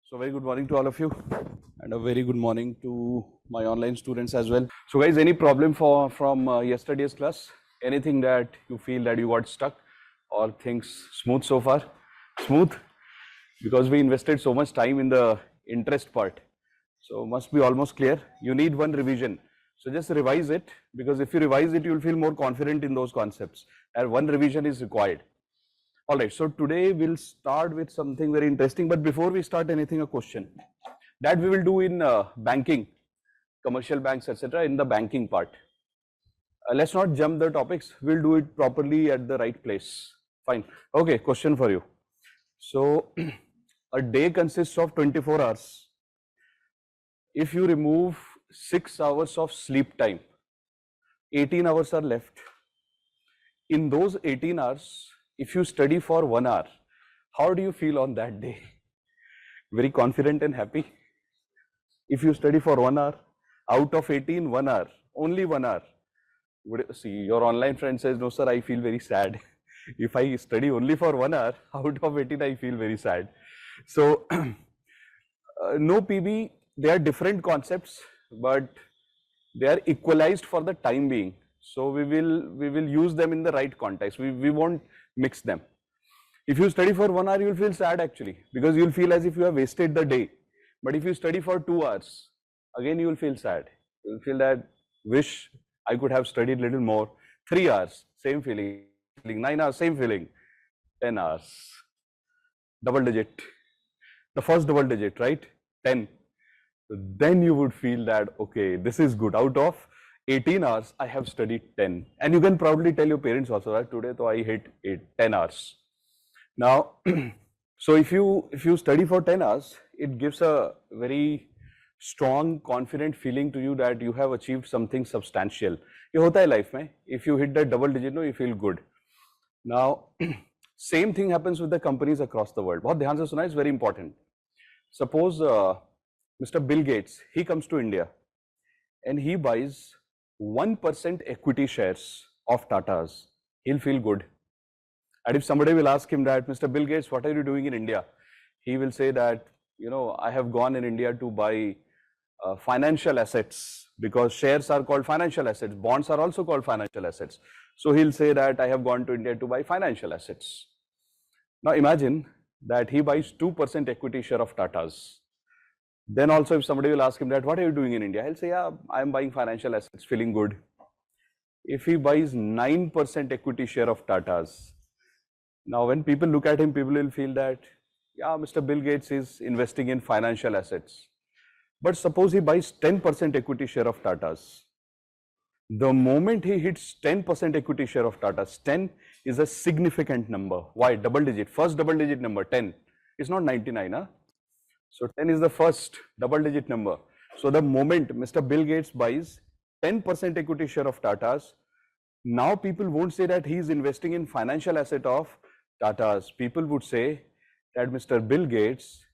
So very good morning to all of you, and a very good morning to my online students as well. So guys, any problem from yesterday's class? Anything that you feel that you got stuck, or things smooth so far? Smooth, because we invested so much time in the interest part. So must be almost clear. You need one revision. So just revise it, because if you revise it, you'll feel more confident in those concepts. And one revision is required. All right, so today we'll start with something very interesting. But before we start anything, a question that we will do in banking, commercial banks, etc. in the banking part. Let's not jump the topics. We'll do it properly at the right place. Fine. Okay, question for you. So a day consists of 24 hours. If you remove 6 hours of sleep time, 18 hours are left. In those 18 hours, if you study for 1 hour, how do you feel on that day? Very confident and happy? If you study for 1 hour, out of 18, 1 hour, only 1 hour. See, your online friend says, no sir, I feel very sad. If I study only for 1 hour, out of 18, I feel very sad. So, no PB, they are different concepts, but they are equalized for the time being. So we will use them in the right context. We won't mix them. If you study for 1 hour, you will feel sad actually, because you will feel as if you have wasted the day. But if you study for 2 hours, again you will feel sad. You will feel that wish I could have studied a little more. 3 hours, same feeling. 9 hours, same feeling. 10 hours, double digit. The first double digit, right? 10. Then you would feel that, okay, this is good. Out of 18 hours, I have studied 10. And you can proudly tell your parents also that today, so I hit 10 hours. Now, so if you study for 10 hours, it gives a very strong, confident feeling to you that you have achieved something substantial. ये होता है life में. If you hit that double digit, no, you feel good. Now, same thing happens with the companies across the world. बहुत ध्यान से सुना, it's very important. Suppose Mr. Bill Gates, he comes to India and he buys 1% equity shares of Tata's. He'll feel good. And if somebody will ask him that, Mr. Bill Gates, what are you doing in India? He will say that, you know, I have gone in India to buy financial assets, because shares are called financial assets. Bonds are also called financial assets. So he'll say that I have gone to India to buy financial assets. Now imagine that he buys 2% equity share of Tata's. Then also if somebody will ask him that, what are you doing in India? He'll say, yeah, I'm buying financial assets, feeling good. If he buys 9% equity share of Tata's, now when people look at him, people will feel that, yeah, Mr. Bill Gates is investing in financial assets. But suppose he buys 10% equity share of Tata's. The moment he hits 10% equity share of Tata's, 10 is a significant number. Why? Double digit. First double digit number, 10. It's not 99, huh? So 10 is the first double digit number. So the moment Mr. Bill Gates buys 10% equity share of Tata's, now people won't say that he is investing in financial asset of Tata's. People would say that Mr. Bill Gates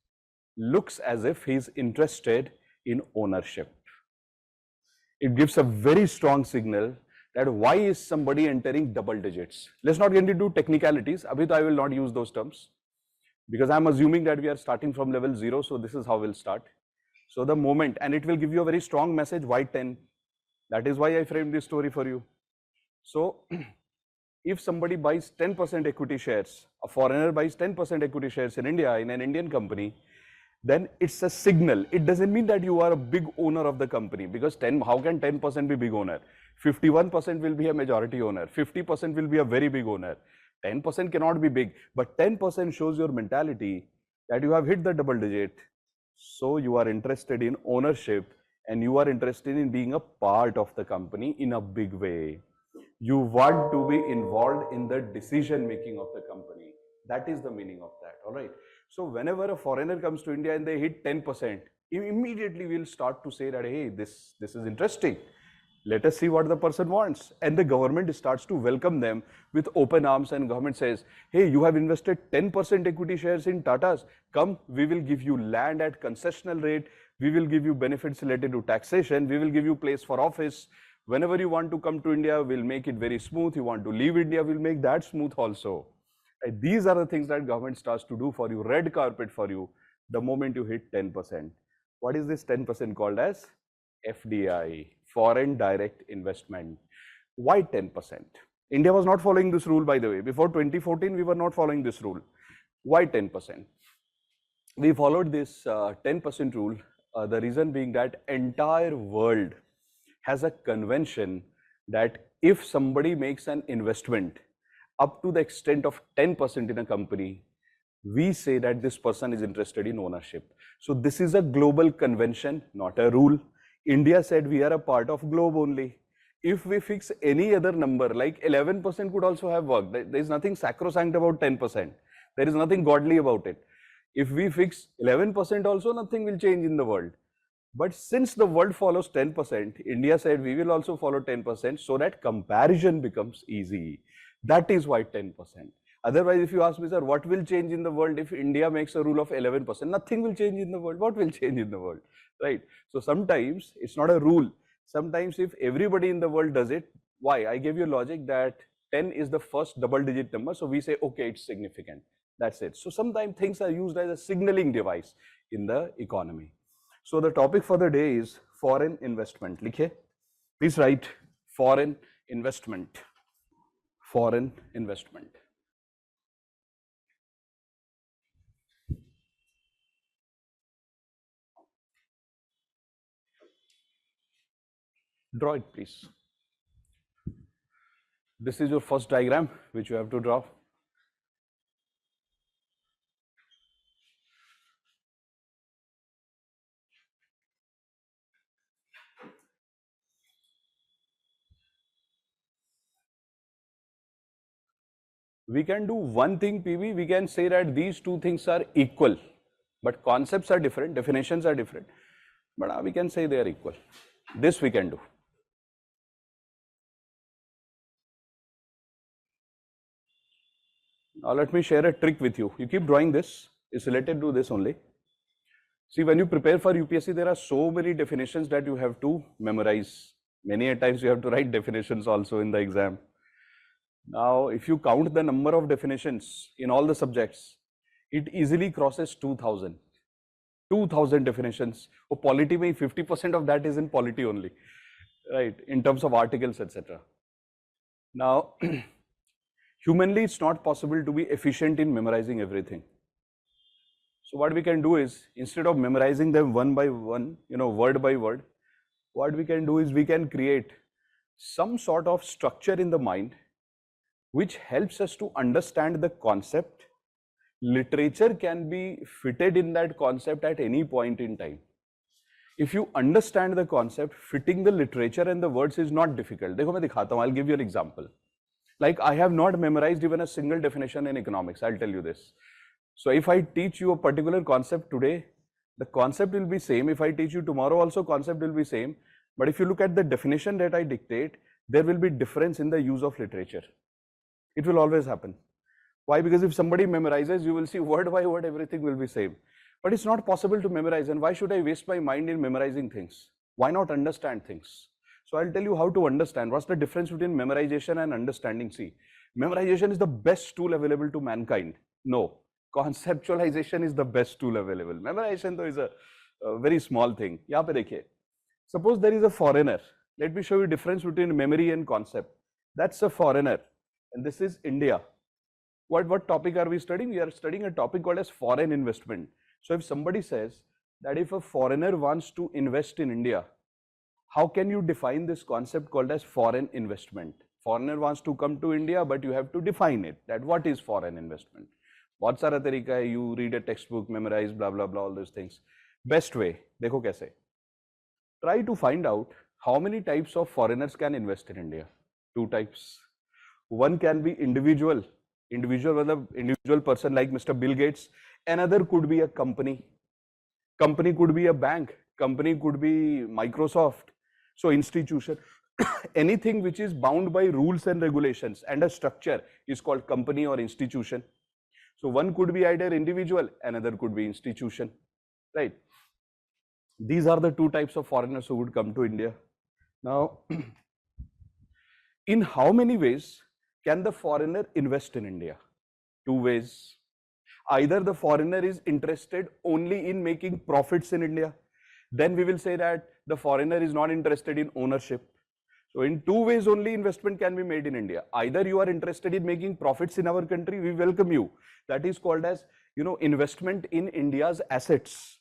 looks as if he is interested in ownership. It gives a very strong signal that why is somebody entering double digits. Let's not get into technicalities. Abhi I will not use those terms, because I'm assuming that we are starting from level 0, so this is how we'll start. So the moment, and it will give you a very strong message, why 10? That is why I framed this story for you. So if somebody buys 10% equity shares, a foreigner buys 10% equity shares in India, in an Indian company, then it's a signal. It doesn't mean that you are a big owner of the company, because how can 10% be big owner? 51% will be a majority owner, 50% will be a very big owner. 10% cannot be big, but 10% shows your mentality that you have hit the double digit. So you are interested in ownership, and you are interested in being a part of the company in a big way. You want to be involved in the decision making of the company. That is the meaning of that. All right. So whenever a foreigner comes to India and they hit 10%, immediately we'll start to say that, hey, this is interesting. Let us see what the person wants. And the government starts to welcome them with open arms, and government says, hey, you have invested 10% equity shares in Tata's. Come, we will give you land at concessional rate. We will give you benefits related to taxation. We will give you place for office. Whenever you want to come to India, we'll make it very smooth. You want to leave India, we'll make that smooth also. These are the things that government starts to do for you, red carpet for you. the moment you hit 10%. What is this 10% called as? FDI, foreign direct investment. Why 10%? India was not following this rule, by the way. Before 2014, we were not following this rule. Why 10%? We followed this 10% rule, the reason being that entire world has a convention that if somebody makes an investment up to the extent of 10% in a company, we say that this person is interested in ownership. So this is a global convention, not a rule. India said we are a part of globe only. If we fix any other number, like 11% could also have worked. There is nothing sacrosanct about 10%. There is nothing godly about it. If we fix 11% also, nothing will change in the world. But since the world follows 10%, India said we will also follow 10% so that comparison becomes easy. That is why 10%. Otherwise, if you ask me, sir, what will change in the world if India makes a rule of 11%? Nothing will change in the world. What will change in the world, right? So sometimes it's not a rule. Sometimes if everybody in the world does it, why? I gave you logic that 10 is the first double-digit number. So we say, okay, it's significant. That's it. So sometimes things are used as a signaling device in the economy. So the topic for the day is foreign investment. Likhe. Please write foreign investment. Foreign investment. Draw it, please. This is your first diagram which you have to draw. We can do one thing, PV, we can say that these two things are equal, but concepts are different, definitions are different, but we can say they are equal. This we can do. Now let me share a trick with you. You keep drawing this, it's related to this only. See, when you prepare for UPSC, there are so many definitions that you have to memorize. Many a times you have to write definitions also in the exam. Now, if you count the number of definitions in all the subjects, it easily crosses 2000. 2000 definitions. Oh, polity, 50% of that is in polity only, right? In terms of articles, etc. Now, humanly, it's not possible to be efficient in memorizing everything. So what we can do is, instead of memorizing them one by one, word by word, what we can do is we can create some sort of structure in the mind which helps us to understand the concept. Literature can be fitted in that concept at any point in time. If you understand the concept, fitting the literature and the words is not difficult. Dekho, main dikhata hu. I'll give you an example. Like, I have not memorized even a single definition in economics. I'll tell you this. So if I teach you a particular concept today, the concept will be same. If I teach you tomorrow also, concept will be same. But if you look at the definition that I dictate, there will be difference in the use of literature. It will always happen. Why? Because if somebody memorizes, you will see word by word, everything will be same. But it's not possible to memorize. And why should I waste my mind in memorizing things? Why not understand things? So I'll tell you how to understand. What's the difference between memorization and understanding? See, memorization is the best tool available to mankind. No, conceptualization is the best tool available. Memorization though is a very small thing. Yahan pe dekhiye. Suppose there is a foreigner. Let me show you the difference between memory and concept. That's a foreigner. And this is India. What topic are we studying? We are studying a topic called as foreign investment. So if somebody says that if a foreigner wants to invest in India, how can you define this concept called as foreign investment? Foreigner wants to come to India, but you have to define it, that what is foreign investment? बहुत सारा तरीका है, you read a textbook, memorize, blah, blah, blah, all those things. Best way, देखो कैसे. Try to find out how many types of foreigners can invest in India. Two types. One can be individual person like Mr. Bill Gates. Another could be a company. Company could be a bank. Company could be Microsoft. So institution. Anything which is bound by rules and regulations and a structure is called company or institution. So one could be either individual, another could be institution, right? These are the two types of foreigners who would come to India. Now, in how many ways can the foreigner invest in India? Two ways. Either the foreigner is interested only in making profits in India, then we will say that the foreigner is not interested in ownership. So in two ways only investment can be made in India. Either you are interested in making profits in our country, we welcome you. That is called as, investment in India's assets.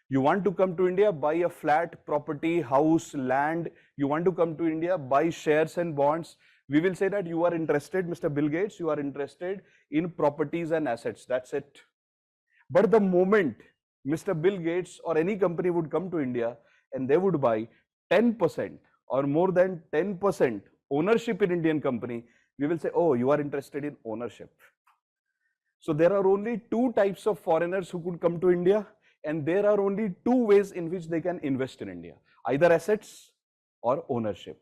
You want to come to India, buy a flat, property, house, land. You want to come to India, buy shares and bonds. We will say that you are interested, Mr. Bill Gates, you are interested in properties and assets. That's it. But the moment Mr. Bill Gates or any company would come to India and they would buy 10% or more than 10% ownership in Indian company, we will say, oh, you are interested in ownership. So there are only two types of foreigners who could come to India, and there are only two ways in which they can invest in India, either assets or ownership.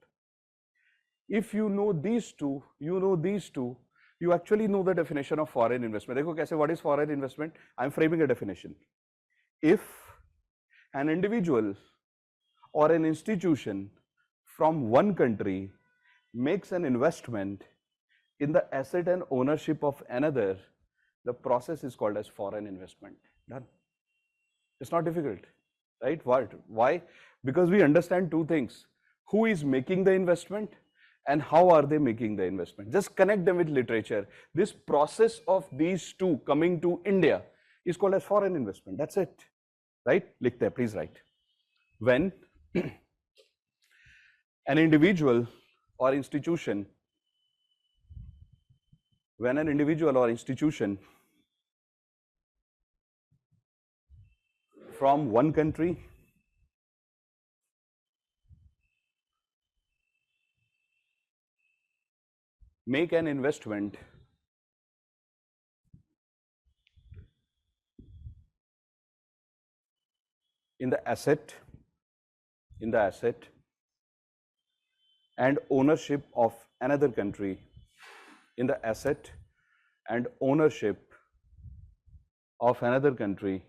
If you know these two, you actually know the definition of foreign investment. Dekho kaise, what is foreign investment? I am framing a definition. If an individual or an institution from one country makes an investment in the asset and ownership of another, the process is called as foreign investment. Done. It's not difficult, right? What? Why? Because we understand two things. Who is making the investment and how are they making the investment? Just connect them with literature. This process of these two coming to India is called as foreign investment. That's it, right? Likhte hai, please write. When an individual or institution from one country make an investment in the asset and ownership of another country, in the asset and ownership of another country,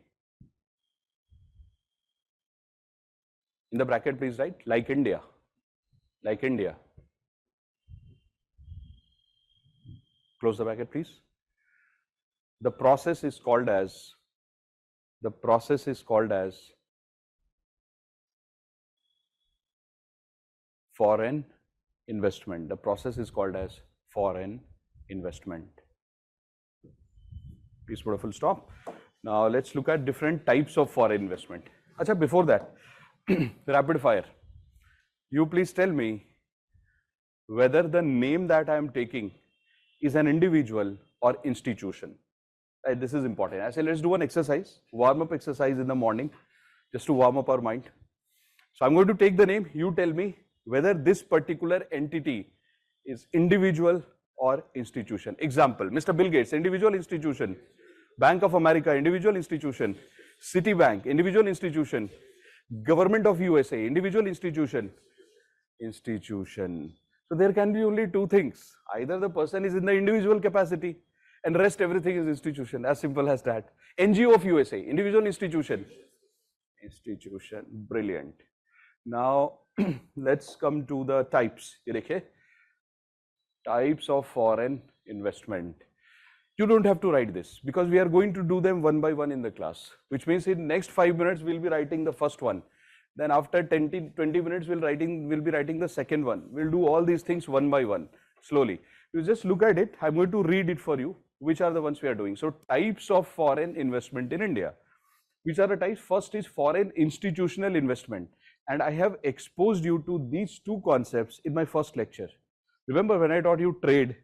in the bracket please write, like India, close the bracket please. The process is called as foreign investment. The process is called as foreign investment. Please put a full stop. Now let's look at different types of foreign investment. Acha, before that, rapid fire. You please tell me whether the name that I am taking is an individual or institution. Right, this is important. I say let's do an exercise, warm-up exercise in the morning, just to warm up our mind. So I'm going to take the name, you tell me whether this particular entity is individual or institution. Example, Mr. Bill Gates, individual, institution. Bank of America, individual, institution. Citibank, individual, institution. Government of USA, individual, institution. So there can be only two things. Either the person is in the individual capacity and rest everything is institution, as simple as that. NGO of USA, individual, institution. Brilliant. Now let's come to the types. Types of foreign investment. You don't have to write this because we are going to do them one by one in the class, which means in next 5 minutes we'll be writing the first one. Then after 20 minutes we'll be writing the second one. We'll do all these things one by one, slowly. You just look at it. I'm going to read it for you, which are the ones we are doing. So types of foreign investment in India. Which are the types? First is foreign institutional investment. And I have exposed you to these two concepts in my first lecture. Remember when I taught you trade?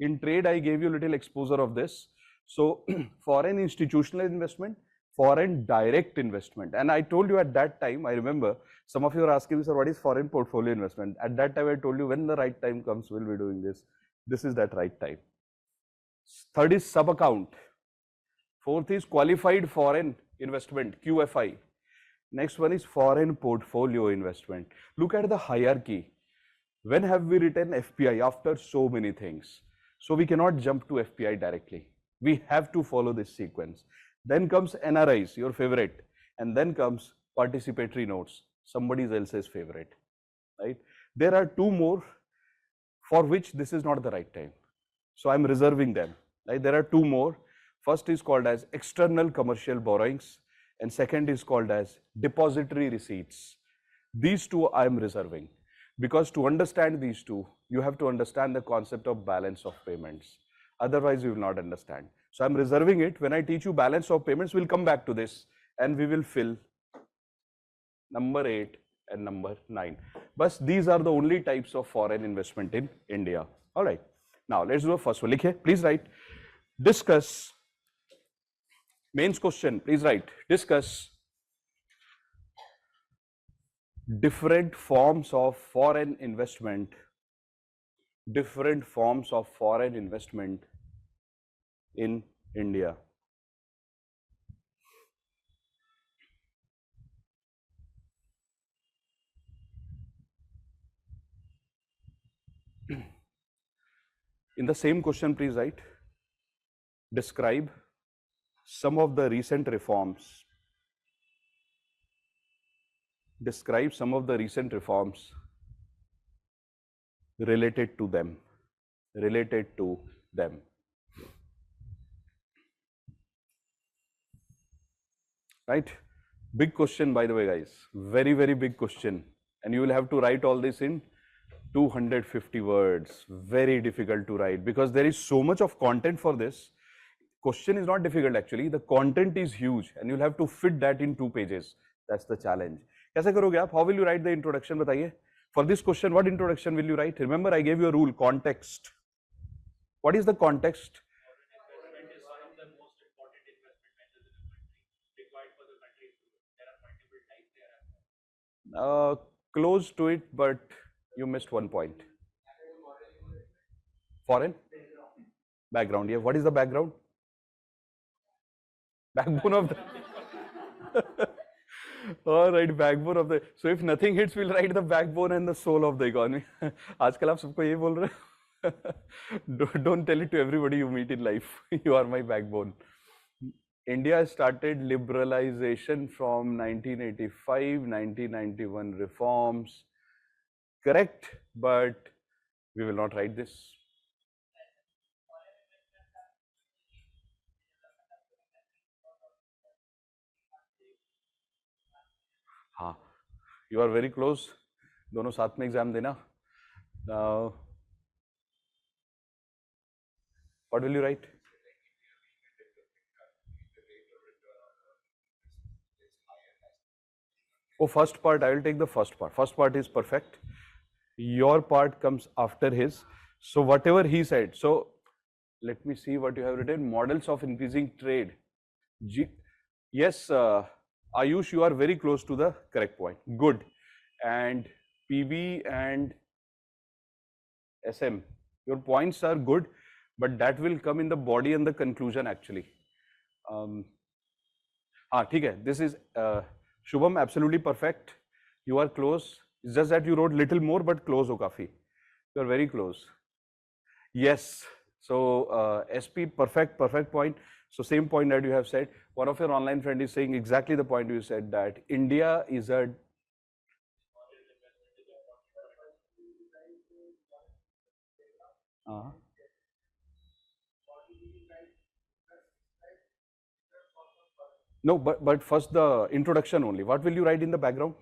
In trade, I gave you a little exposure of this. So foreign institutional investment, foreign direct investment. And I told you at that time, I remember some of you are asking me, sir, what is foreign portfolio investment? At that time, I told you when the right time comes, we'll be doing this. This is that right time. Third is sub-account. Fourth is qualified foreign investment, QFI. Next one is foreign portfolio investment. Look at the hierarchy. When have we written FPI? After so many things. So we cannot jump to FPI directly. We have to follow this sequence. Then comes NRIs, your favorite. And then comes participatory notes, somebody else's favorite. Right? There are two more for which this is not the right time. So I'm reserving them. Right? There are two more First is called as external commercial borrowings, and second is called as depository receipts. These two I am reserving, because to understand these two, you have to understand the concept of balance of payments. Otherwise, you will not understand. So I'm reserving it. When I teach you balance of payments, we'll come back to this and we will fill number 8 and number 9. But these are the only types of foreign investment in India. All right. Now let's do the first one. Likhe, please write. Discuss. Mains question. Please write. Discuss different forms of foreign investment. Different forms of foreign investment in India. In the same question, please write. Describe some of the recent reforms. Describe some of the recent reforms related to them. Related to them. Right? Big question, by the way, guys. Very, very big question. And you will have to write all this in 250 words. Very difficult to write because there is so much of content for this. Question is not difficult actually. The content is huge and you'll have to fit that in 2 pages. That's the challenge. कैसे करोगे आप? How will you write the introduction? बताइए. For this question, what introduction will you write? Remember, I gave you a rule, context. What is the context? Investment is one of the most important investment measures in the country, required for the country's growth. There are multiple types there. Close to it, but you missed one point. Foreign? Background. Yeah. What is the background? Backbone of the. All right, backbone of the. So if nothing hits, we'll write the backbone and the soul of the economy. आजकल आप सबको ये बोल रहे हो? Don't tell it to everybody you meet in life. You are my backbone. India started liberalization from 1985, 1991 reforms. Correct, but we will not write this. हाँ, you are very close. दोनों साथ में एग्जाम देना. Now, what will you write? Oh, first part, I will take the first part. First part is perfect. Your part comes after his. So whatever he said. So let me see what you have written. Models of increasing trade. Yes, Ayush, you are very close to the correct point. Good. And PB and SM, your points are good, but that will come in the body and the conclusion actually. ठीक है. This is Shubham, absolutely perfect. You are close. It's just that you wrote little more, but close ho kafi. You are very close. Yes. So SP, perfect point. So same point that you have said. One of your online friend is saying exactly the point you said, that India is a No, but first the introduction only. What will you write in the background?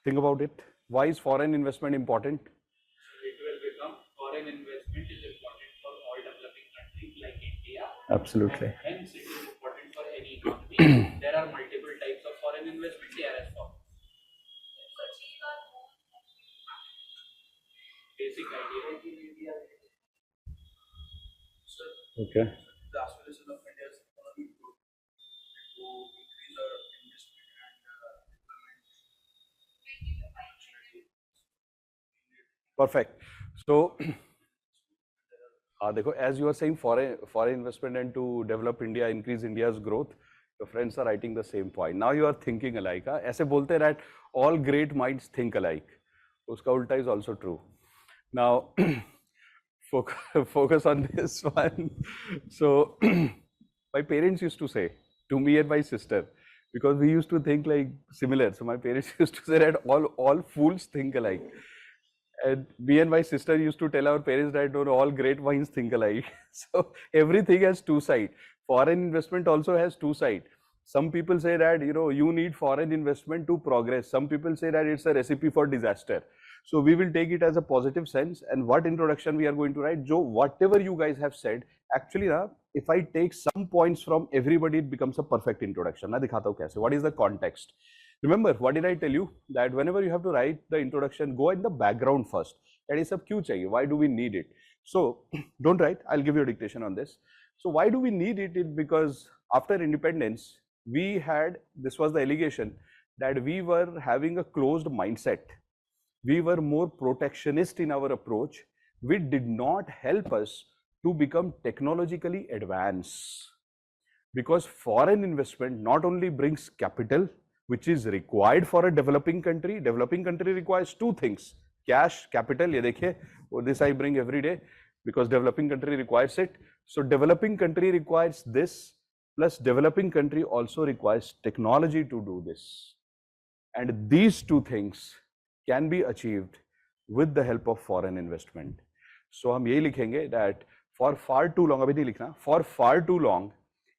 Think about it. Why is foreign investment important? It will become foreign investment is important for all developing countries like India. Absolutely. And hence, it is important for any economy. There are multiple types of foreign investment. They are as follows. Basic idea. Okay. The aspiration of India's economic growth to increase our investment and Perfect. So, देखो, as you are saying, foreign investment and to develop India, increase India's growth, your friends are writing the same point. Now you are thinking alike. ऐसे बोलते हैं that all great minds think alike. उसका उल्टा is also true. Now, focus on this one. So, my parents used to say to me and my sister, because we used to think like similar. So my parents used to say that all fools think alike. And me and my sister used to tell our parents that no, no, all great minds think alike. So everything has two sides. Foreign investment also has two sides. Some people say that you need foreign investment to progress. Some people say that it's a recipe for disaster. So we will take it as a positive sense. And what introduction we are going to write, Joe, whatever you guys have said, actually, if I take some points from everybody, it becomes a perfect introduction. मैं दिखाता हूँ कैसे. What is the context? Remember, what did I tell you? That whenever you have to write the introduction, go in the background first. That is सब क्यों चाहिए? Why do we need it? So don't write. I'll give you a dictation on this. So why do we need it? It because after independence, we had, this was the allegation, that we were having a closed mindset. We were more protectionist in our approach, which did not help us to become technologically advanced. Because foreign investment not only brings capital, which is required for a developing country requires two things: cash, capital. ये देखिए, this I bring every day because developing country requires it. So developing country requires this, plus developing country also requires technology to do this. And these two things can be achieved with the help of foreign investment. So हम यही लिखेंगे that for far too long, अभी नहीं लिखना, for far too long,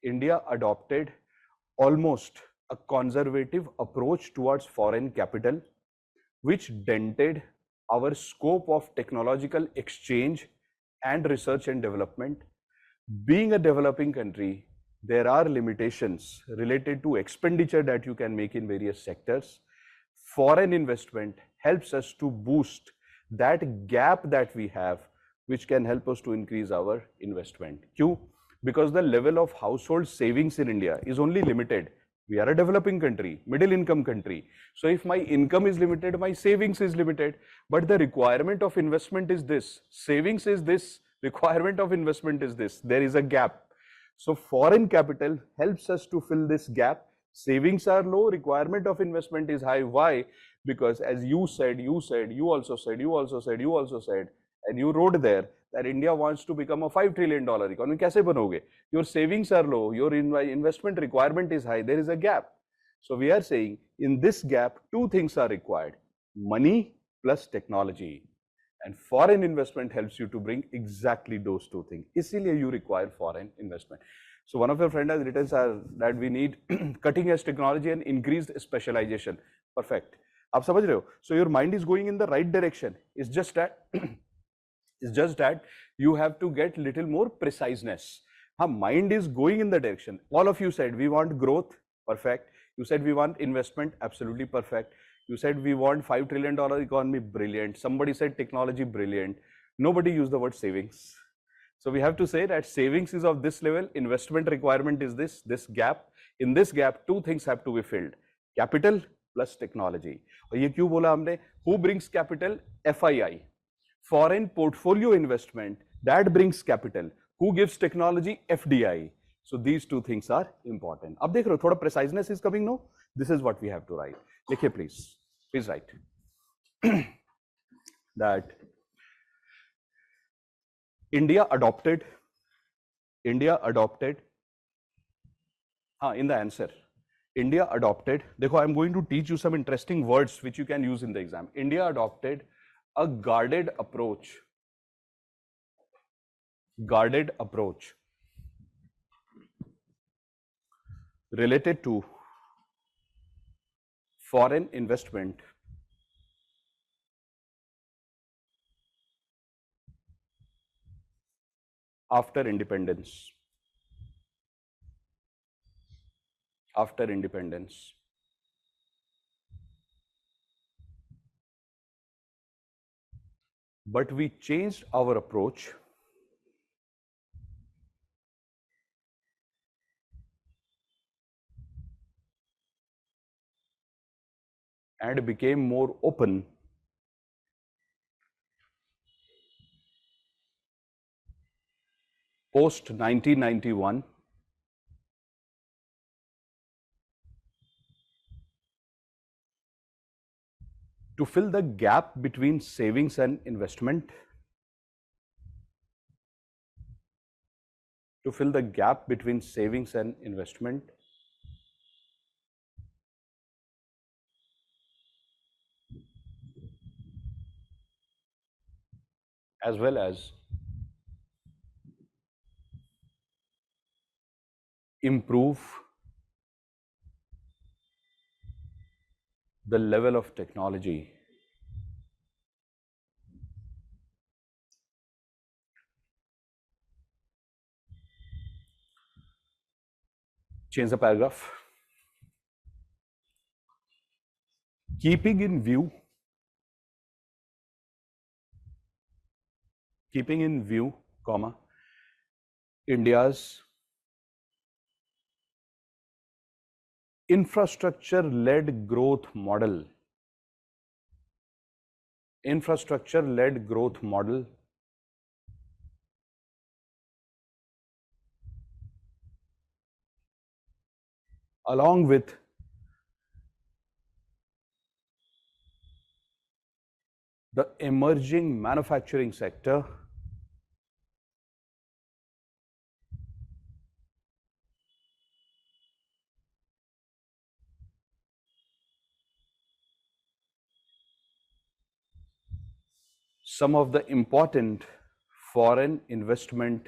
India adopted almost a conservative approach towards foreign capital, which dented our scope of technological exchange and research and development. Being a developing country, there are limitations related to expenditure that you can make in various sectors. Foreign investment helps us to boost that gap that we have, which can help us to increase our investment. Why? Because the level of household savings in India is only limited. We are a developing country, middle income country. So if my income is limited, my savings is limited. But the requirement of investment is this, savings is this, requirement of investment is this. There is a gap. So foreign capital helps us to fill this gap. Savings are low, requirement of investment is high. Why? Because as you said, you also said, and you wrote there that India wants to become a $5 trillion economy. कैसे बनोगे? Your savings are low, your investment requirement is high, there is a gap. So we are saying in this gap, two things are required: money plus technology. And foreign investment helps you to bring exactly those two things. इसीलिए you require foreign investment. So one of your friends has written that we need cutting edge technology and increased specialization. Perfect. आप समझ रहे हो? So your mind is going in the right direction. It's just that you have to get little more preciseness. Mind is going in the direction. All of you said we want growth. Perfect. You said we want investment. Absolutely perfect. You said we want $5 trillion economy. Brilliant. Somebody said technology. Brilliant. Nobody used the word savings. So we have to say that savings is of this level, investment requirement is this gap. In this gap, two things have to be filled: capital plus technology. और ये क्यों बोला हमने? Who brings capital? FII, foreign portfolio investment, that brings capital. Who gives technology? FDI. So these two things are important. अब देख रहे हो, थोड़ा preciseness is coming now. This is what we have to write. लिखिए please write that India adopted, in the answer, India adopted, देखो, I'm going to teach you some interesting words which you can use in the exam. India adopted a guarded approach related to foreign investment after independence. But we changed our approach and became more open post 1991 to fill the gap between savings and investment, as well as improve the level of technology change the paragraph. Keeping in view comma India's infrastructure-led growth model along with the emerging manufacturing sector some of the important foreign investment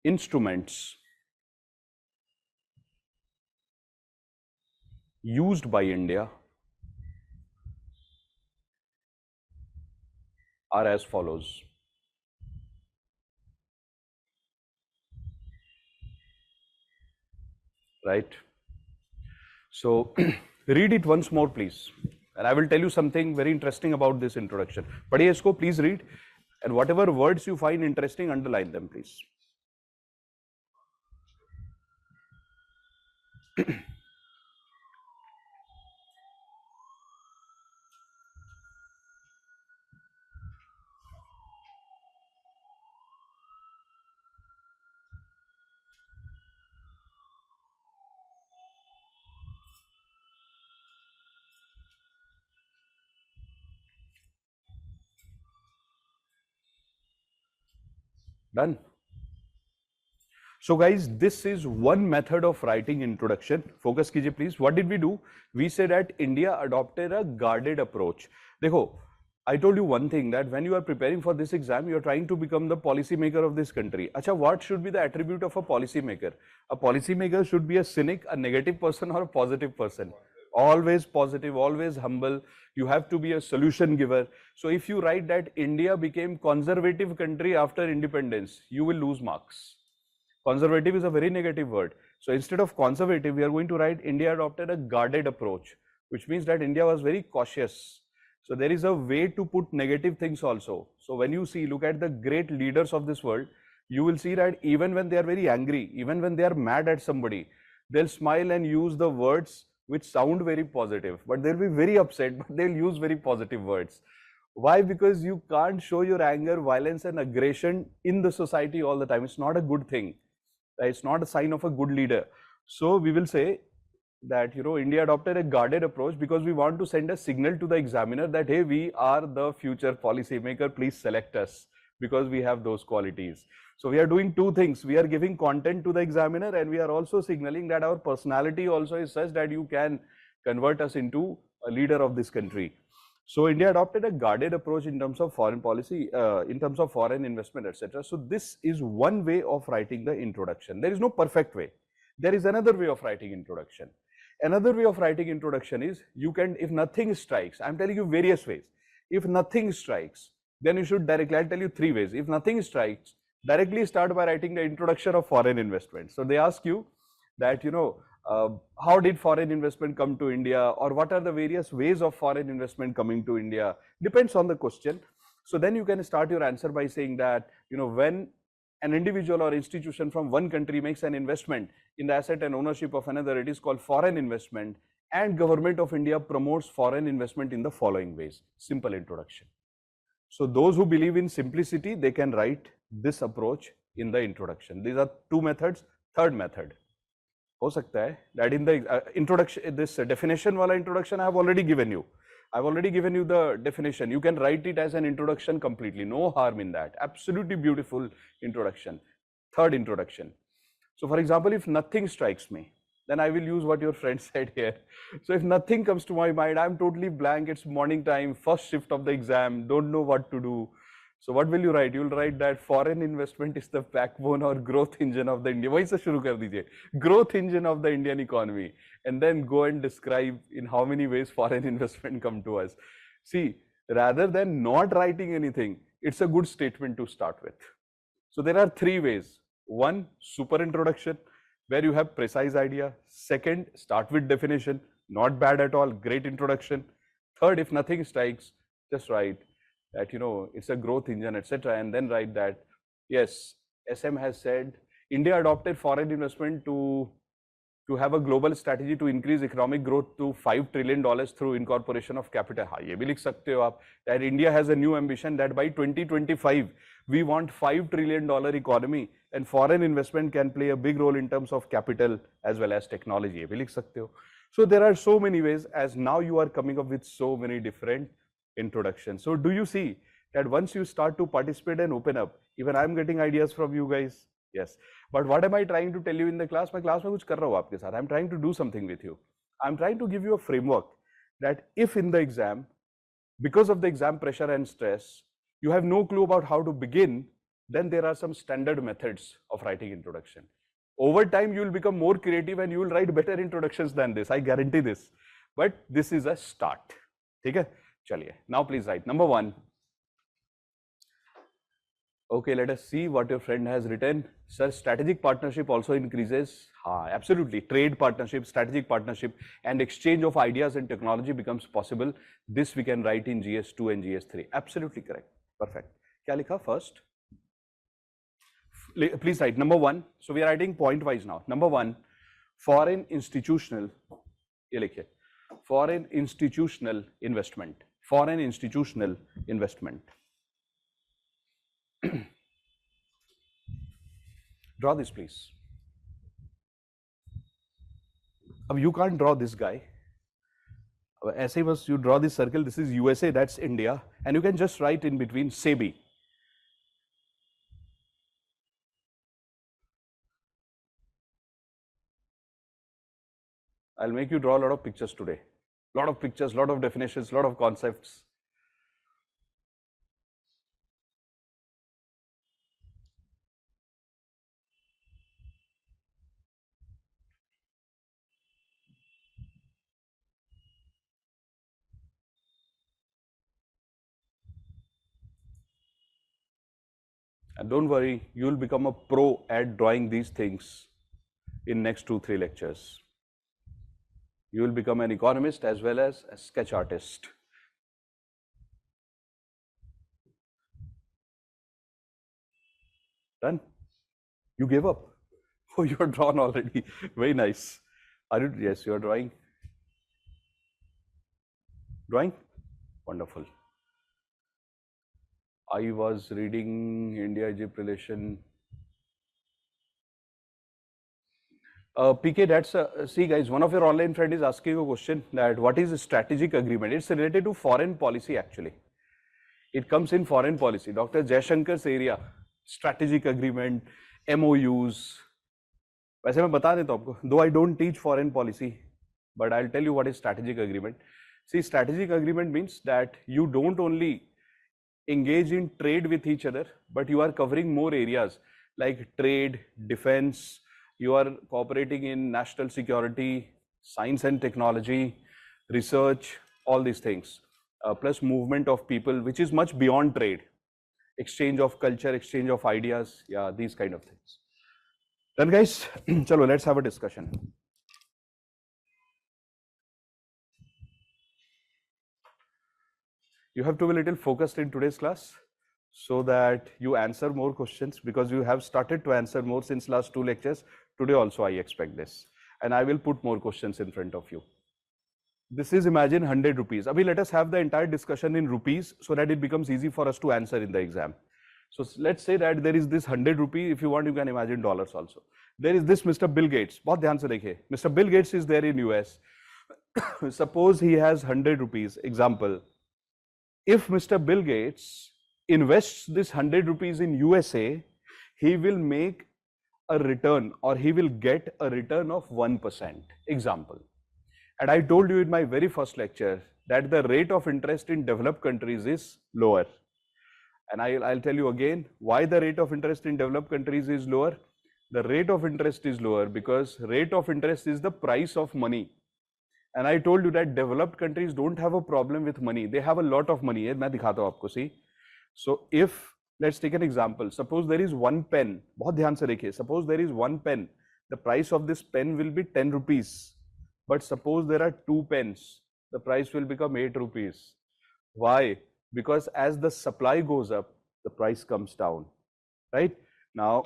instruments used by India are as follows. Right? So read it once more, please. And I will tell you something very interesting about this introduction. Padhiye isko, please read. And whatever words you find interesting, underline them, please. Done. So guys, this is one method of writing introduction. Focus कीजिए please. What did we do? We said that India adopted a guarded approach. देखो, I told you one thing, that when you are preparing for this exam, you are trying to become the policy maker of this country. Acha, what should be the attribute of a policy maker? A policy maker should be a cynic, a negative person, or a positive person. Always positive, always humble. You have to be a solution giver. So if you write that India became conservative country after independence, you will lose marks. Conservative is a very negative word. So instead of conservative, we are going to write India adopted a guarded approach, which means that India was very cautious. So there is a way to put negative things also. So when you see, look at the great leaders of this world, you will see that even when they are very angry, even when they are mad at somebody, they'll smile and use the words which sound very positive, but they'll be very upset, but they'll use very positive words. Why? Because you can't show your anger, violence, and aggression in the society all the time. It's not a good thing. It's not a sign of a good leader. So we will say that, you know, India adopted a guarded approach because we want to send a signal to the examiner that, hey, we are the future policy maker, please select us because we have those qualities. So we are doing two things. We are giving content to the examiner, and we are also signaling that our personality also is such that you can convert us into a leader of this country. So India adopted a guarded approach in terms of foreign policy, in terms of foreign investment, etc. So this is one way of writing the introduction. There is no perfect way. There is another way of writing introduction. Another way of writing introduction is, you can, if nothing strikes, I'm telling you various ways. If nothing strikes, then you should directly, I'll tell you three ways. If nothing strikes, directly start by writing the introduction of foreign investment. So they ask you that, you know, how did foreign investment come to India, or what are the various ways of foreign investment coming to India? Depends on the question. So then you can start your answer by saying that, you know, when an individual or institution from one country makes an investment in the asset and ownership of another, it is called foreign investment, and Government of India promotes foreign investment in the following ways. Simple introduction. So those who believe in simplicity, they can write this approach in the introduction. These are two methods. Third method हो सकता है that in the introduction, this definition wala introduction I have already given you. I've already given you the definition. You can write it as an introduction completely. No harm in that. Absolutely beautiful introduction. Third introduction. So for example, if nothing strikes me, then I will use what your friend said here. So if nothing comes to my mind, I'm totally blank, it's morning time, first shift of the exam, don't know what to do. So what will you write? You will write that foreign investment is the backbone or growth engine of the India. वहीं से शुरू कर दीजिए. Growth engine of the Indian economy, and then go and describe in how many ways foreign investment come to us. See, rather than not writing anything, it's a good statement to start with. So there are three ways. One, super introduction, where you have precise idea. Second, start with definition, not bad at all, great introduction. Third, if nothing strikes, just write that, it's a growth engine, etc. And then write that, yes, SM has said, India adopted foreign investment to have a global strategy to increase economic growth to $5 trillion through incorporation of capital. हाँ, ये भी लिख सकते हो आप, that India has a new ambition that by 2025, we want $5 trillion economy, and foreign investment can play a big role in terms of capital as well as technology. ये भी लिख सकते हो. So there are so many ways, as now you are coming up with so many different introductions. So do you see that once you start to participate and open up, even I'm getting ideas from you guys? Yes. But what am I trying to tell you in the class? मैं class में कुछ कर रहा हूँ आपके साथ. I'm trying to do something with you. I'm trying to give you a framework that if in the exam, because of the exam pressure and stress, you have no clue about how to begin, then there are some standard methods of writing introduction. Over time, you will become more creative and you will write better introductions than this. I guarantee this. But this is a start. Okay? Chaliye. Now please write. Number one. Okay, let us see what your friend has written. Sir, strategic partnership also increases. Absolutely. Trade partnership, strategic partnership, and exchange of ideas and technology becomes possible. This we can write in GS2 and GS3. Absolutely correct. Perfect. Kya likha first? Please write number one. So we are writing point wise now. Number one, foreign institutional, ye likhiye, foreign institutional investment. Foreign institutional investment. Draw this, please. Now you can't draw this guy. As I was, you draw this circle. This is USA, that's India, and you can just write in between SEBI. I'll make you draw a lot of pictures today. Lot of pictures, lot of definitions, lot of concepts. And don't worry, you'll become a pro at drawing these things in next 2-3 lectures. You will become an economist as well as a sketch artist. Done? You gave up? Oh, you are drawn already. Very nice. Are you? Yes, you are drawing. Drawing? Wonderful. I was reading India-Egypt relation. PK, that's see guys, one of your online friend is asking a question that what is a strategic agreement? It's related to foreign policy actually. It comes in foreign policy. Dr. Jaishankar's area, strategic agreement, MOUs. वैसे मैं बता देता हूँ आपको, though I don't teach foreign policy, but I'll tell you what is strategic agreement. See, strategic agreement means that you don't only engage in trade with each other, but you are covering more areas like trade, defense, you are cooperating in national security, science and technology, research, all these things, plus movement of people, which is much beyond trade, exchange of culture, exchange of ideas, yeah, these kind of things. Then guys, chalo, let's have a discussion. You have to be a little focused in today's class so that you answer more questions, because you have started to answer more since last 2 lectures. Today also I expect this, and I will put more questions in front of you. This is, imagine, 100 rupees. Abhi, let us have the entire discussion in rupees so that it becomes easy for us to answer in the exam. So let's say that there is this 100 rupee. If you want, you can imagine dollars also. There is this Mr. Bill Gates. बहुत ध्यान से देखिए. Mr. Bill Gates is there in US. Suppose he has 100 rupees. Example. If Mr. Bill Gates invests this 100 rupees in USA, he will make a return, or he will get a return of 1%. Example. And I told you in my very first lecture that the rate of interest in developed countries is lower. And I'll tell you again why the rate of interest in developed countries is lower. The rate of interest is lower because rate of interest is the price of money. And I told you that developed countries don't have a problem with money. They have a lot of money. मैं दिखाता हूँ आपको, see. So if, let's take an example. Suppose there is one pen. बहुत ध्यान से देखिए. Suppose there is one pen. The price of this pen will be 10 rupees. But suppose there are two pens. The price will become 8 rupees. Why? Because as the supply goes up, the price comes down. Right? Now,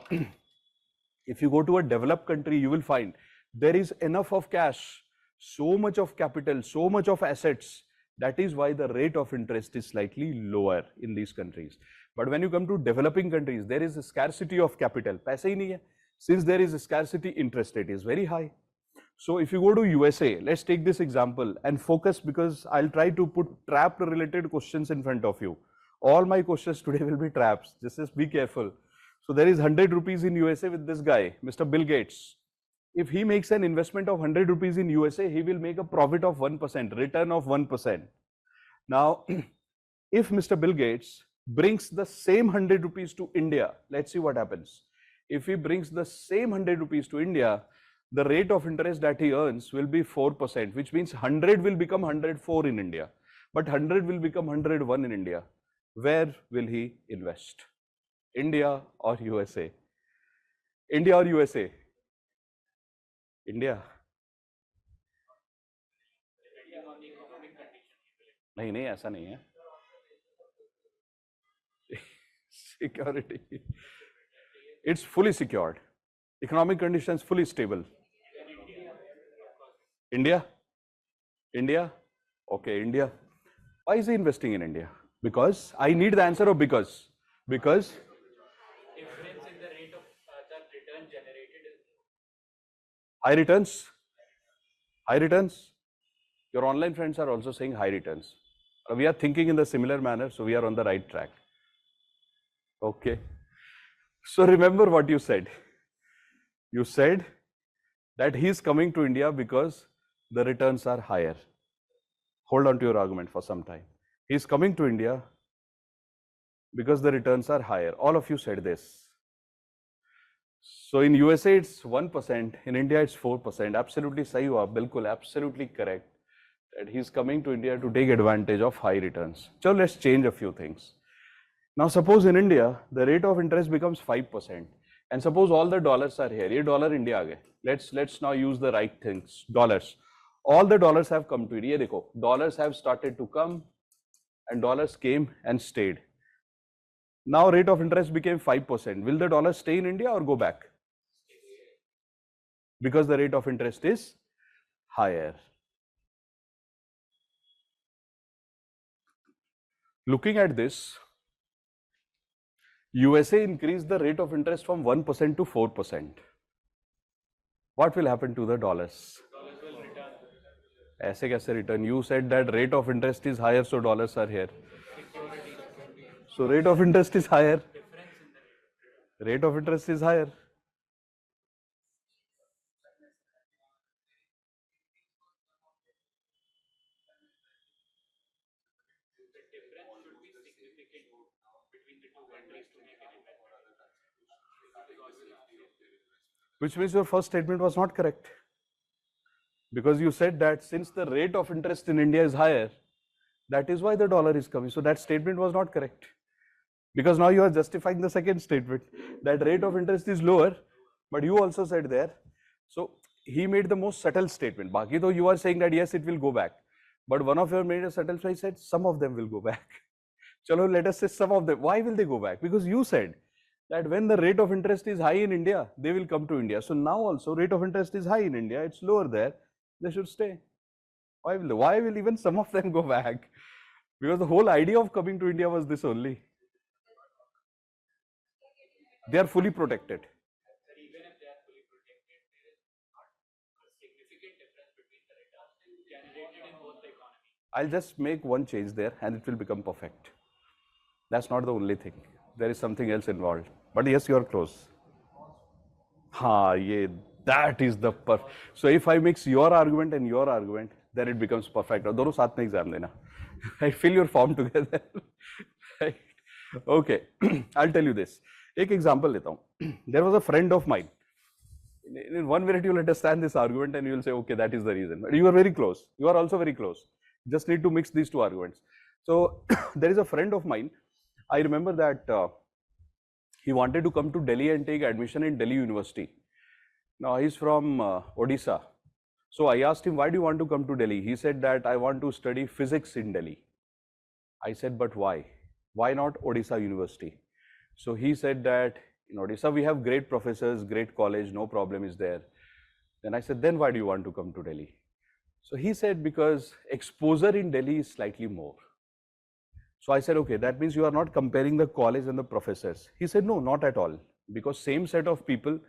if you go to a developed country, you will find there is enough of cash, so much of capital, so much of assets. That is why the rate of interest is slightly lower in these countries. But when you come to developing countries, there is a scarcity of capital. पैसे ही नहीं है. Since there is a scarcity, interest rate is very high. So if you go to USA, let's take this example and focus, because I'll try to put trap related questions in front of you. All my questions today will be traps. Just be careful. So there is 100 rupees in USA with this guy, Mr. Bill Gates. If he makes an investment of 100 rupees in USA, he will make a profit of 1%, return of 1%. Now, if Mr. Bill Gates brings the same 100 rupees to India, let's see what happens. If he brings the same 100 rupees to India, the rate of interest that he earns will be 4%, which means 100 will become 104 in India, but 100 will become 101 in India. Where will he invest? India or USA? India or USA? India. नहीं नहीं ऐसा नहीं है. Security. It's fully secured. Economic conditions fully stable. India? India? Okay, India. Why is he investing in India? Because I need the answer, or because? Because Difference in the rate of the return generated is high returns. High returns. Your online friends are also saying high returns. We are thinking in the similar manner, so we are on the right track. Okay. So remember what you said. You said that he is coming to India because the returns are higher. Hold on to your argument for some time. He is coming to India because the returns are higher. All of you said this. So in USA it's 1%, in India it's 4%. Absolutely sahi hua, bilkul, absolutely correct. That he is coming to India to take advantage of high returns. So let's change a few things. Now suppose in India the rate of interest becomes 5%, and suppose all the dollars are here. Ye dollar India aa gaye. Let's now use the right things. Dollars. All the dollars have come to India. Ye dekho, dollars have started to come, and dollars came and stayed. Now rate of interest became 5%. Will the dollar stay in India or go back? Because the rate of interest is higher. Looking at this, USA increased the rate of interest from 1% to 4%. What will happen to the dollars? dollars will return. ऐसे कैसे return? You said that rate of interest is higher, so dollars are here. So rate of interest is higher. Difference in the Rate of interest is higher. difference should be significant between the two countries to make an investment. Which means your first statement was not correct. Because you said that since the rate of interest in India is higher, that is why the dollar is coming. So that statement was not correct. Because now you are justifying the second statement, that rate of interest is lower, but you also said there. So he made the most subtle statement. Baki though you are saying that yes, it will go back. But one of you made a subtle, so he said some of them will go back. Chalo, let us say some of them. Why will they go back? Because you said that when the rate of interest is high in India, they will come to India. So now also rate of interest is high in India, it's lower there, they should stay. Why will even some of them go back? Because the whole idea of coming to India was this only. They are fully protected. Sir, even if they are fully protected, there is not a significant difference between the returns generated in both the economy. I'll just make one change there and it will become perfect. That's not the only thing. There is something else involved. But yes, you are close. हाँ, ये that is the perfect. So if I mix your argument and your argument, then it becomes perfect. और दोनों साथ में exam देना. I fill your form together. Right? Okay, I'll tell you this. एक example लेता हूँ. There was a friend of mine. In 1 minute you'll understand this argument and you'll say, okay, that is the reason. But you are very close. You are also very close. Just need to mix these two arguments. So there is a friend of mine. I remember that he wanted to come to Delhi and take admission in Delhi University. Now he's from Odisha. So I asked him, why do you want to come to Delhi? He said that I want to study physics in Delhi. I said, but why? Why not Odisha University? So he said that in Odisha we have great professors, great college, no problem is there. Then I said, then why do you want to come to Delhi? So he said, because exposure in Delhi is slightly more. So I said, okay, that means you are not comparing the college and the professors. He said, no, not at all. Because same set of people,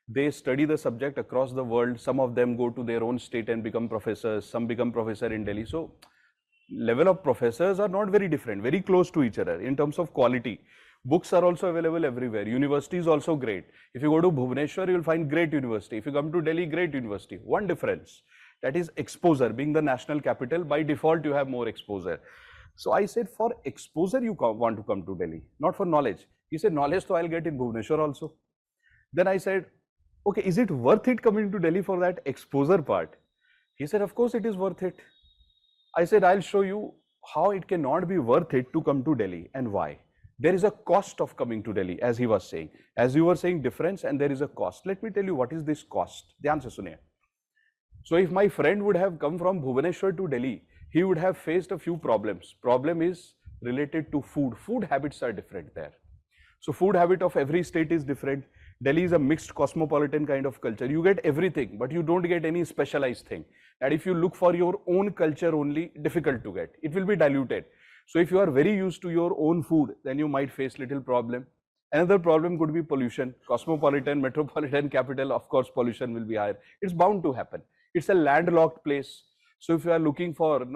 they study the subject across the world. Some of them go to their own state and become professors. Some become professor in Delhi. So level of professors are not very different, very close to each other in terms of quality. Books are also available everywhere. University is also great. If you go to Bhubaneswar, you will find great university. If you come to Delhi, great university. One difference, that is exposure. Being the national capital, by default, you have more exposure. So I said, for exposure, you want to come to Delhi, not for knowledge. He said, knowledge so I'll get in Bhubaneswar also. Then I said, okay, is it worth it coming to Delhi for that exposure part? He said, of course it is worth it. I said, I'll show you how it cannot be worth it to come to Delhi and why. There is a cost of coming to Delhi, as he was saying. As you were saying, difference, and there is a cost. Let me tell you what is this cost. Dhyan se suniye. So if my friend would have come from Bhubaneswar to Delhi, he would have faced a few problems. Problem is related to food. Food habits are different there. So food habit of every state is different. Delhi is a mixed cosmopolitan kind of culture. You get everything, but you don't get any specialized thing. And if you look for your own culture only, difficult to get. It will be diluted. So if you are very used to your own food, then you might face little problem. Another problem could be pollution. Cosmopolitan, metropolitan capital, of course, pollution will be higher. It's bound to happen. It's a landlocked place. So if you are looking for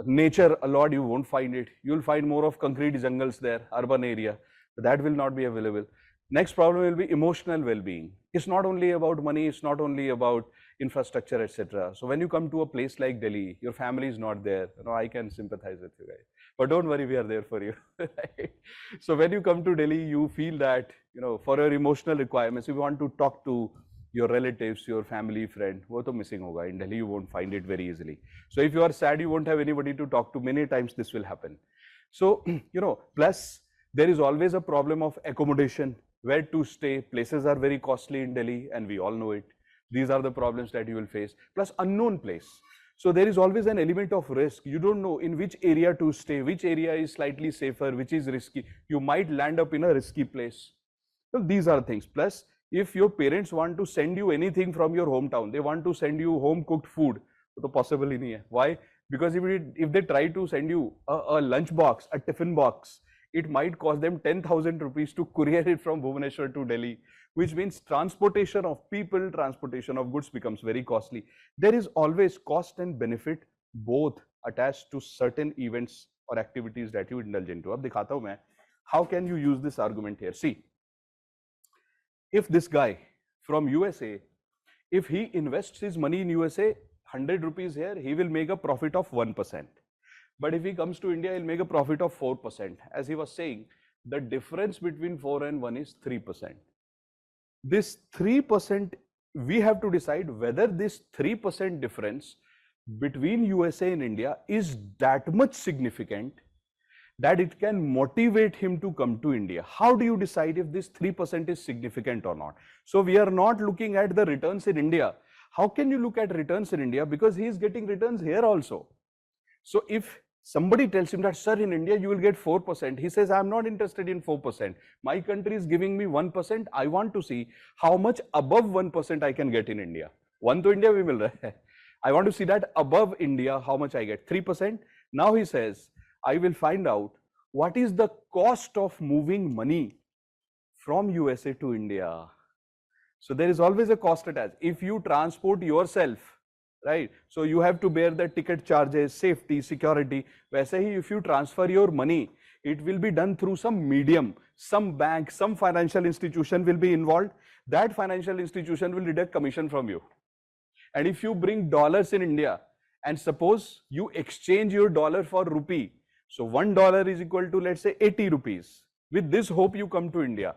nature a lot, you won't find it. You'll find more of concrete jungles there, urban area. That will not be available. Next problem will be emotional well-being. It's not only about money, it's not only about infrastructure, etc. So when you come to a place like Delhi, your family is not there. I can sympathize with you guys. But don't worry, we are there for you. Right? So when you come to Delhi, you feel that, for your emotional requirements, if you want to talk to your relatives, your family, friend, wo to missing hoga. In Delhi, you won't find it very easily. So if you are sad, you won't have anybody to talk to. Many times this will happen. So, plus there is always a problem of accommodation, where to stay. Places are very costly in Delhi and we all know it. These are the problems that you will face. Plus unknown place. So there is always an element of risk. You don't know in which area to stay, which area is slightly safer, which is risky. You might land up in a risky place. So these are things. Plus, if your parents want to send you anything from your hometown, they want to send you home cooked food, so possible hi nahi hai. Why? Because if they try to send you a lunch box, a tiffin box, it might cost them 10,000 rupees to courier it from Bhubaneswar to Delhi, which means transportation of people, transportation of goods becomes very costly. There is always cost and benefit both attached to certain events or activities that you indulge into. Ab dikhata hu main, how can you use this argument here? See, if this guy from USA, if he invests his money in USA, 100 rupees here, he will make a profit of 1%. But if he comes to India, he'll make a profit of 4%. As he was saying, the difference between 4 and 1 is 3%. This 3%, we have to decide whether this 3% difference between USA and India is that much significant that it can motivate him to come to India. How do you decide if this 3% is significant or not? So we are not looking at the returns in India. How can you look at returns in India? Because he is getting returns here also. So if somebody tells him that, sir, in India you will get 4%, he says, I'm not interested in 4%. My country is giving me 1%. I want to see how much above 1% I can get in India. 1 to India we will. I want to see that above India, how much I get. 3%. Now he says, I will find out what is the cost of moving money from USA to India. So there is always a cost attached. If you transport yourself, right? So you have to bear the ticket charges, safety, security. वैसे ही if you transfer your money, it will be done through some medium, some bank, some financial institution will be involved. that financial institution will deduct commission from you. And if you bring dollars in India, and suppose you exchange your dollar for rupee, so $1 is equal to, let's say, 80 rupees. With this hope, you come to India.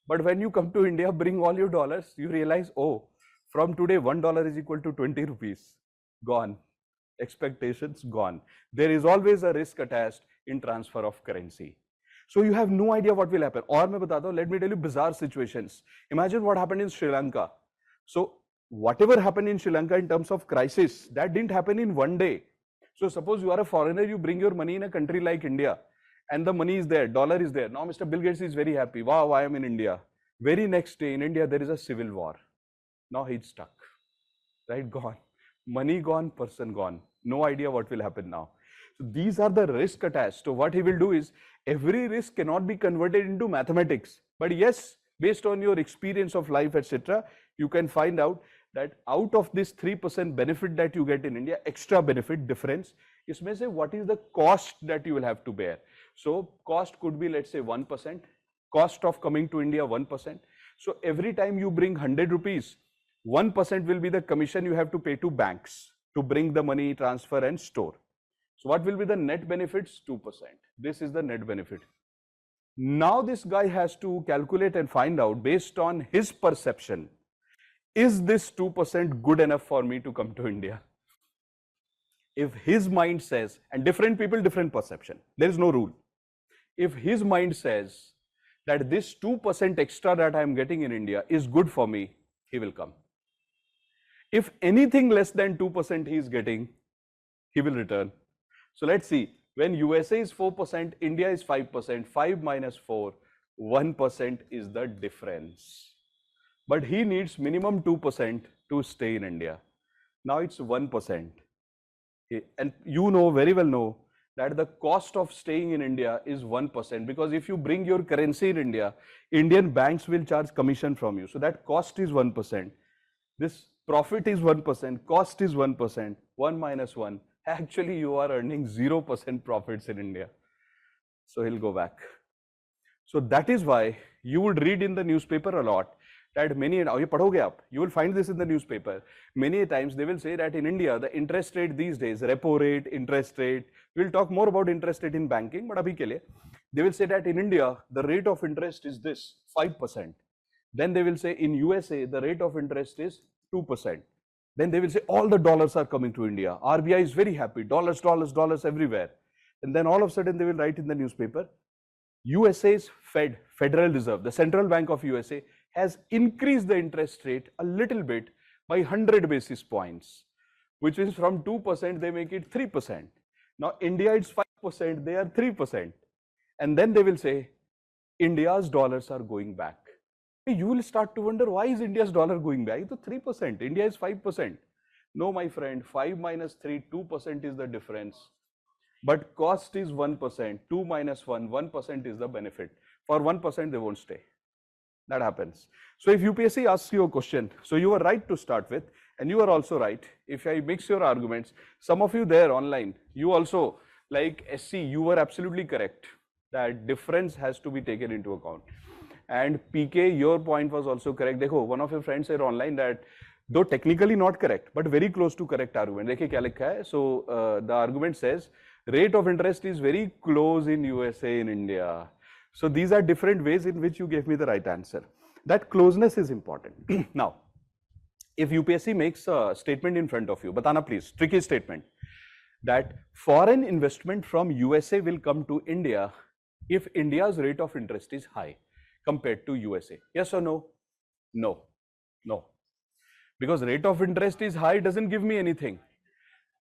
But when you come to India, bring all your dollars, you realize, oh, from today, $1 is equal to 20 rupees. Gone. Expectations gone. There is always a risk attached in transfer of currency. So you have no idea what will happen. Or मैं बताता हूँ, let me tell you bizarre situations. Imagine what happened in Sri Lanka. So whatever happened in Sri Lanka in terms of crisis, that didn't happen in one day. So suppose you are a foreigner, you bring your money in a country like India, and the money is there, dollar is there. Now Mr. Bill Gates is very happy. Wow, I am in India. Very next day in India, there is a civil war. Now he's stuck, right? Gone. Money gone, person gone. No idea what will happen now. So these are the risk attached. So what he will do is, every risk cannot be converted into mathematics. But yes, based on your experience of life, etc., you can find out that out of this 3% benefit that you get in India, extra benefit difference, isme se what is the cost that you will have to bear. So cost could be, let's say, 1%. Cost of coming to India, 1%. So every time you bring 100 rupees, 1% will be the commission you have to pay to banks to bring the money, transfer and store. So what will be the net benefits? 2%. This is the net benefit. Now this guy has to calculate and find out, based on his perception, is this 2% good enough for me to come to India? If his mind says, and different people, different perception, there is no rule. If his mind says that this 2% extra that I am getting in India is good for me, he will come. If anything less than 2% he is getting, he will return. So let's see, when USA is 4%, India is 5%, 5 minus 4, 1% is the difference. But he needs minimum 2% to stay in India. Now it's 1%. And you know, very well know, that the cost of staying in India is 1%, because if you bring your currency in India, Indian banks will charge commission from you. So that cost is 1%. This profit is 1%, cost is 1%, 1 minus 1. Actually, you are earning 0% profits in India. So he'll go back. So that is why you would read in the newspaper a lot that many, you will find this in the newspaper. Many times they will say that in India, the interest rate these days, repo rate, interest rate, we'll talk more about interest rate in banking, but abhi ke liye, they will say that in India, the rate of interest is this, 5%. Then they will say in USA, the rate of interest is 2%. Then they will say all the dollars are coming to India. RBI is very happy, dollars, dollars, dollars everywhere. And then all of a sudden they will write in the newspaper, USA's Fed, Federal Reserve, the central bank of USA, has increased the interest rate a little bit by 100 basis points, which is from 2%, they make it 3%. Now India is 5%, they are 3%. And then they will say, India's dollars are going back. You will start to wonder, why is India's dollar going back? It's 3%, India is 5%. No, my friend, 5 minus 3, 2% is the difference. But cost is 1%, 2 minus 1, 1% is the benefit. For 1%, they won't stay. That happens. So if UPSC asks you a question, so you are right to start with, and you are also right. If I mix your arguments, some of you there online, you also, like SC, you were absolutely correct that difference has to be taken into account. And PK, your point was also correct. Dekho, one of your friends said online that, though technically not correct, but very close to correct argument. Dekhe kya likha hai? So the argument says, rate of interest is very close in USA in India. So these are different ways in which you gave me the right answer. That closeness is important. Now, if UPSC makes a statement in front of you, batana please, tricky statement, that foreign investment from USA will come to India if India's rate of interest is high compared to USA. Yes or no? No. No. Because rate of interest is high doesn't give me anything.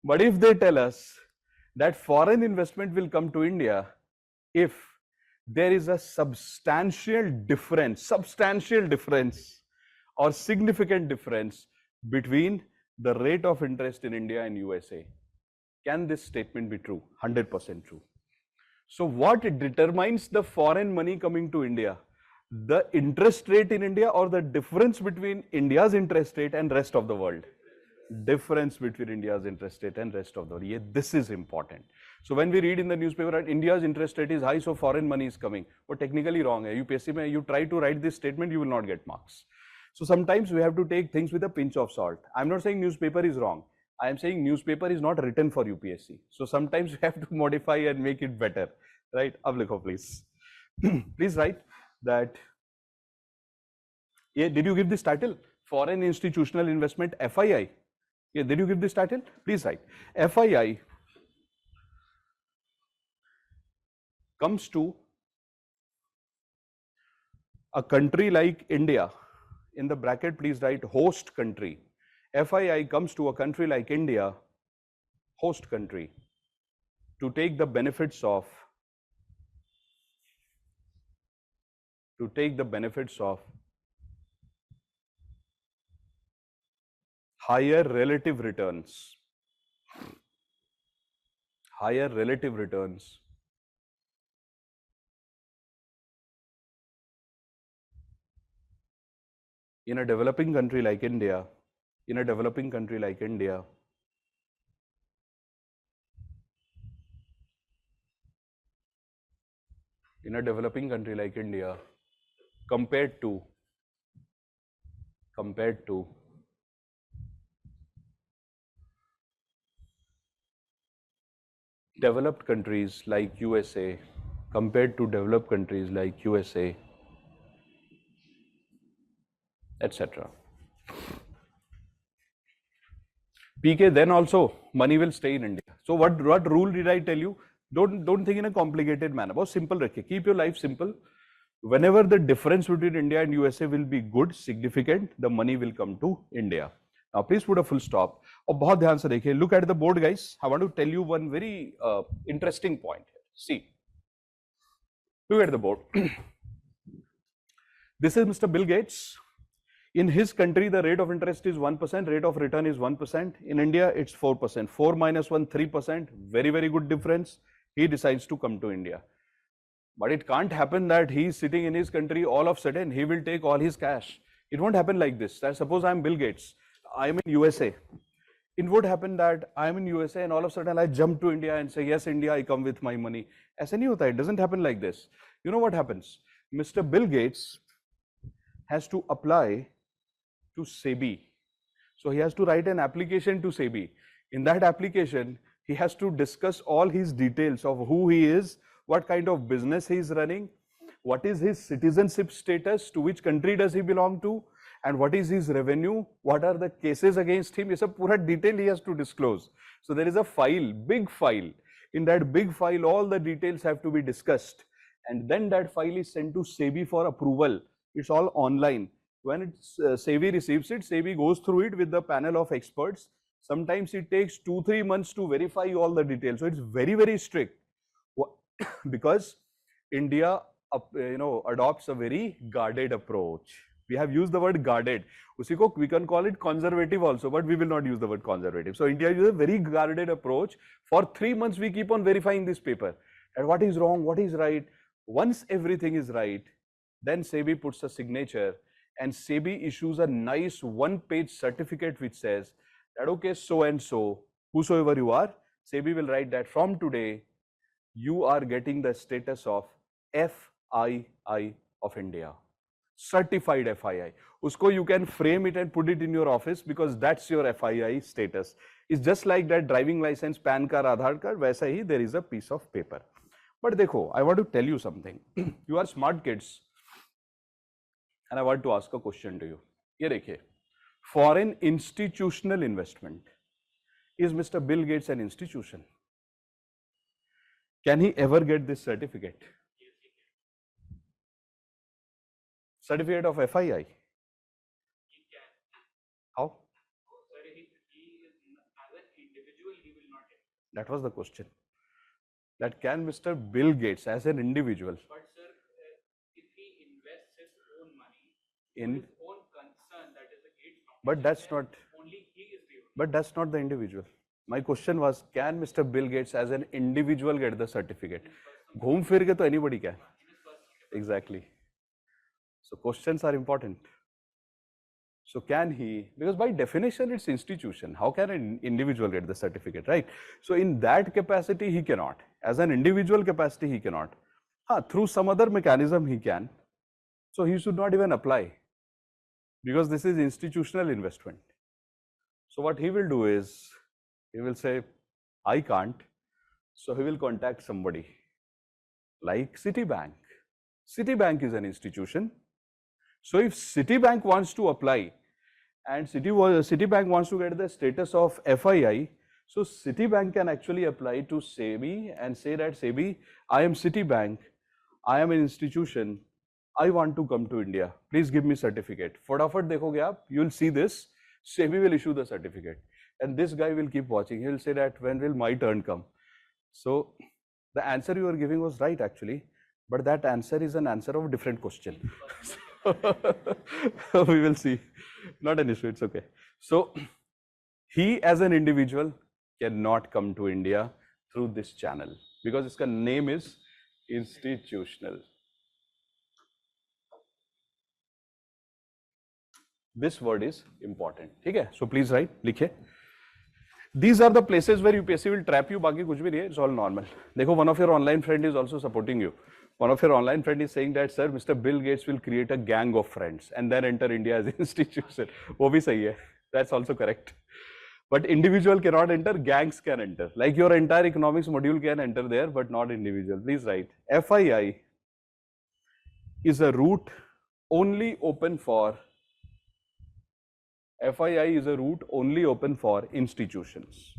But if they tell us that foreign investment will come to India if there is a substantial difference or significant difference between the rate of interest in India and USA. Can this statement be true? 100% true. So what determines the foreign money coming to India? The interest rate in India or the difference between India's interest rate and rest of the world? Difference between India's interest rate and rest of the world. Yeah, this is important. So when we read in the newspaper that India's interest rate is high, so foreign money is coming, but technically wrong. UPSC, you try to write this statement, you will not get marks. So sometimes we have to take things with a pinch of salt. I'm not saying newspaper is wrong. I am saying newspaper is not written for UPSC. So sometimes we have to modify and make it better, right? Ab likho, please. Please write that. Yeah, did you give this title? Foreign Institutional Investment, FII. Yeah, did you give this title? Please write. FII comes to a country like India. In the bracket, please write host country. FII comes to a country like India, host country, to take the benefits of higher relative returns in a developing country like India, compared to developed countries like USA, etc. PK, then also money will stay in India. So what rule did I tell you? Don't think in a complicated manner. बहुत simple रखिए. Keep your life simple. Whenever the difference between India and USA will be good, significant, the money will come to India. Now please put a full stop. और बहुत ध्यान से देखिए. Look at the board, guys. I want to tell you one very interesting point here. See, look at the board. This is Mr. Bill Gates. In his country, the rate of interest is 1%, rate of return is 1%. In India, it's 4%. 4 minus 1, 3%. Very, very good difference. He decides to come to India. But it can't happen that he's sitting in his country, all of a sudden, he will take all his cash. It won't happen like this. That suppose I'm Bill Gates. I'm in USA. It would happen that I'm in USA and all of a sudden I jump to India and say, yes, India, I come with my money. ऐसा नहीं होता. It doesn't happen like this. You know what happens? Mr. Bill Gates has to apply to SEBI. So he has to write an application to SEBI. In that application, he has to discuss all his details of who he is, what kind of business he is running, what is his citizenship status, to which country does he belong to, and what is his revenue, what are the cases against him. It's a pura detail he has to disclose. So there is a file, big file. In that big file, all the details have to be discussed. And then that file is sent to SEBI for approval. It's all online. When SEBI receives it, SEBI goes through it with the panel of experts. Sometimes it takes 2-3 months to verify all the details. So it's very, very strict because India, adopts a very guarded approach. We have used the word guarded. We can call it conservative also, but we will not use the word conservative. So India uses a very guarded approach. For 3 months, we keep on verifying this paper. And what is wrong, what is right. Once everything is right, then SEBI puts a signature. And SEBI issues a nice 1-page certificate which says that, okay, so and so, whosoever you are, SEBI will write that from today, you are getting the status of FII of India, certified FII. Usko you can frame it and put it in your office because that's your FII status. It's just like that driving license, PAN card, Aadhaar card, वैसा ही there is a piece of paper. But देखो, I want to tell you something. You are smart kids. And I want to ask a question to you. ये देखिए, foreign institutional investment. Is Mr. Bill Gates an institution? Can he ever get this certificate? Yes, he can. Certificate of FII? He can. How? Sir, he is, as an individual, he will not get. That was the question. That can Mr. Bill Gates as an individual? But sir, if he invests his own money In his own concern, that is the Gates Foundation, but that's then not only he is the owner. but that's not the individual. My question was, can Mr. Bill Gates as an individual get the certificate? घूम फिर के तो anybody can. In his personal Exactly. So questions are important. So can he, because by definition it's institution, how can an individual get the certificate, right? So in that capacity he cannot. As an individual capacity he cannot. Through some other mechanism he can. So he should not even apply. because this is institutional investment. So what he will do is, he will say, I can't, so he will contact somebody like Citibank. Citibank is an institution. So if Citibank wants to apply and Citibank wants to get the status of FII, so Citibank can actually apply to SEBI and say that SEBI, I am Citibank, I am an institution, I want to come to India, please give me certificate. फटाफट देखोगे आप, you will see this, SEBI will issue the certificate and this guy will keep watching. He will say that when will my turn come? So the answer you are giving was right actually, but that answer is an answer of a different question. We will see. Not an issue, it's okay. So he as an individual cannot come to India through this channel because its name is institutional. This word is important. Okay? So please write, likhe. These are the places where UPSC will trap you, baki kuch bhi nahi hai, it's all normal. Dekho, one of your online friend is also supporting you. One of your online friend is saying that, sir, Mr. Bill Gates will create a gang of friends and then enter India as an institution. वो भी सही है. That's also correct. But individual cannot enter, gangs can enter. Like your entire economics module can enter there, but not individual. Please write. FII is a route only open for FII is a route only open for institutions.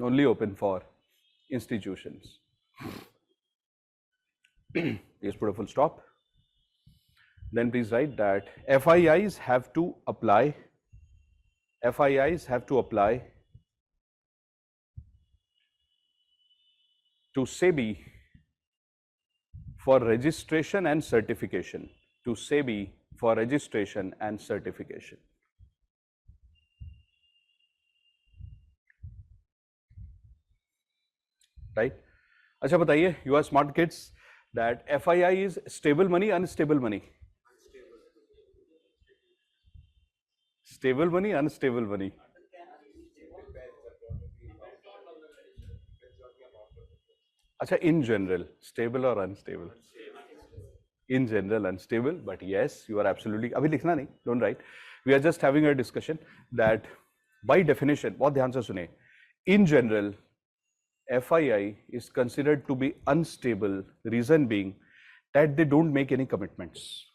Only open for institutions. Please put a full stop. Then please write that FIIs have to apply. FIIs have to apply to SEBI for registration and certification. To SEBI for registration and certification. Right? अच्छा बताइए, you are smart kids, that FII is stable money, unstable money? Stable money, unstable money? अच्छा, in general, stable or unstable? In general, unstable, but yes, you are absolutely, अभी लिखना नहीं, don't write. We are just having a discussion that by definition, बहुत ध्यान से सुने, in general, FII is considered to be unstable, reason being that they don't make any commitments.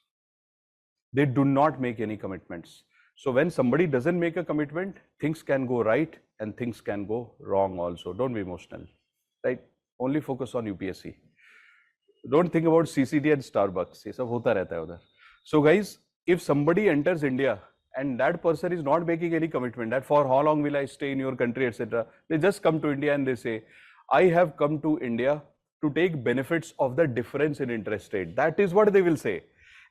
They do not make any commitments. So when somebody doesn't make a commitment, things can go right and things can go wrong also. Don't be emotional, right? Only focus on UPSC. Don't think about CCD and Starbucks. ये सब होता रहता है उधर. So guys, if somebody enters India and that person is not making any commitment that for how long will I stay in your country, etc., they just come to India and they say, I have come to India to take benefits of the difference in interest rate. That is what they will say.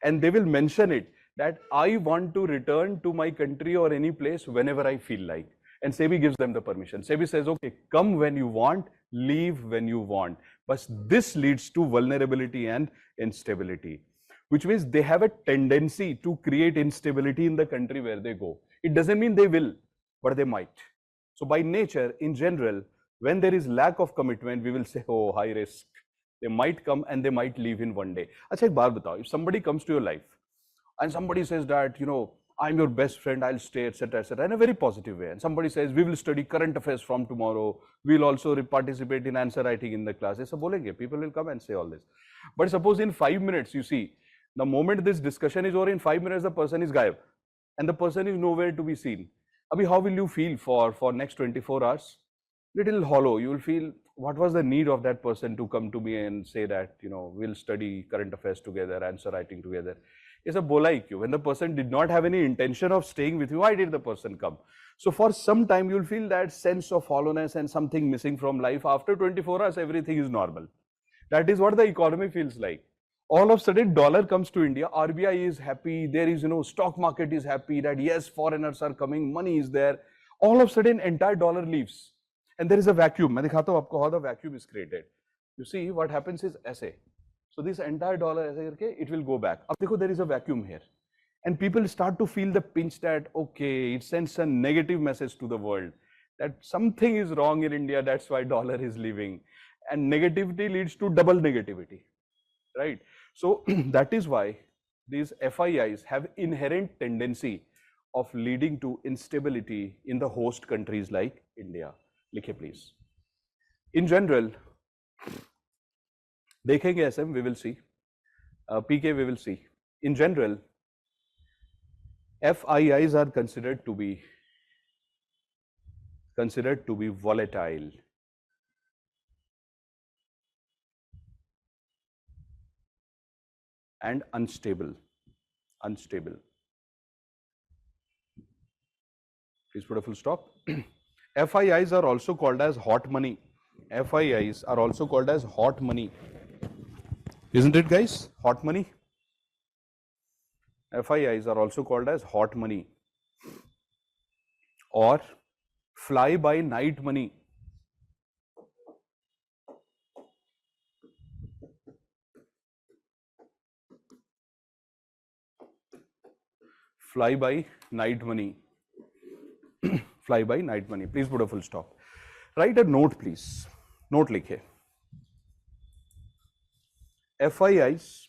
And they will mention it, that I want to return to my country or any place whenever I feel like. And SEBI gives them the permission. SEBI says, okay, come when you want, leave when you want. But this leads to vulnerability and instability, which means they have a tendency to create instability in the country where they go. It doesn't mean they will, but they might. So by nature, in general, when there is lack of commitment, we will say, oh, high risk. They might come and they might leave in one day. Achha, ek baat batao, if somebody comes to your life and somebody says that, you know, I'm your best friend, I'll stay, etc., in a very positive way. And somebody says, we will study current affairs from tomorrow. We'll also participate in answer writing in the class. So bolenge, people will come and say all this. But suppose in 5 minutes, you see, the moment this discussion is over, in 5 minutes, the person is gayab. And the person is nowhere to be seen. Abhi, how will you feel for next 24 hours? Little hollow. You will feel, what was the need of that person to come to me and say that, you know, we'll study current affairs together, answer writing together. It's a bola IQ. When the person did not have any intention of staying with you, why did the person come? So for some time, you'll feel that sense of hollowness and something missing from life. After 24 hours, everything is normal. That is what the economy feels like. All of a sudden, dollar comes to India, RBI is happy, there is, you know, stock market is happy that yes, foreigners are coming, money is there. All of a sudden, entire dollar leaves. And there is a vacuum. मैं दिखाता हूँ आपको how the vacuum is created. You see, what happens is ऐसे. So this entire dollar ऐसे करके, it will go back. अब देखो, there is a vacuum here. And people start to feel the pinch that, okay, it sends a negative message to the world that something is wrong in India, that's why dollar is leaving. And negativity leads to double negativity, right? So that is why these FIIs have inherent tendency of leading to instability in the host countries like India. लिखिए please. In general, देखेंगे SM, we will see. PK, we will see. In general, FIIs are considered to be volatile. And unstable. Please put a full stop. FIIs are also called as hot money. FIIs are also called as hot money. Isn't it, guys? Hot money. FIIs are also called as hot money or fly by night money. Fly by night money. Fly by night money. Please put a full stop. Write a note, please. Note लिखे. FIIs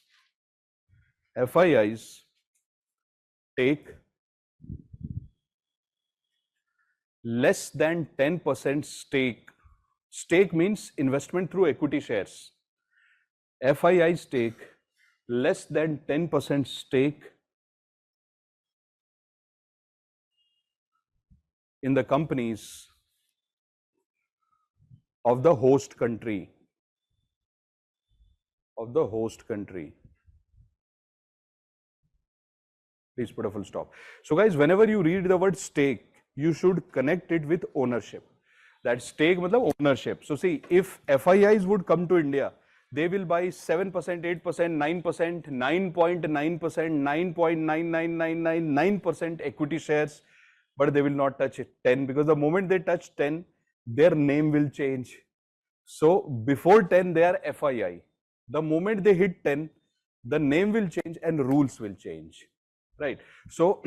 take less than 10% stake. Stake means investment through equity shares. FIIs take less than 10% stake in the companies of the host country. Please put a full stop. So guys, whenever you read the word stake, you should connect it with ownership. That stake matlab ownership. So see, if FIIs would come to India, they will buy 7%, 8%, 9%, 9.9%, 9.99999% equity shares, but they will not touch it 10, because the moment they touch 10, their name will change. So before 10, they are FII. The moment they hit 10, the name will change and rules will change. Right. So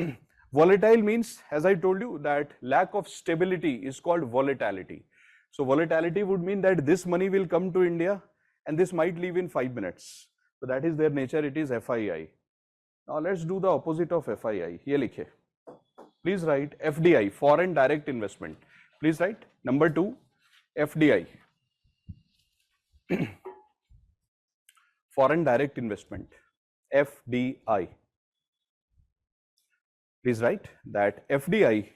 volatile means, as I told you, that lack of stability is called volatility. So volatility would mean that this money will come to India and this might leave in 5 minutes. So that is their nature. It is FII. Now let's do the opposite of FII. Here likhe. Please write FDI, foreign direct investment. Please write number 2, FDI. Foreign direct investment, FDI. Please write that FDI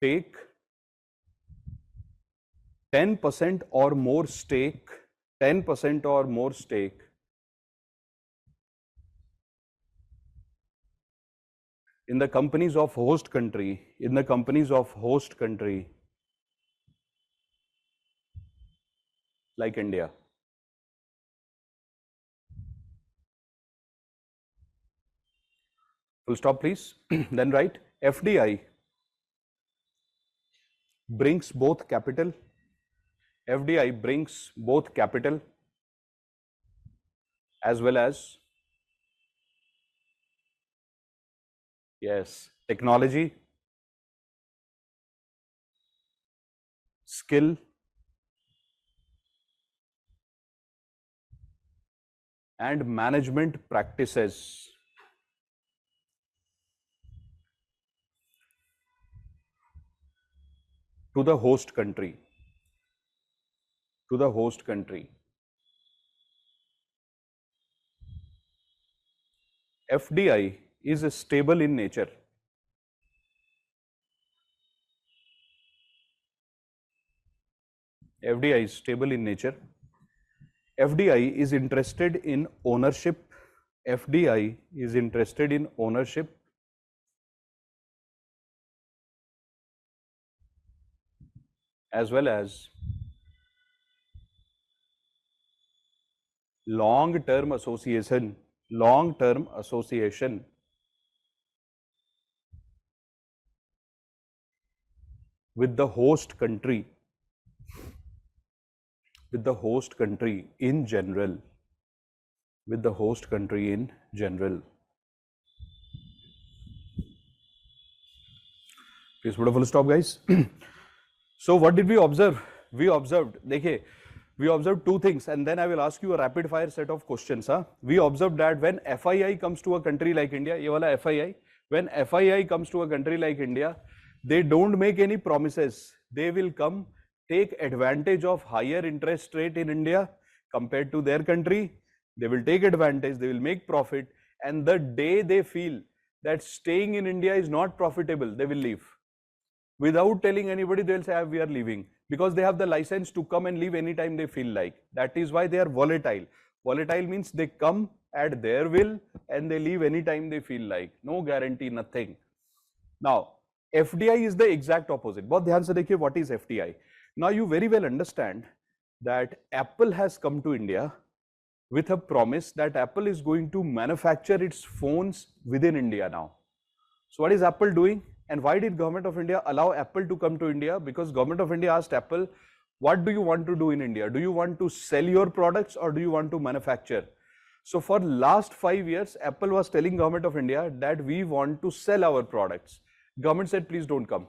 take 10% or more stake, 10% or more stake in the companies of host country, like India. Full stop, please. Then write FDI brings both capital. FDI brings both capital as well as, yes, technology, skill, and management practices to the host country. FDI is stable in nature. FDI is stable in nature. FDI is interested in ownership. FDI is interested in ownership as well as long-term association with the host country, in general. Please put a full stop, guys. So what did we observe? we observed, देखिए, we observed two things, and then I will ask you a rapid fire set of questions. We observed that when FII comes to a country like India, ये वाला FII, when FII comes to a country like India, they don't make any promises. They will come, take advantage of higher interest rate in India compared to their country. They will take advantage, they will make profit, and the day they feel that staying in India is not profitable, they will leave. Without telling anybody, they'll say, we are leaving, because they have the license to come and leave anytime they feel like. That is why they are volatile. Volatile means they come at their will and they leave anytime they feel like. No guarantee, nothing. Now, FDI is the exact opposite. बहुत ध्यान से देखिए, what is FDI? Now you very well understand that Apple has come to India with a promise that Apple is going to manufacture its phones within India now. So what is Apple doing? And why did Government of India allow Apple to come to India? Because Government of India asked Apple, what do you want to do in India? Do you want to sell your products or do you want to manufacture? So for last 5 years, Apple was telling Government of India that we want to sell our products. Government said, please don't come.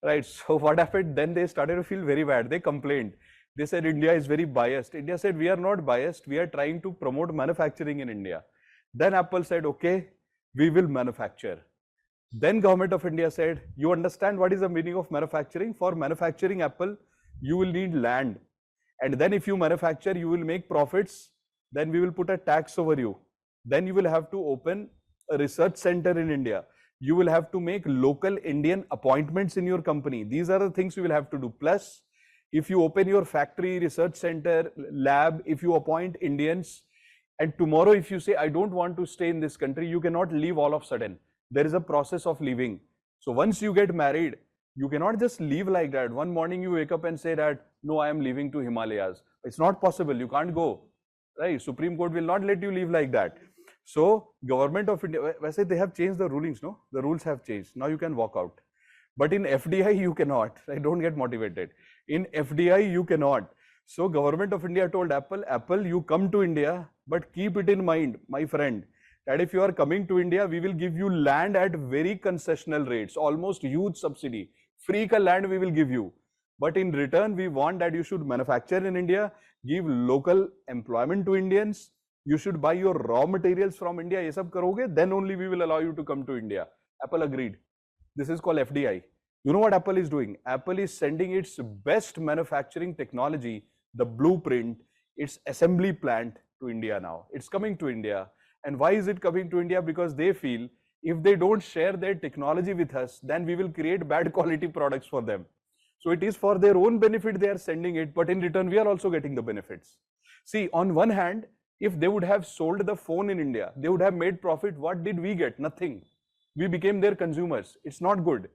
Right, so what happened? Then they started to feel very bad. They complained. They said India is very biased. India said, we are not biased. We are trying to promote manufacturing in India. Then Apple said, okay, we will manufacture. Then Government of India said, you understand what is the meaning of manufacturing? For manufacturing Apple, you will need land. And then if you manufacture, you will make profits. Then we will put a tax over you. Then you will have to open a research center in India. You will have to make local Indian appointments in your company. These are the things you will have to do. Plus, if you open your factory, research center, lab, if you appoint Indians, and tomorrow if you say, I don't want to stay in this country, you cannot leave all of a sudden. There is a process of leaving. So once you get married, you cannot just leave like that. One morning you wake up and say that, no, I am leaving to Himalayas. It's not possible. You can't go. Right? Supreme Court will not let you leave like that. So Government of India, they have changed the rulings, no? The rules have changed. Now you can walk out. But in FDI, you cannot. Right? Don't get motivated. In FDI, you cannot. So Government of India told Apple, Apple, you come to India, but keep it in mind, my friend, that if you are coming to India, we will give you land at very concessional rates, almost huge subsidy. Free ka land we will give you. But in return, we want that you should manufacture in India, give local employment to Indians, you should buy your raw materials from India, ye sab karoge, then only we will allow you to come to India. Apple agreed. This is called FDI. You know what Apple is doing? Apple is sending its best manufacturing technology, the blueprint, its assembly plant to India now. It's coming to India. And why is it coming to India? Because they feel if they don't share their technology with us, then we will create bad quality products for them. So it is for their own benefit they are sending it, but in return we are also getting the benefits. See, on one hand, if they would have sold the phone in India, they would have made profit. What did we get? Nothing. We became their consumers. It's not good.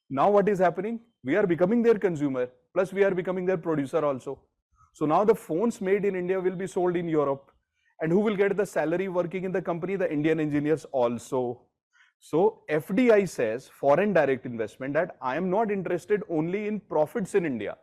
Now what is happening? We are becoming their consumer, plus we are becoming their producer also. So now the phones made in India will be sold in Europe. And who will get the salary working in the company? The Indian engineers also. So FDI says, foreign direct investment, that I am not interested only in profits in India.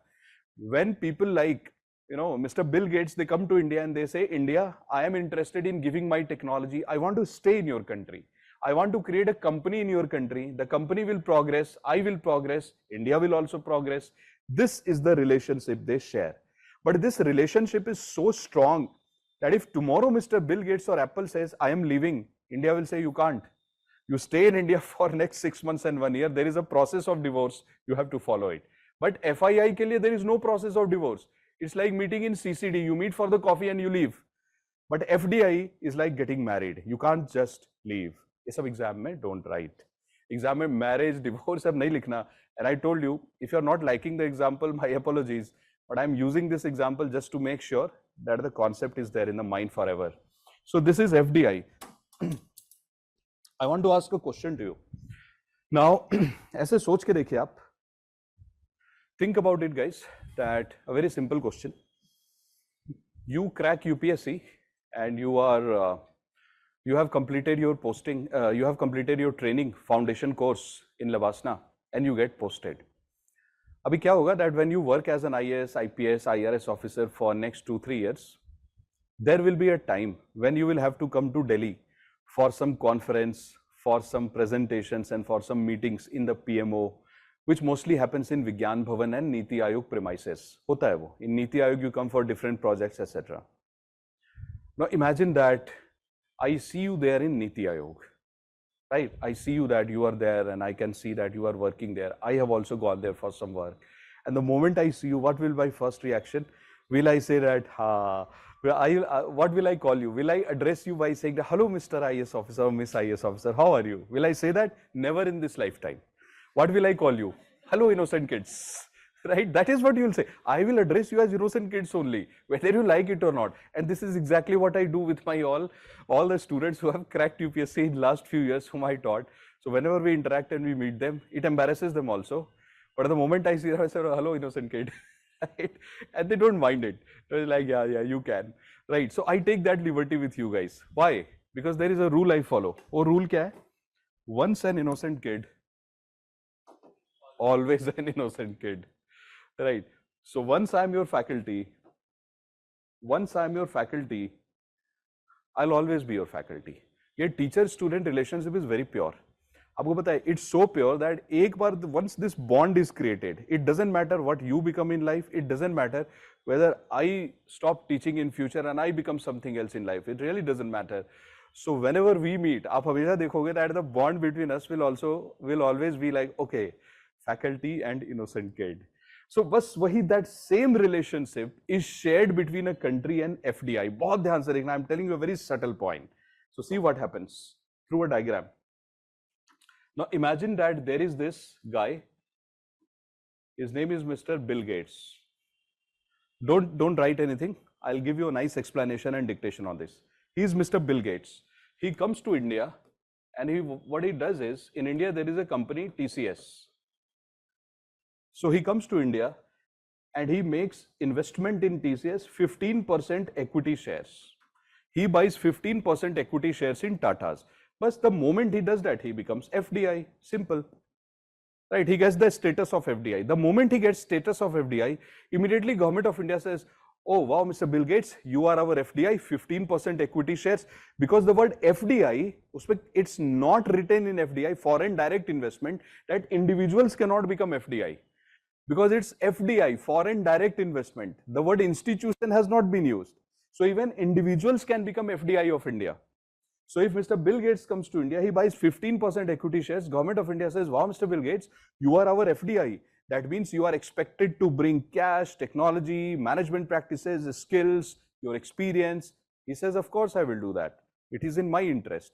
When people like, Mr. Bill Gates, they come to India and they say, India, I am interested in giving my technology. I want to stay in your country. I want to create a company in your country. The company will progress. I will progress. India will also progress. This is the relationship they share. But this relationship is so strong that if tomorrow Mr. Bill Gates or Apple says, I am leaving, India will say, you can't. You stay in India for next 6 months and 1 year. There is a process of divorce. You have to follow it. But FII ke liye, there is no process of divorce. It's like meeting in CCD. You meet for the coffee and you leave. But FDI is like getting married. You can't just leave. Ye sab exam mein don't write. Exam mein marriage, divorce sab nahi likhna. And I told you, if you're not liking the example, my apologies. But I'm using this example just to make sure that the concept is there in the mind forever. So this is FDI. I want to ask a question to you. Now, ऐसे सोच के देखिए आप. Think about it, guys, that a very simple question. You crack UPSC and you have completed your posting, you have completed your training foundation course in Labasna and you get posted. Abhi kya hoga that when you work as an IAS, IPS, IRS officer for next 2-3 years, there will be a time when you will have to come to Delhi for some conference, for some presentations and for some meetings in the PMO, which mostly happens in Vigyan Bhavan and Niti Aayog premises. Hota hai wo. In Niti Aayog, you come for different projects, etc. Now imagine that I see you there in Niti Aayog, right? I see you that you are there and I can see that you are working there. I have also gone there for some work. And the moment I see you, what will my first reaction? Will I say that, what will I call you? Will I address you by saying, hello, Mr. IS officer or Miss IS officer, how are you? Will I say that? Never in this lifetime. What will I call you? Hello, innocent kids. Right? That is what you will say. I will address you as innocent kids only, whether you like it or not. And this is exactly what I do with my all the students who have cracked UPSC in last few years whom I taught. So whenever we interact and we meet them, it embarrasses them also. But the moment I see them, I say, hello, innocent kid. Right? And they don't mind it. They're like, yeah, you can. Right? So I take that liberty with you guys. Why? Because there is a rule I follow. Wo rule kya hai? Once an innocent kid, always an innocent kid. Right. So once I'm your faculty, I'll always be your faculty. Yet teacher-student relationship is very pure. आपको पता है, it's so pure that एक बार once this bond is created, it doesn't matter what you become in life, it doesn't matter whether I stop teaching in future and I become something else in life, it really doesn't matter. So whenever we meet, आप हमेशा देखोगे that the bond between us will always be like, okay, faculty and innocent kid. So बस वही that same relationship is shared between a country and FDI. बहुत ध्यान से देखना. I'm telling you a very subtle point. So see what happens through a diagram. Now imagine that there is this guy. His name is Mr. Bill Gates. Don't write anything. I'll give you a nice explanation and dictation on this. He is Mr. Bill Gates. He comes to India, and what he does is, in India there is a company TCS. So he comes to India and he makes investment in TCS 15% equity shares. He buys 15% equity shares in Tatas. But the moment he does that, he becomes FDI. Simple. Right? He gets the status of FDI. The moment he gets status of FDI, immediately Government of India says, oh wow, Mr. Bill Gates, you are our FDI, 15% equity shares. Because the word FDI, it's not written in FDI, foreign direct investment, that individuals cannot become FDI. Because it's FDI, foreign direct investment. The word institution has not been used. So even individuals can become FDI of India. So if Mr. Bill Gates comes to India, he buys 15% equity shares. Government of India says, wow, Mr. Bill Gates, you are our FDI. That means you are expected to bring cash, technology, management practices, skills, your experience. He says, of course I will do that. It is in my interest.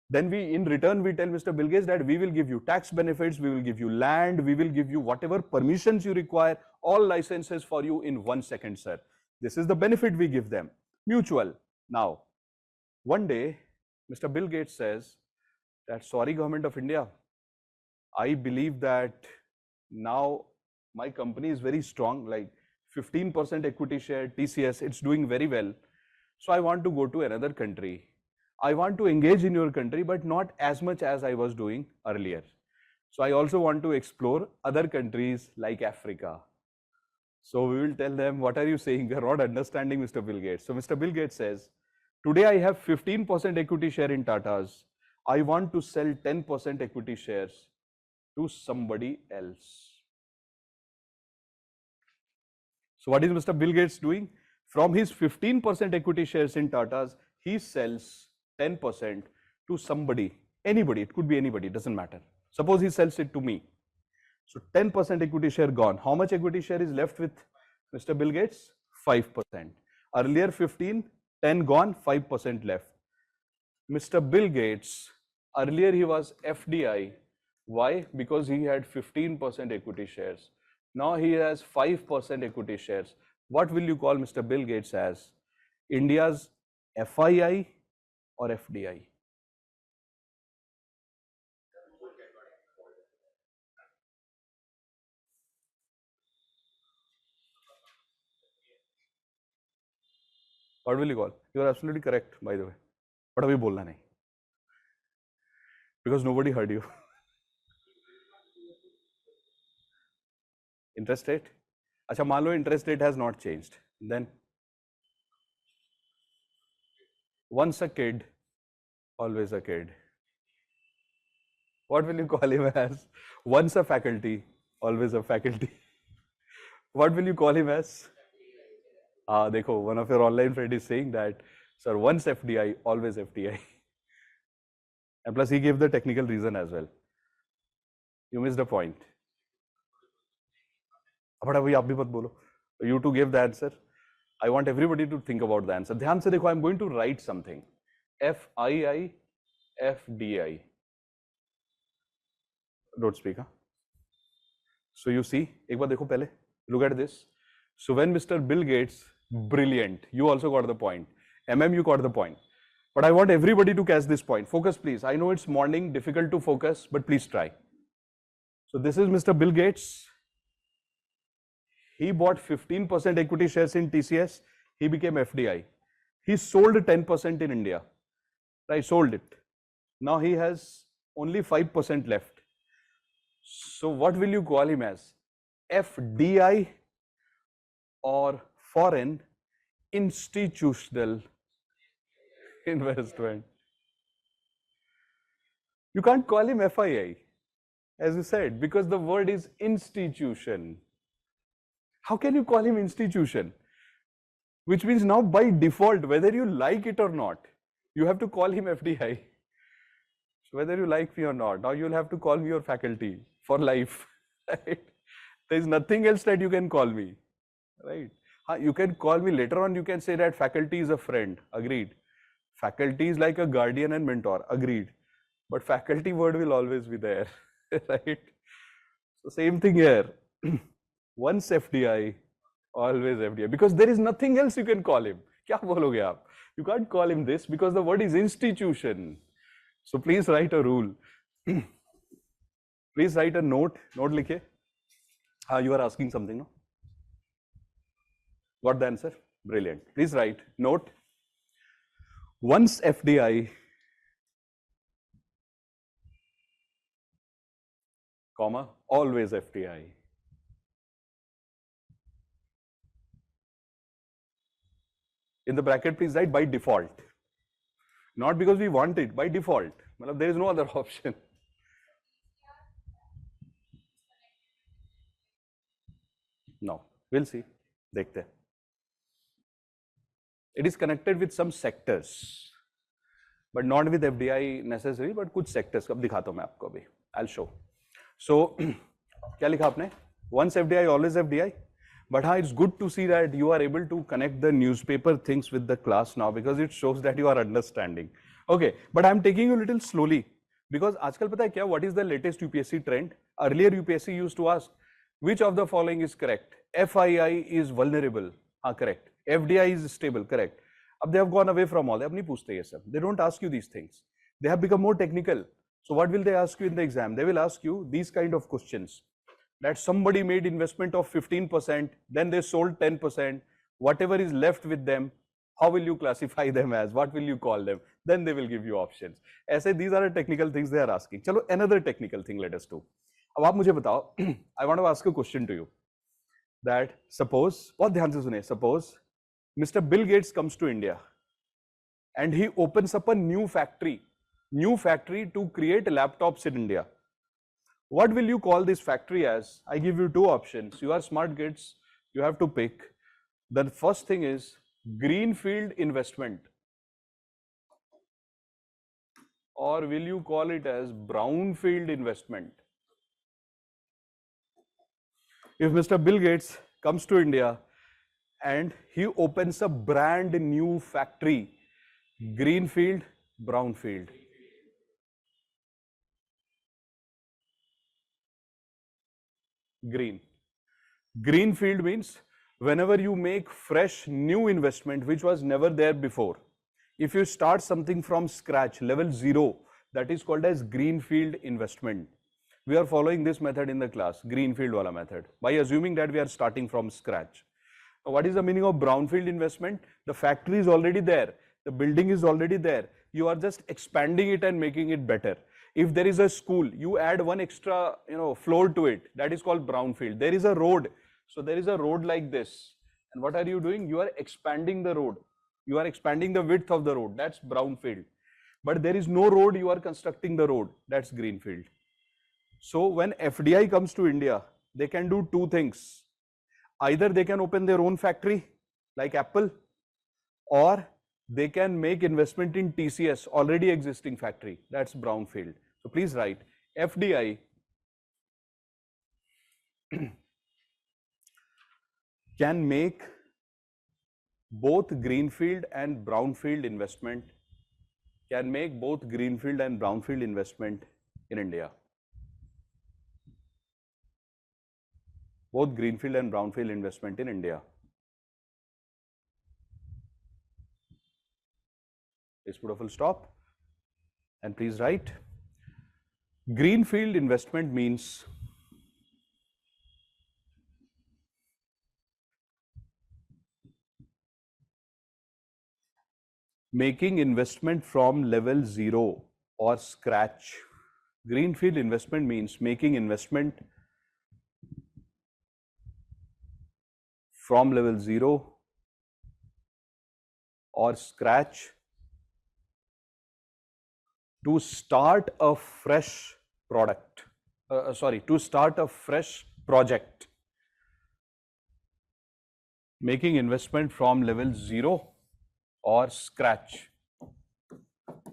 Then in return, we tell Mr. Bill Gates that we will give you tax benefits, we will give you land, we will give you whatever permissions you require, all licenses for you in 1 second, sir. This is the benefit we give them. Mutual. Now, one day, Mr. Bill Gates says that, sorry, Government of India, I believe that now my company is very strong, like 15% equity share, TCS, it's doing very well. So I want to go to another country. I want to engage in your country, but not as much as I was doing earlier. So I also want to explore other countries like Africa. So we will tell them, what are you saying? You're not understanding, Mr. Bill Gates. So Mr. Bill Gates says, today I have 15% equity share in Tatas. I want to sell 10% equity shares to somebody else. So what is Mr. Bill Gates doing? From his 15% equity shares in Tatas, he sells 10% to somebody, anybody, it could be anybody, doesn't matter. Suppose he sells it to me. So 10% equity share gone. How much equity share is left with Mr. Bill Gates? 5%. Earlier 15, 10 gone, 5% left. Mr. Bill Gates, earlier he was FDI. Why? Because he had 15% equity shares. Now he has 5% equity shares. What will you call Mr. Bill Gates as? India's FII or FDI? What will you call? You are absolutely correct, by the way. But abhi bolna nahi. Because nobody heard you. Interest rate? Acha, मान लो interest rate has not changed. Then once a kid, always a kid. What will you call him as? Once a faculty, always a faculty. What will you call him as? Dekho, one of your online friend is saying that, sir, once FDI, always FDI. And plus he gave the technical reason as well. You missed a point. But abhi aap bhi mat bolo. You two gave the answer. I want everybody to think about the answer. ध्यान से देखो, I'm going to write something. FII, FDI. Don't speak, huh? So you see, एक बार देखो पहले. Look at this. So when Mr. Bill Gates, brilliant, you also got the point. You got the point. But I want everybody to catch this point. Focus, please. I know it's morning, difficult to focus, but please try. So this is Mr. Bill Gates. He bought 15% equity shares in TCS. He became FDI. He sold 10% in India. Right, sold it. Now he has only 5% left. So what will you call him as? FDI or foreign institutional investment? You can't call him FII, as you said, because the word is institution. How can you call him institution? Which means now by default, whether you like it or not, you have to call him FDI. So whether you like me or not, now you'll have to call me your faculty for life. Right? There is nothing else that you can call me. Right? You can call me later on, you can say that faculty is a friend. Agreed. Faculty is like a guardian and mentor. Agreed. But faculty word will always be there. Right? So same thing here. Once FDI, always FDI. Because there is nothing else you can call him. Kya bologe aap? You can't call him this because the word is institution. So please write a rule. Please write a note. Note likhe. You are asking something, no? Got the answer? Brilliant. Please write note. Once FDI, comma, always FDI. In the bracket, please write by default. Not because we want it, by default. There is no other option. No, we'll see. Dekhte. It is connected with some sectors, but not with FDI necessarily, but कुछ sectors. अब दिखाता हूँ मैं आपको अभी. I'll show. So, क्या लिखा आपने? Once FDI, always FDI. But it's good to see that you are able to connect the newspaper things with the class now because it shows that you are understanding. Okay, but I'm taking you a little slowly because आजकल पता है क्या? What is the latest UPSC trend? Earlier UPSC used to ask, which of the following is correct? FII is vulnerable. Correct. FDI is stable. Correct. Ab they have gone away from all. They नहीं पूछते ये सब. They don't ask you these things. They have become more technical. So what will they ask you in the exam? They will ask you these kind of questions. That somebody made investment of 15%, then they sold 10%, whatever is left with them, how will you classify them as? What will you call them? Then they will give you options. ऐसे these are the technical things they are asking. चलो another technical thing let us do. अब आप मुझे बताओ, I want to ask a question to you. That suppose, बहुत ध्यान से सुने, suppose Mr. Bill Gates comes to India and he opens up a new factory to create laptops in India. What will you call this factory as? I give you two options. You are smart kids. You have to pick. The first thing is greenfield investment. Or will you call it as brownfield investment? If Mr. Bill Gates comes to India and he opens a brand new factory, greenfield, brownfield. Green. Greenfield means whenever you make fresh new investment which was never there before. If you start something from scratch, level 0, that is called as greenfield investment. We are following this method in the class, greenfield wala method, by assuming that we are starting from scratch. Now, what is the meaning of brownfield investment? The factory is already there, the building is already there. You are just expanding it and making it better. If there is a school, you add one extra, floor to it. That is called brownfield. There is a road. So there is a road like this. And what are you doing? You are expanding the road. You are expanding the width of the road. That's brownfield. But there is no road. You are constructing the road. That's greenfield. So when FDI comes to India, they can do two things. Either they can open their own factory like Apple, or they can make investment in TCS, already existing factory. That's brownfield. So please write FDI can make both greenfield and brownfield investment, can make both greenfield and brownfield investment in India. Both greenfield and brownfield investment in India. Please put a full stop and please write. Greenfield investment means making investment from level 0 or scratch. Greenfield investment means making investment from level 0 or scratch to start a fresh product, to start a fresh project. Making investment from level 0 और scratch.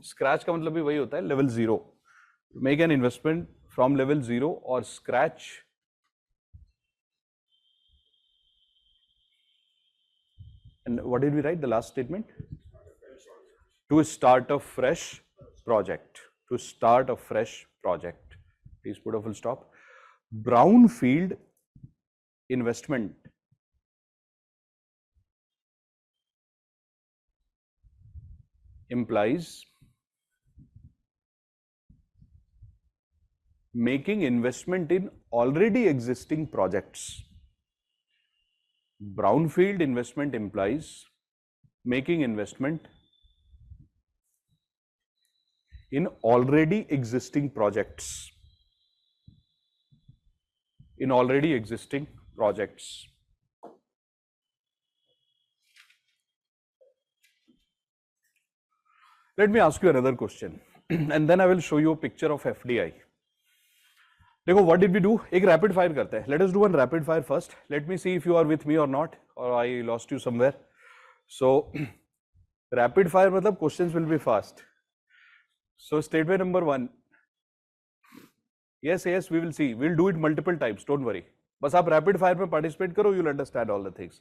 Scratch का मतलब भी वही होता है, level 0. Make an investment from level 0 or scratch and what did we write, the last statement? To start a fresh project. To start a fresh project. Please put a full stop. Brownfield investment implies making investment in already existing projects. Brownfield investment implies making investment in already existing projects. In already existing projects. Let me ask you another question and then I will show you a picture of FDI. देखो, what did we do? एक rapid fire करते हैं. Let us do one rapid fire first. Let me see if you are with me or not, or I lost you somewhere. So, rapid fire मतलब questions will be fast. So, statement number 1. Yes, we will see. We'll do it multiple times. Don't worry. बस आप rapid fire में participate करो, you'll understand all the things.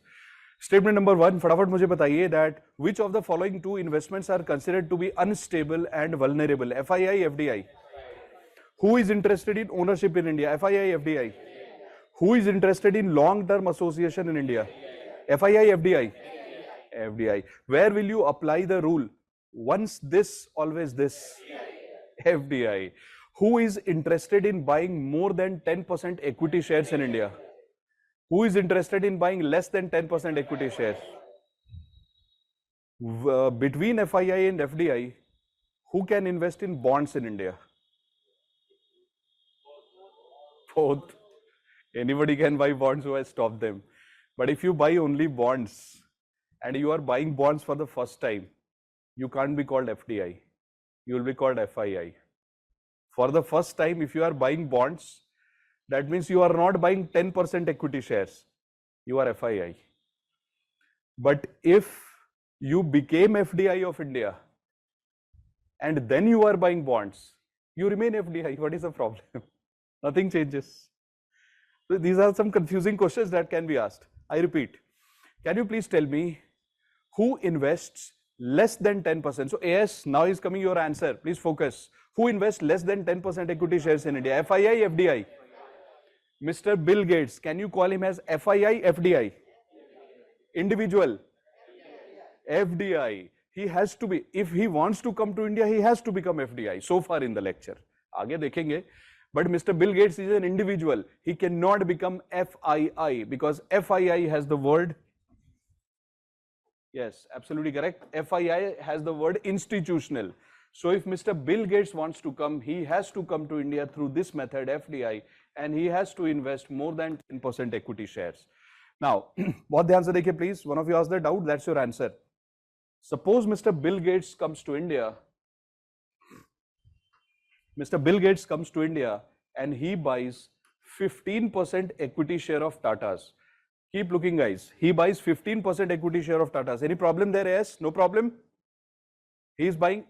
Statement number 1, फटाफट मुझे बताइए that which of the following two investments are considered to be unstable and vulnerable? FII, FDI. Who is interested in ownership in India? FII, FDI. Who is interested in long-term association in India? FII, FDI. FDI. Where will you apply the rule? Once this, always this. FDI. Who is interested in buying more than 10% equity shares in India? Who is interested in buying less than 10% equity shares? Between FII and FDI, who can invest in bonds in India? Both. Anybody can buy bonds who has stopped them. But if you buy only bonds and you are buying bonds for the first time, you can't be called FDI. You will be called FII. For the first time, if you are buying bonds, that means you are not buying 10% equity shares. You are FII. But if you became FDI of India and then you are buying bonds, you remain FDI. What is the problem? Nothing changes. So these are some confusing questions that can be asked. I repeat, can you please tell me who invests less than 10%? So AS, now is coming your answer. Please focus. Who invests less than 10% equity shares in India? FII, FDI? Mr. Bill Gates, can you call him as FII, FDI? Individual? FDI. He has to be, if he wants to come to India, he has to become FDI. So far in the lecture. आगे देखेंगे. But Mr. Bill Gates is an individual. He cannot become FII because FII has the word, yes, absolutely correct. FII has the word institutional. So if Mr. Bill Gates wants to come, he has to come to India through this method, FDI, and he has to invest more than 10% equity shares. Now, बहुत ध्यान से देखिए please. One of you asked the doubt, that's your answer. Suppose Mr. Bill Gates comes to India. Mr. Bill Gates comes to India and he buys 15% equity share of Tata's. Keep looking, guys. He buys 15% equity share of Tata's. Any problem there? Yes? No problem? He is buying?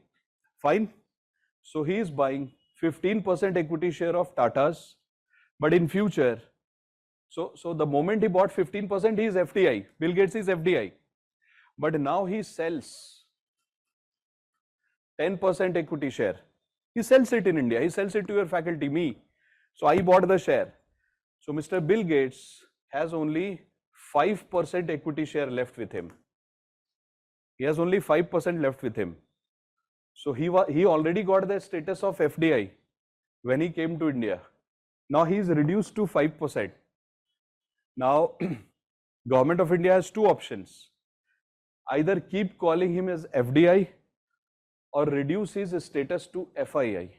Fine. So he is buying 15% equity share of Tata's, but in future, so the moment he bought 15%, he is FDI. Bill Gates is FDI. But now he sells 10% equity share. He sells it in India. He sells it to your faculty, me. So I bought the share. So Mr. Bill Gates has only 5% equity share left with him. He has only 5% left with him. So he already got the status of FDI when he came to India. Now he is reduced to 5%. Now, Government of India has two options. Either keep calling him as FDI or reduce his status to FII.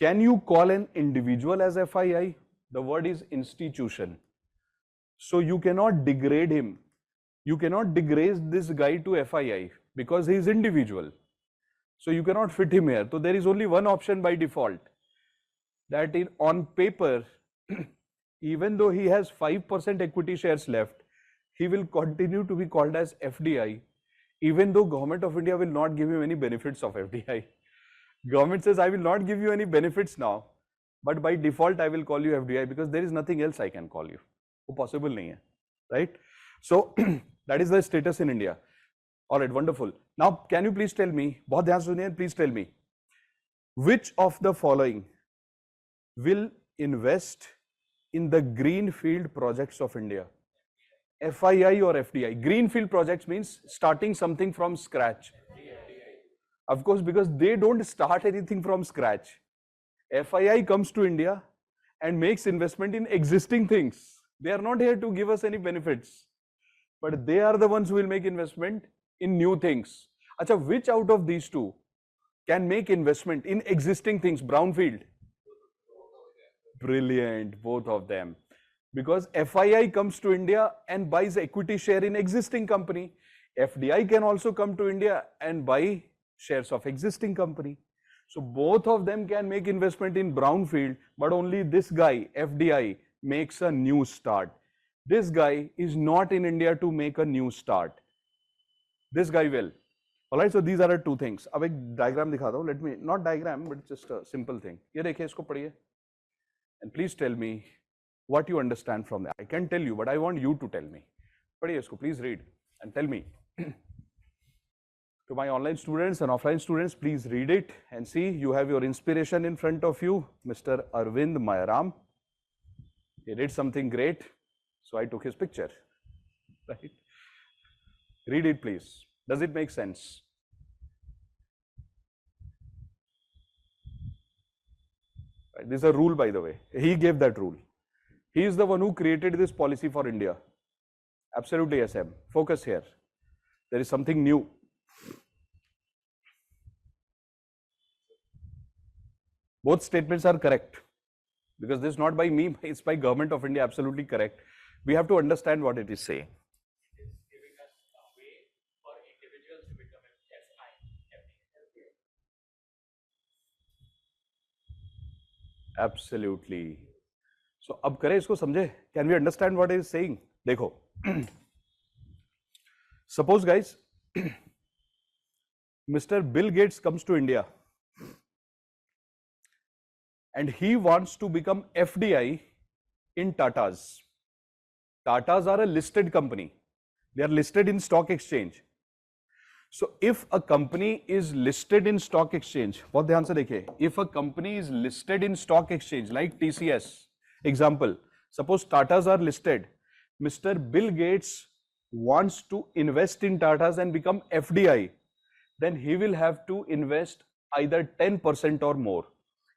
Can you call an individual as FII? The word is institution. So you cannot degrade him. You cannot degrade this guy to FII because he is individual. So you cannot fit him here. So there is only one option by default, that on paper, even though he has 5% equity shares left, he will continue to be called as FDI, even though Government of India will not give him any benefits of FDI. Government says, I will not give you any benefits now, but by default, I will call you FDI because there is nothing else I can call you. वो possible नहीं है, right? So that is the status in India. All right, wonderful. Now, can you please tell me, बहुत ध्यान सुनिए, please tell me, which of the following will invest in the greenfield projects of India? FII or FDI? Greenfield projects means starting something from scratch. Of course, because they don't start anything from scratch. FII comes to India and makes investment in existing things. They are not here to give us any benefits, but they are the ones who will make investment in new things. Acha, which out of these two can make investment in existing things, brownfield? Brilliant, both of them. Because FII comes to India and buys equity share in existing company. FDI can also come to India and buy shares of existing company. So both of them can make investment in brownfield, but only this guy, FDI, makes a new start. This guy is not in India to make a new start. This guy will. Alright, so these are the two things. अब एक diagram दिखाता हूँ. Let me, not diagram, but just a simple thing. ये देखिए, इसको पढ़िए. And please tell me what you understand from that. I can tell you, but I want you to tell me. पढ़िए इसको, please read and tell me. To my online students and offline students, please read it and see. You have your inspiration in front of you, Mr. Arvind Mayaram. He did something great, so I took his picture. Right? Read it, please. Does it make sense? Right. This is a rule, by the way. He gave that rule. He is the one who created this policy for India. Absolutely, SM. Focus here. There is something new. Both statements are correct. Because this is not by me, it's by Government of India, absolutely correct. We have to understand what it is saying. It is giving us a way for individuals to become FI. Absolutely. So, अब करें इसको समझे? Can we understand what it is saying? देखो. Suppose, guys, Mr. Bill Gates comes to India and he wants to become FDI in Tata's. Tata's are a listed company. They are listed in stock exchange. So if a company is listed in stock exchange, बहुत ध्यान से देखिए, if a company is listed in stock exchange like TCS, example, suppose Tata's are listed, Mr. Bill Gates wants to invest in Tata's and become FDI, then he will have to invest either 10% or more.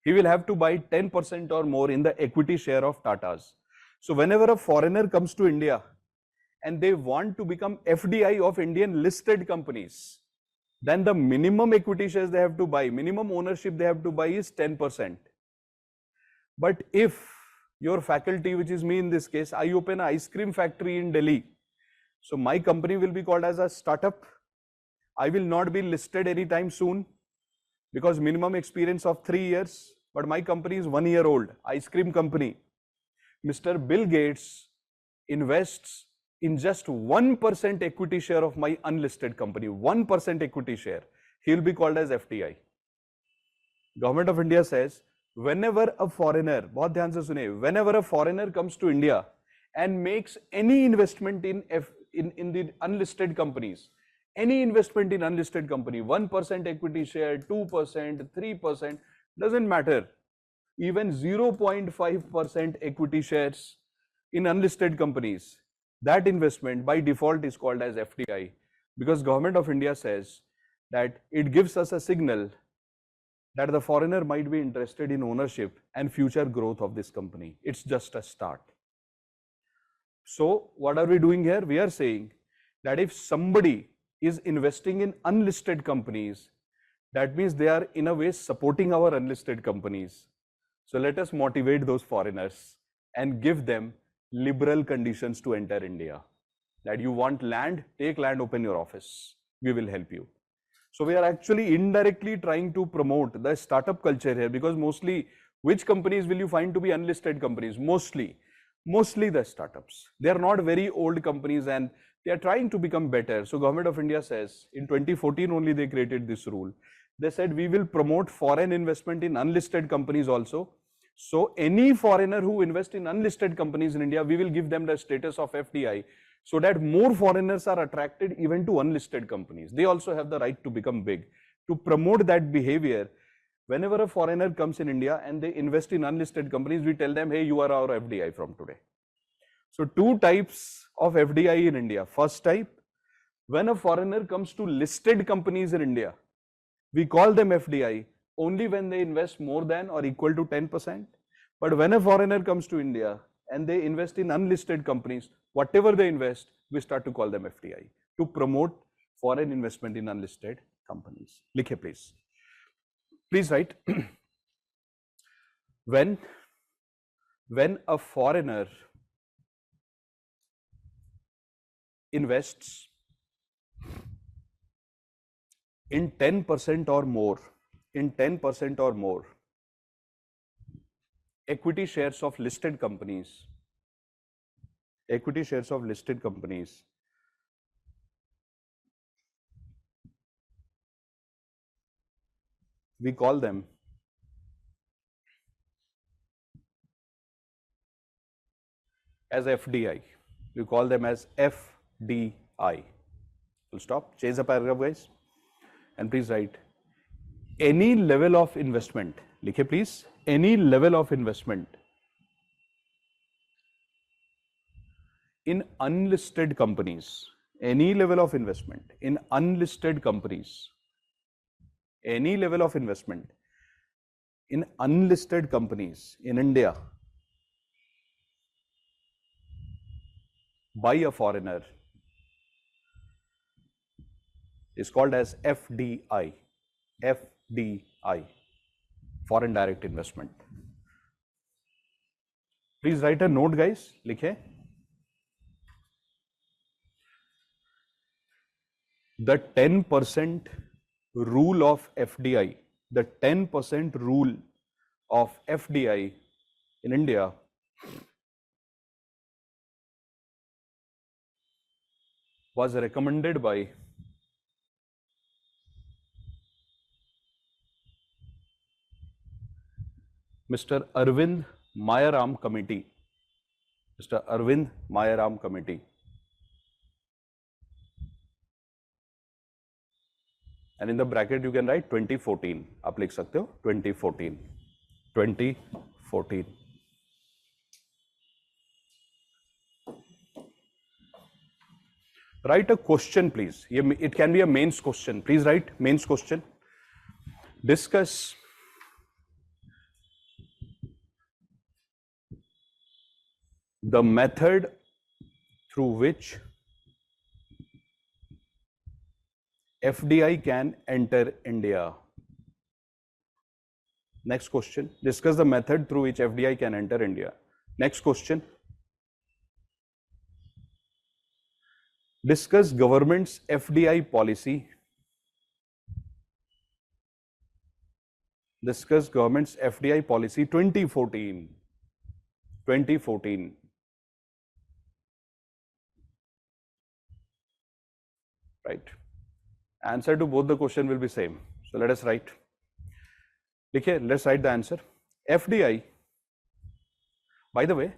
He will have to buy 10% or more in the equity share of Tata's. So whenever a foreigner comes to India and they want to become FDI of Indian listed companies, then the minimum equity shares they have to buy, minimum ownership they have to buy is 10%. But if your faculty, which is me in this case, I open an ice cream factory in Delhi, so my company will be called as a startup. I will not be listed anytime soon because minimum experience of 3 years. but my company is 1 year old, ice cream company. Mr. Bill Gates invests in just 1% equity share of my unlisted company, 1% equity share. He'll be called as FDI. Government of India says, whenever a foreigner, बहुत ध्यान से सुनिए, whenever a foreigner comes to India and makes any investment in the unlisted companies, any investment in unlisted company, 1% equity share, 2%, 3%, doesn't matter. Even 0.5% equity shares in unlisted companies, that investment by default is called as FDI, because Government of India says that it gives us a signal that the foreigner might be interested in ownership and future growth of this company. It's just a start. So what are we doing here? We are saying that if somebody is investing in unlisted companies, that means they are in a way supporting our unlisted companies. So let us motivate those foreigners and give them liberal conditions to enter India. That you want land, take land, open your office. We will help you. So we are actually indirectly trying to promote the startup culture here, because mostly, which companies will you find to be unlisted companies? Mostly the startups. They are not very old companies and they are trying to become better. So Government of India says, in 2014 only they created this rule. They said we will promote foreign investment in unlisted companies also. So any foreigner who invests in unlisted companies in India, we will give them the status of FDI, so that more foreigners are attracted even to unlisted companies. They also have the right to become big. To promote that behavior, whenever a foreigner comes in India and they invest in unlisted companies, we tell them, hey, you are our FDI from today. So two types of FDI in India. First type, when a foreigner comes to listed companies in India, we call them FDI only when they invest more than or equal to 10%. But when a foreigner comes to India and they invest in unlisted companies, whatever they invest, we start to call them FDI to promote foreign investment in unlisted companies. Likhe please. Please write. When a foreigner invests in 10% or more, equity shares of listed companies, we call them as FDI. We call them as FDI. Full stop. Change the paragraph, guys. And please write, any level of investment, likhe please, any level of investment in unlisted companies, any level of investment in unlisted companies, any level of investment in unlisted companies in India by a foreigner is called as FDI. FDI, foreign direct investment. Please write a note, guys. Likhe. The 10% rule of FDI, the 10% rule of FDI in India was recommended by Mr. Arvind Mayaram Committee. Mr. Arvind Mayaram Committee. And in the bracket you can write 2014. आप लिख सकते हो 2014. 2014. Write a question, please. It can be a mains question. Please write mains question. Discuss the method through which FDI can enter India. Next question. Discuss the method through which FDI can enter India. Next question. Discuss government's FDI policy. Discuss government's FDI policy 2014. 2014. Right. Answer to both the question will be same. So let us write. Okay, let's write the answer. FDI. By the way,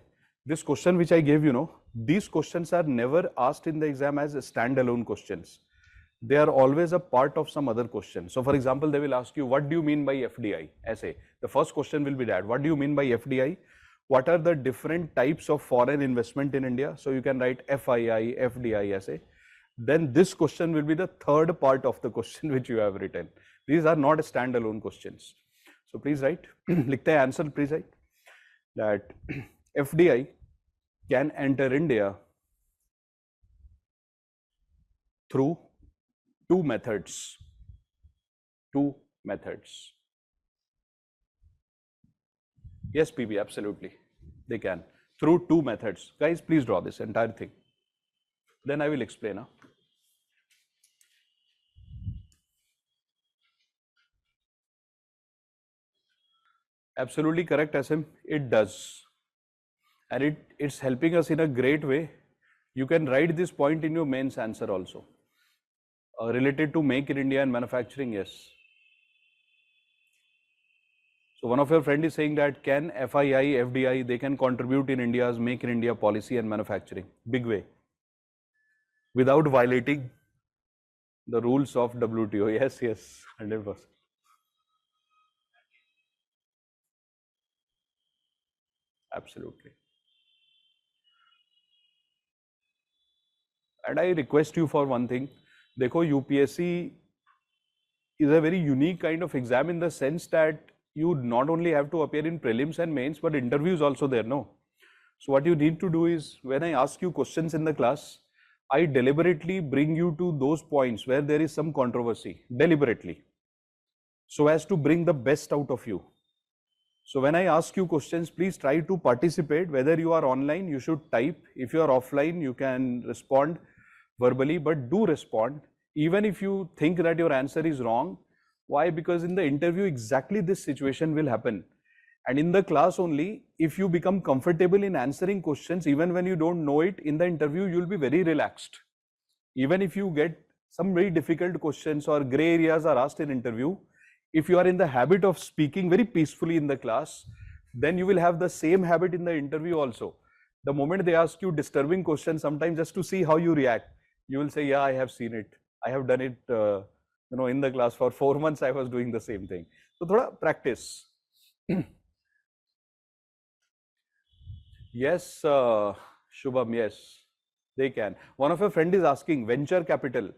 this question which I gave, these questions are never asked in the exam as standalone questions. They are always a part of some other question. So for example, they will ask you, what do you mean by FDI? Essay. The first question will be that. What do you mean by FDI? What are the different types of foreign investment in India? So you can write FII, FDI, essay. Then this question will be the third part of the question which you have written. These are not standalone questions. So please write. Likhte hai answer, please write. That FDI can enter India through two methods. Two methods. Yes, PB, absolutely. They can. Through two methods. Guys, please draw this entire thing. Then I will explain. Absolutely correct, SM. It does. And it's helping us in a great way. You can write this point in your mains answer also. Related to Make in India and manufacturing, yes. So one of your friend is saying that can FII, FDI, they can contribute in India's Make in India policy and manufacturing, big way, without violating the rules of WTO. Yes, yes, 100%. Absolutely. And I request you for one thing. Dekho, UPSC is a very unique kind of exam in the sense that you not only have to appear in prelims and mains, but interviews also there, no? So what you need to do is, when I ask you questions in the class, I deliberately bring you to those points where there is some controversy, deliberately, so as to bring the best out of you. So when I ask you questions, please try to participate. Whether you are online, you should type. If you are offline, you can respond verbally, but do respond. Even if you think that your answer is wrong. Why? Because in the interview, exactly this situation will happen. And in the class only, if you become comfortable in answering questions, even when you don't know it, in the interview, you'll be very relaxed. Even if you get some very difficult questions or gray areas are asked in interview, if you are in the habit of speaking very peacefully in the class, then you will have the same habit in the interview also. The moment they ask you disturbing questions, sometimes just to see how you react, you will say, yeah, I have seen it. I have done it, in the class for 4 months, I was doing the same thing. So thoda practice. Yes, Shubham, yes, they can. One of your friend is asking, venture capital.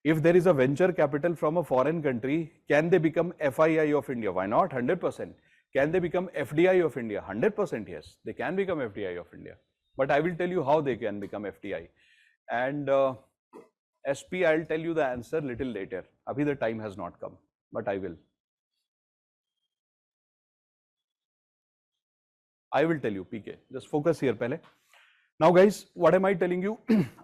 If there is a venture capital from a foreign country, can they become FII of India? Why not? 100%. Can they become FDI of India? 100% yes, they can become FDI of India. But I will tell you how they can become FDI. And SP, I'll tell you the answer little later. Abhi the time has not come, but I will. I will tell you, PK. Just focus here, pehle. Now, guys, what am I telling you?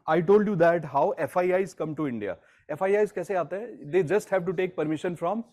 I told you that how FIIs come to India. FIIs kaise aate hain? They just have to take permission from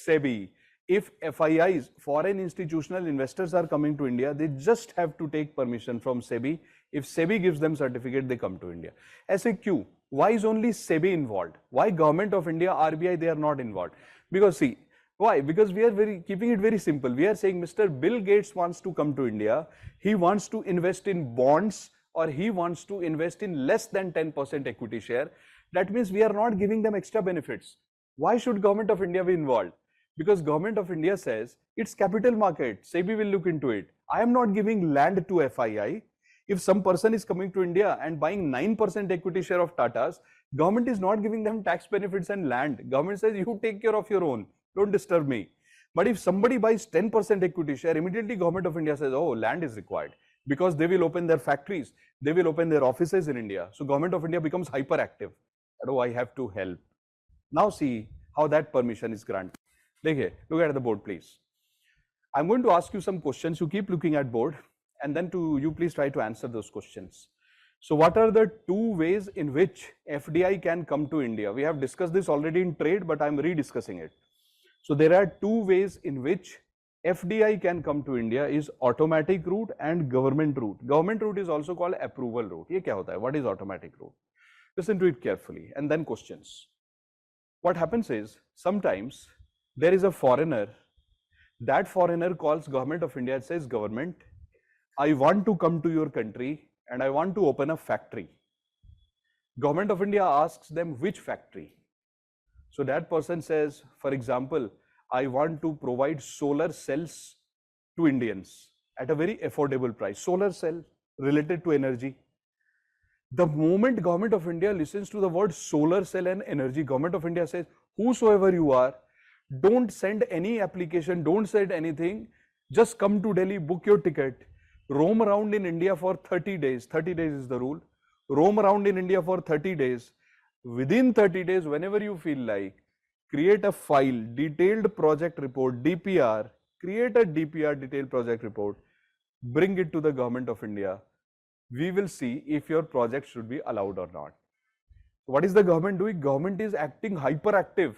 SEBI. If FIIs, foreign institutional investors, are coming to India, they just have to take permission from SEBI. If SEBI gives them certificate, they come to India. SAQ, why is only SEBI involved? Why Government of India, RBI, they are not involved? Because see, why? Because we are keeping it very simple. We are saying Mr. Bill Gates wants to come to India. He wants to invest in bonds, or he wants to invest in less than 10% equity share. That means we are not giving them extra benefits. Why should Government of India be involved? Because Government of India says it's capital market. SEBI will look into it. I am not giving land to FII. If some person is coming to India and buying 9% equity share of Tata's, government is not giving them tax benefits and land. Government says you take care of your own. Don't disturb me. But if somebody buys 10% equity share, immediately Government of India says, oh, land is required, because they will open their factories, they will open their offices in India. So Government of India becomes hyperactive. Oh, I have to help. Now see how that permission is granted. Look at the board, please. I'm going to ask you some questions. You keep looking at board, and then you please try to answer those questions. So what are the two ways in which FDI can come to India? We have discussed this already in trade, but I'm rediscussing it. So there are two ways in which FDI can come to India is automatic route and government route. Government route is also called approval route. ये क्या होता है? What is automatic route? Listen to it carefully and then questions. What happens is sometimes there is a foreigner. That foreigner calls government of India and says, government, I want to come to your country and I want to open a factory. Government of India asks them which factory. So that person says, for example, I want to provide solar cells to Indians at a very affordable price. Solar cell related to energy. The moment Government of India listens to the word solar cell and energy, Government of India says, whosoever you are, don't send any application, don't send anything, just come to Delhi, book your ticket, roam around in India for 30 days. 30 days is the rule. Roam around in India for 30 days. Within 30 days, whenever you feel like, create a file, detailed project report, DPR, create a DPR, detailed project report, bring it to the Government of India. We will see if your project should be allowed or not. What is the government doing? Government is acting hyperactive.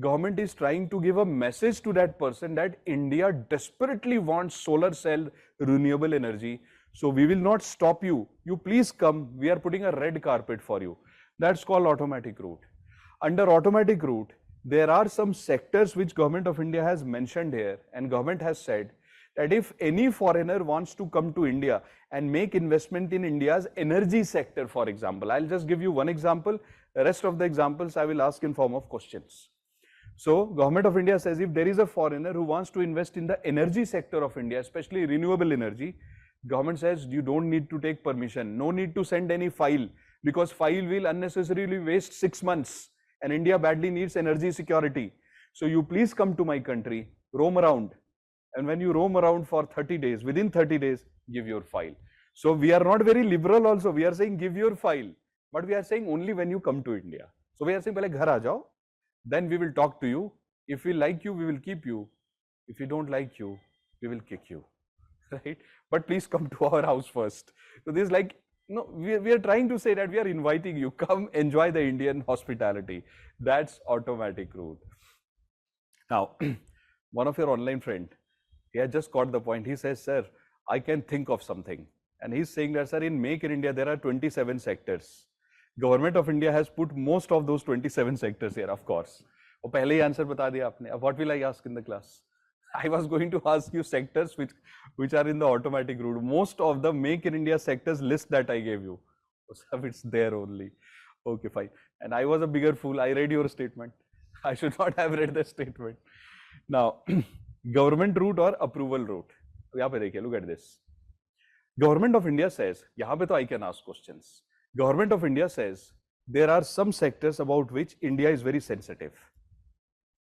Government is trying to give a message to that person that India desperately wants solar cell renewable energy. So we will not stop you. You please come. We are putting a red carpet for you. That's called automatic route. Under automatic route, there are some sectors which Government of India has mentioned here, and government has said that if any foreigner wants to come to India and make investment in India's energy sector, for example, I'll just give you one example. The rest of the examples I will ask in form of questions. So Government of India says if there is a foreigner who wants to invest in the energy sector of India, especially renewable energy, government says you don't need to take permission, no need to send any file, because file will unnecessarily waste 6 months and India badly needs energy security. So you please come to my country, roam around, and when you roam around for 30 days, within 30 days, give your file. So we are not very liberal also. We are saying give your file, but we are saying only when you come to India. So we are saying pehle ghar aa jao, then we will talk to you. If we like you, we will keep you. If we don't like you, we will kick you, right? But please come to our house first. So this is like, no, we are trying to say that we are inviting you, come enjoy the Indian hospitality. That's automatic route. Now, one of your online friend, he had just got the point. He says, sir, I can think of something. And he's saying that, sir, in Make in India, there are 27 sectors. Government of India has put most of those 27 sectors here, of course. और पहले ही answer बता दिया आपने. What will I ask in the class? I was going to ask you sectors which are in the automatic route. Most of the Make in India sectors list that I gave you, so it's there only. Okay, fine. And I was a bigger fool. I read your statement. I should not have read the statement. Now, government route or approval route. यहाँ पे देखिए, look at this. Government of India says, यहाँ पे तो I can ask questions. Government of India says there are some sectors about which India is very sensitive.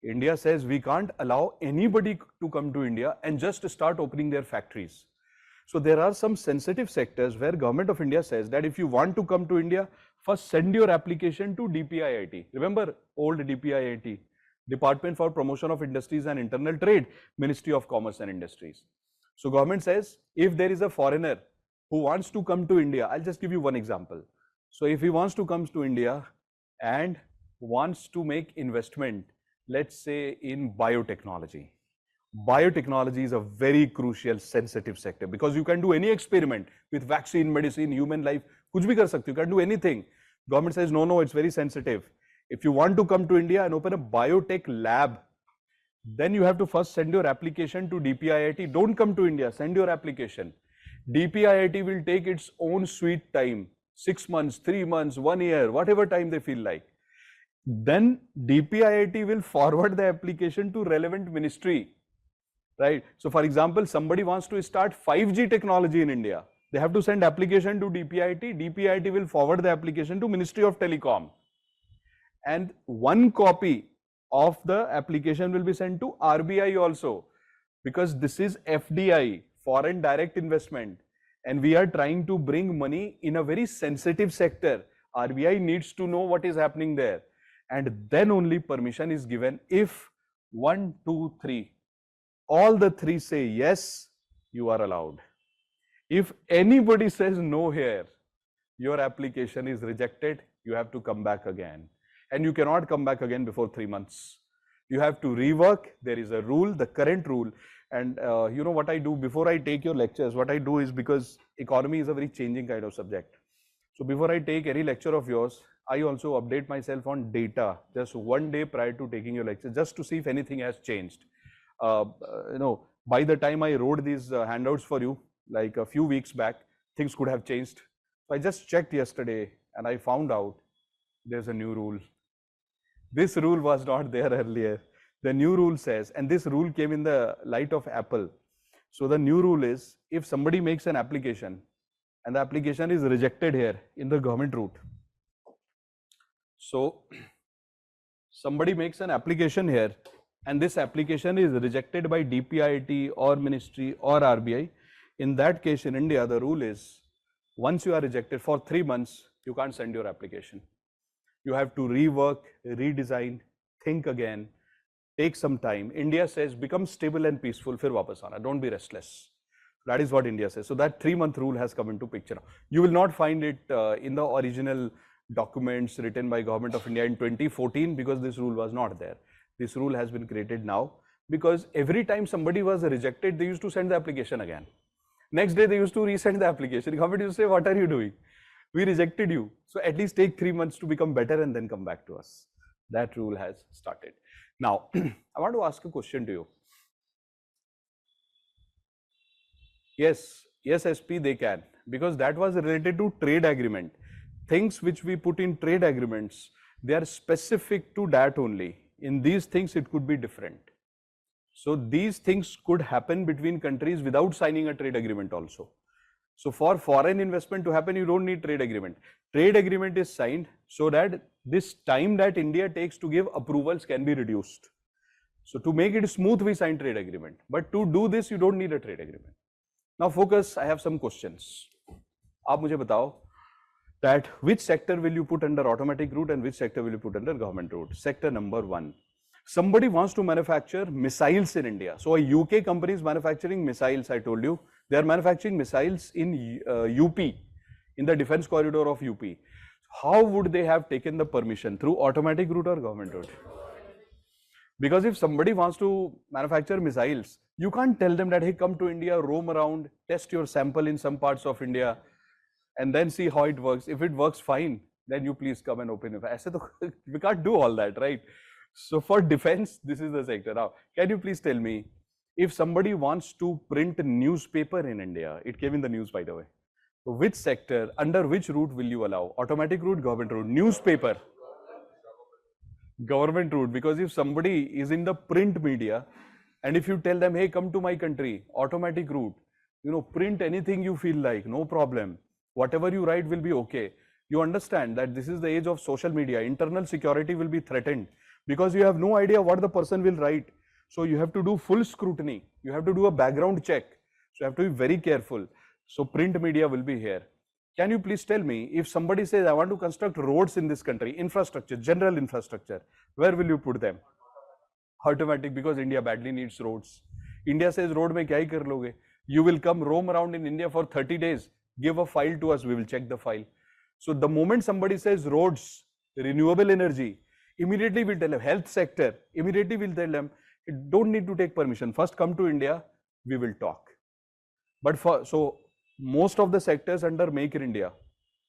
India says we can't allow anybody to come to India and just start opening their factories. So there are some sensitive sectors where Government of India says that if you want to come to India, first send your application to DPIIT. Remember old DPIIT, Department for Promotion of Industries and Internal Trade, Ministry of Commerce and Industries. So government says if there is a foreigner who wants to come to India, I'll just give you one example. So if he wants to come to India and wants to make investment, let's say in biotechnology. Biotechnology is a very crucial, sensitive sector because you can do any experiment with vaccine, medicine, human life, kuch bhi kar sakte, you can do anything. Government says, no, no, it's very sensitive. If you want to come to India and open a biotech lab, then you have to first send your application to DPIIT. Don't come to India, send your application. DPIIT will take its own sweet time, 6 months, 3 months, 1 year, whatever time they feel like. Then DPIIT will forward the application to relevant ministry, right? So for example, somebody wants to start 5G technology in India. They have to send application to DPIIT. DPIIT will forward the application to Ministry of Telecom. And one copy of the application will be sent to RBI also, because this is FDI, foreign direct investment, and we are trying to bring money in a very sensitive sector. RBI needs to know what is happening there, and then only permission is given if 1, 2, 3, all the 3 say yes, you are allowed. If anybody says no here, your application is rejected, you have to come back again. And you cannot come back again before 3 months. You have to rework. There is a rule, the current rule. And you know what I do before I take your lectures? What I do is, because economy is a very changing kind of subject. So before I take any lecture of yours, I also update myself on data just one day prior to taking your lecture, just to see if anything has changed. You know, by the time I wrote these handouts for you, like a few weeks back, things could have changed. So I just checked yesterday and I found out there's a new rule. This rule was not there earlier. The new rule says, and this rule came in the light of Apple. So the new rule is, if somebody makes an application and the application is rejected here in the government route. So somebody makes an application here and this application is rejected by DPIIT or ministry or RBI. In that case, in India, the rule is, once you are rejected for 3 months, you can't send your application. You have to rework, redesign, think again, take some time. India says, become stable and peaceful, fir wapas aana, don't be restless. That is what India says. So that 3-month rule has come into picture. You will not find it in the original documents written by Government of India in 2014, because this rule was not there. This rule has been created now, because every time somebody was rejected, they used to send the application again. Next day, they used to resend the application. Government used to say, what are you doing? We rejected you. So at least take 3 months to become better and then come back to us. That rule has started. Now, I want to ask a question to you. Yes, SP, they can, because that was related to trade agreement. Things which we put in trade agreements, they are specific to that only. In these things, it could be different. So these things could happen between countries without signing a trade agreement also. So for foreign investment to happen, you don't need trade agreement. Trade agreement is signed so that this time that India takes to give approvals can be reduced. So to make it smooth, we sign trade agreement. But to do this, you don't need a trade agreement. Now focus, I have some questions. आप मुझे बताओ that which sector will you put under automatic route and which sector will you put under government route? Sector number 1. Somebody wants to manufacture missiles in India. So a UK company is manufacturing missiles, I told you. They are manufacturing missiles in UP, in the defense corridor of UP. How would they have taken the permission? Through automatic route or government route? Because if somebody wants to manufacture missiles, you can't tell them that, hey, come to India, roam around, test your sample in some parts of India, and then see how it works. If it works fine, then you please come and open it. We can't do all that, right? So for defense, this is the sector. Now, can you please tell me, if somebody wants to print a newspaper in India, it came in the news, by the way, which sector, under which route will you allow? Automatic route, government route, newspaper, government route. Because if somebody is in the print media, and if you tell them, hey, come to my country, automatic route, you know, print anything you feel like, no problem. Whatever you write will be okay. You understand that this is the age of social media. Internal security will be threatened because you have no idea what the person will write. So you have to do full scrutiny. You have to do a background check. So you have to be very careful. So print media will be here. Can you please tell me, if somebody says, I want to construct roads in this country, infrastructure, general infrastructure, where will you put them? Automatic, because India badly needs roads. India says, road mein kya hi kar loge? You will come roam around in India for 30 days. Give a file to us, we will check the file. So the moment somebody says roads, renewable energy, immediately we'll tell them, health sector, immediately we'll tell them, you don't need to take permission. First come to India, we will talk. But so most of the sectors under Make in India,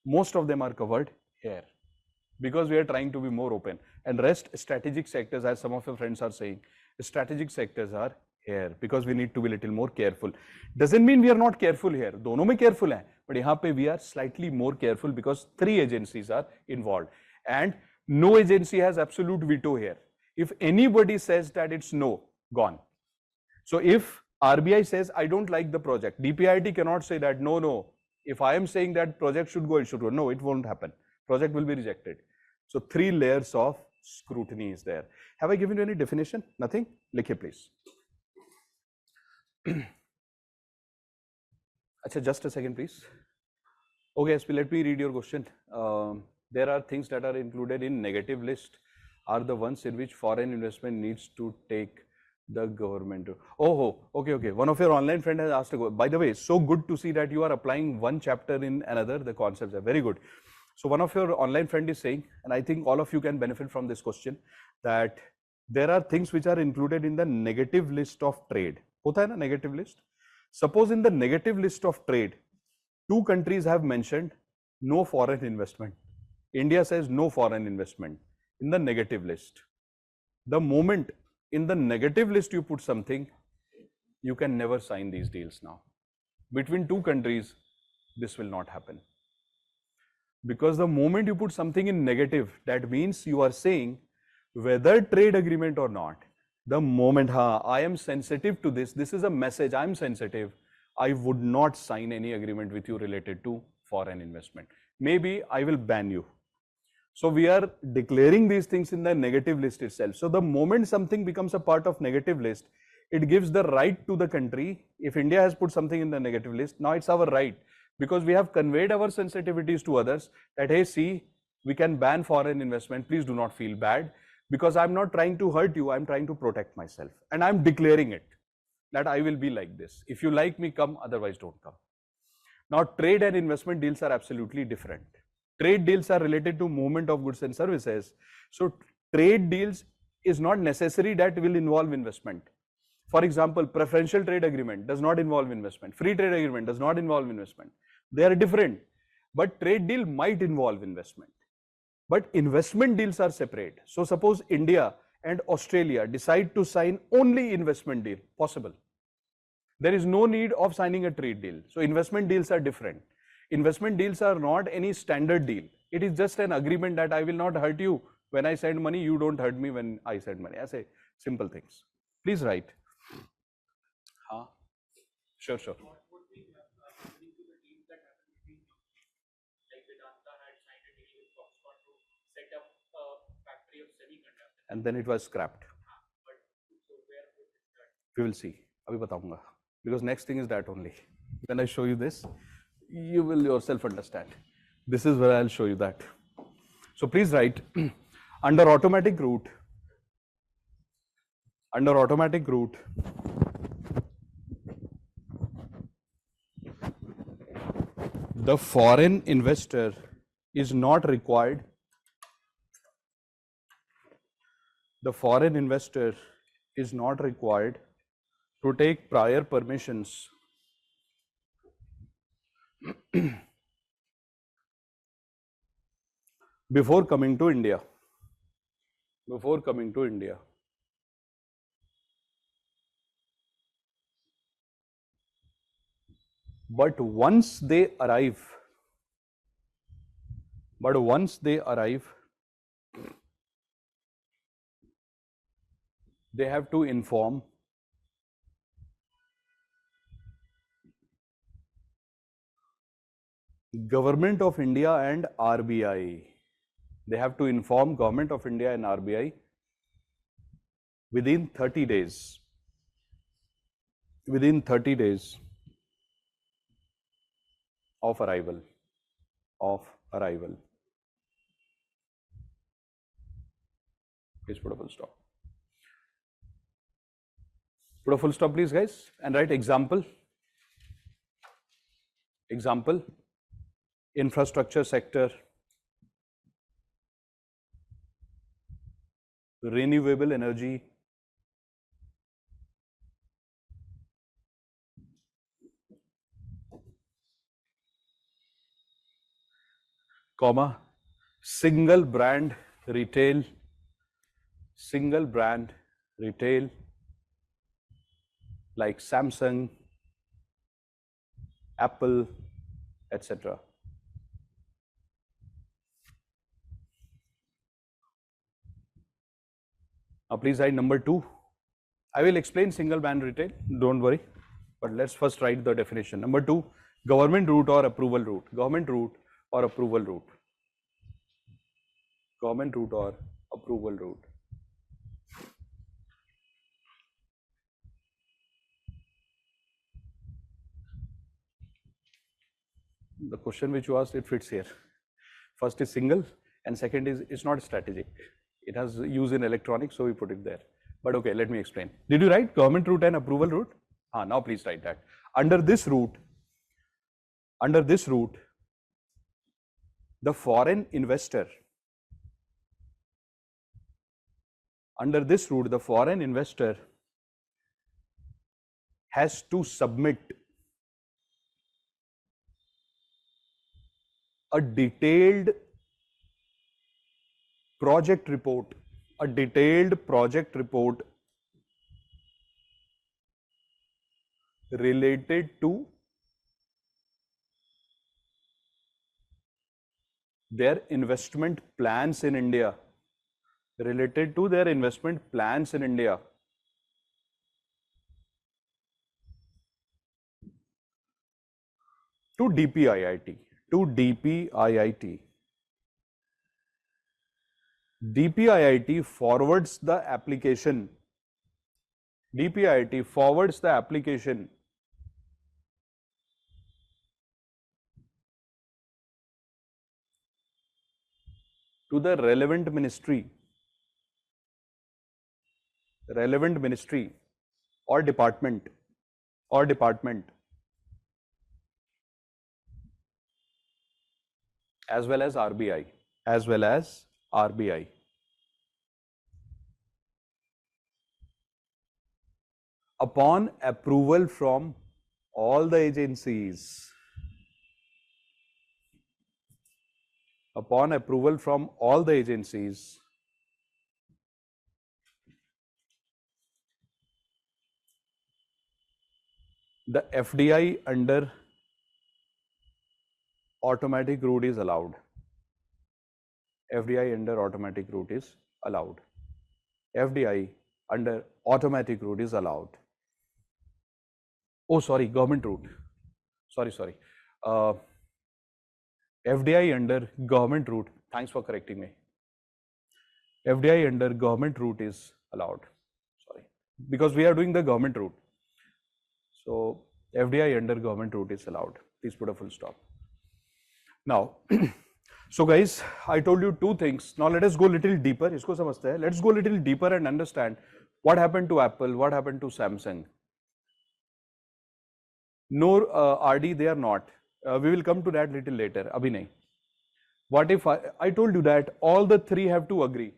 most of them are covered here, because we are trying to be more open. And rest strategic sectors, as some of your friends are saying, strategic sectors are here, because we need to be a little more careful. Doesn't mean we are not careful here. दोनों में careful हैं, but यहाँ पे we are slightly more careful because 3 agencies are involved, and no agency has absolute veto here. If anybody says that it's no, gone. So if RBI says, I don't like the project, DPIIT cannot say that, no, if I am saying that project should go, it should go. No, it won't happen. Project will be rejected. So 3 layers of scrutiny is there. Have I given you any definition? Nothing? Likhe, please. Achha, just a second, please. Okay, SP, let me read your question. There are things that are included in negative list are the ones in which foreign investment needs to take the government. Oh, okay. One of your online friend has asked, by the way, so good to see that you are applying one chapter in another. The concepts are very good. So one of your online friend is saying, and I think all of you can benefit from this question, that there are things which are included in the negative list of trade. होता है ना negative list? Suppose in the negative list of trade, two countries have mentioned no foreign investment. India says no foreign investment in the negative list. The moment in the negative list you put something, you can never sign these deals now. Between two countries, this will not happen. Because the moment you put something in negative, that means you are saying whether trade agreement or not, the moment I am sensitive to this is a message, I am sensitive, I would not sign any agreement with you related to foreign investment. Maybe I will ban you. So we are declaring these things in the negative list itself. So the moment something becomes a part of negative list, it gives the right to the country. If India has put something in the negative list, now it's our right, because we have conveyed our sensitivities to others that, hey, see, we can ban foreign investment, please do not feel bad, because I'm not trying to hurt you, I'm trying to protect myself. And I'm declaring it, that I will be like this. If you like me, come, otherwise don't come. Now, trade and investment deals are absolutely different. Trade deals are related to movement of goods and services. So trade deals is not necessary that will involve investment. For example, preferential trade agreement does not involve investment. Free trade agreement does not involve investment. They are different, but trade deal might involve investment. But investment deals are separate. So suppose India and Australia decide to sign only investment deal, possible. There is no need of signing a trade deal. So investment deals are different. Investment deals are not any standard deal. It is just an agreement that I will not hurt you when I send money, you don't hurt me when I send money. I say simple things. Please write. Sure. What would be happening to the deals that happen between companies? Like Vedanta had signed a deal with Foxconn to set up a factory of semiconductors. And then it was scrapped. But so where would it start? We will see. Abhi bataunga. Because next thing is that only. When I show you this, you will yourself understand. This is where I'll show you that. So please write under automatic route. Under automatic route, the foreign investor is not required. The foreign investor is not required to take prior permissions before coming to India. Before coming to India. But once they arrive, they have to inform Government of India and RBI. They have to inform Government of India and RBI within 30 days. Within 30 days of arrival. Please put a full stop. Put a full stop, please, guys, and write example. Example, infrastructure sector, renewable energy, comma, single brand retail, like Samsung, Apple, etc. Now please write number 2. I will explain single brand retail, don't worry, but let's first write the definition. Number 2, government route or approval route. Government route or approval route. Government route or approval route. The question which you asked, it fits here. First is single, and second is it's not strategic. It has use in electronics, so we put it there. But okay, let me explain. Did you write government route and approval route? Now please write that. Under this route, the foreign investor Under this route, the foreign investor has to submit a detailed project report, related to their investment plans in India, to DPIIT, DPIIT forwards the application to the relevant ministry or department as well as RBI. Upon approval from all the agencies, the FDI under automatic route is allowed. FDI under automatic route is allowed. Oh, sorry, government route. Sorry. FDI under government route. Thanks for correcting me. FDI under government route is allowed. Sorry, because we are doing the government route. So FDI under government route is allowed. Please put a full stop. Now, so guys, I told you two things. Now let us go a little deeper. Isko samajhte hai. Let's go a little deeper and understand what happened to Apple, what happened to Samsung. No, RD, they are not. We will come to that little later. Abhi nahi. What if I told you that all the three have to agree?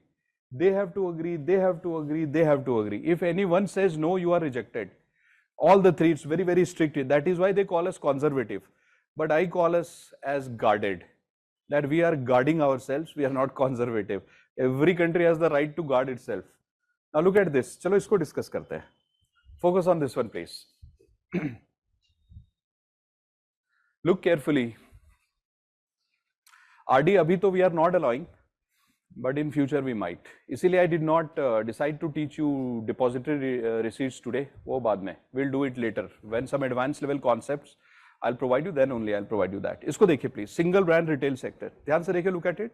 They have to agree. If anyone says no, you are rejected. All the three, it's very, very strict. That is why they call us conservative. But I call us as guarded. That we are guarding ourselves, we are not conservative. Every country has the right to guard itself. Now look at this. Chalo isko discuss karte hain. Focus on this one, please. Look carefully. RD abhi to we are not allowing, but in future we might. Isliye I did not decide to teach you depository receipts today. Wo baad mein. We'll do it later. When some advanced level concepts I'll provide you, then only I'll provide you that. Isko dekhiye please. Single brand retail sector. Dhyan se dekhiye, look at it.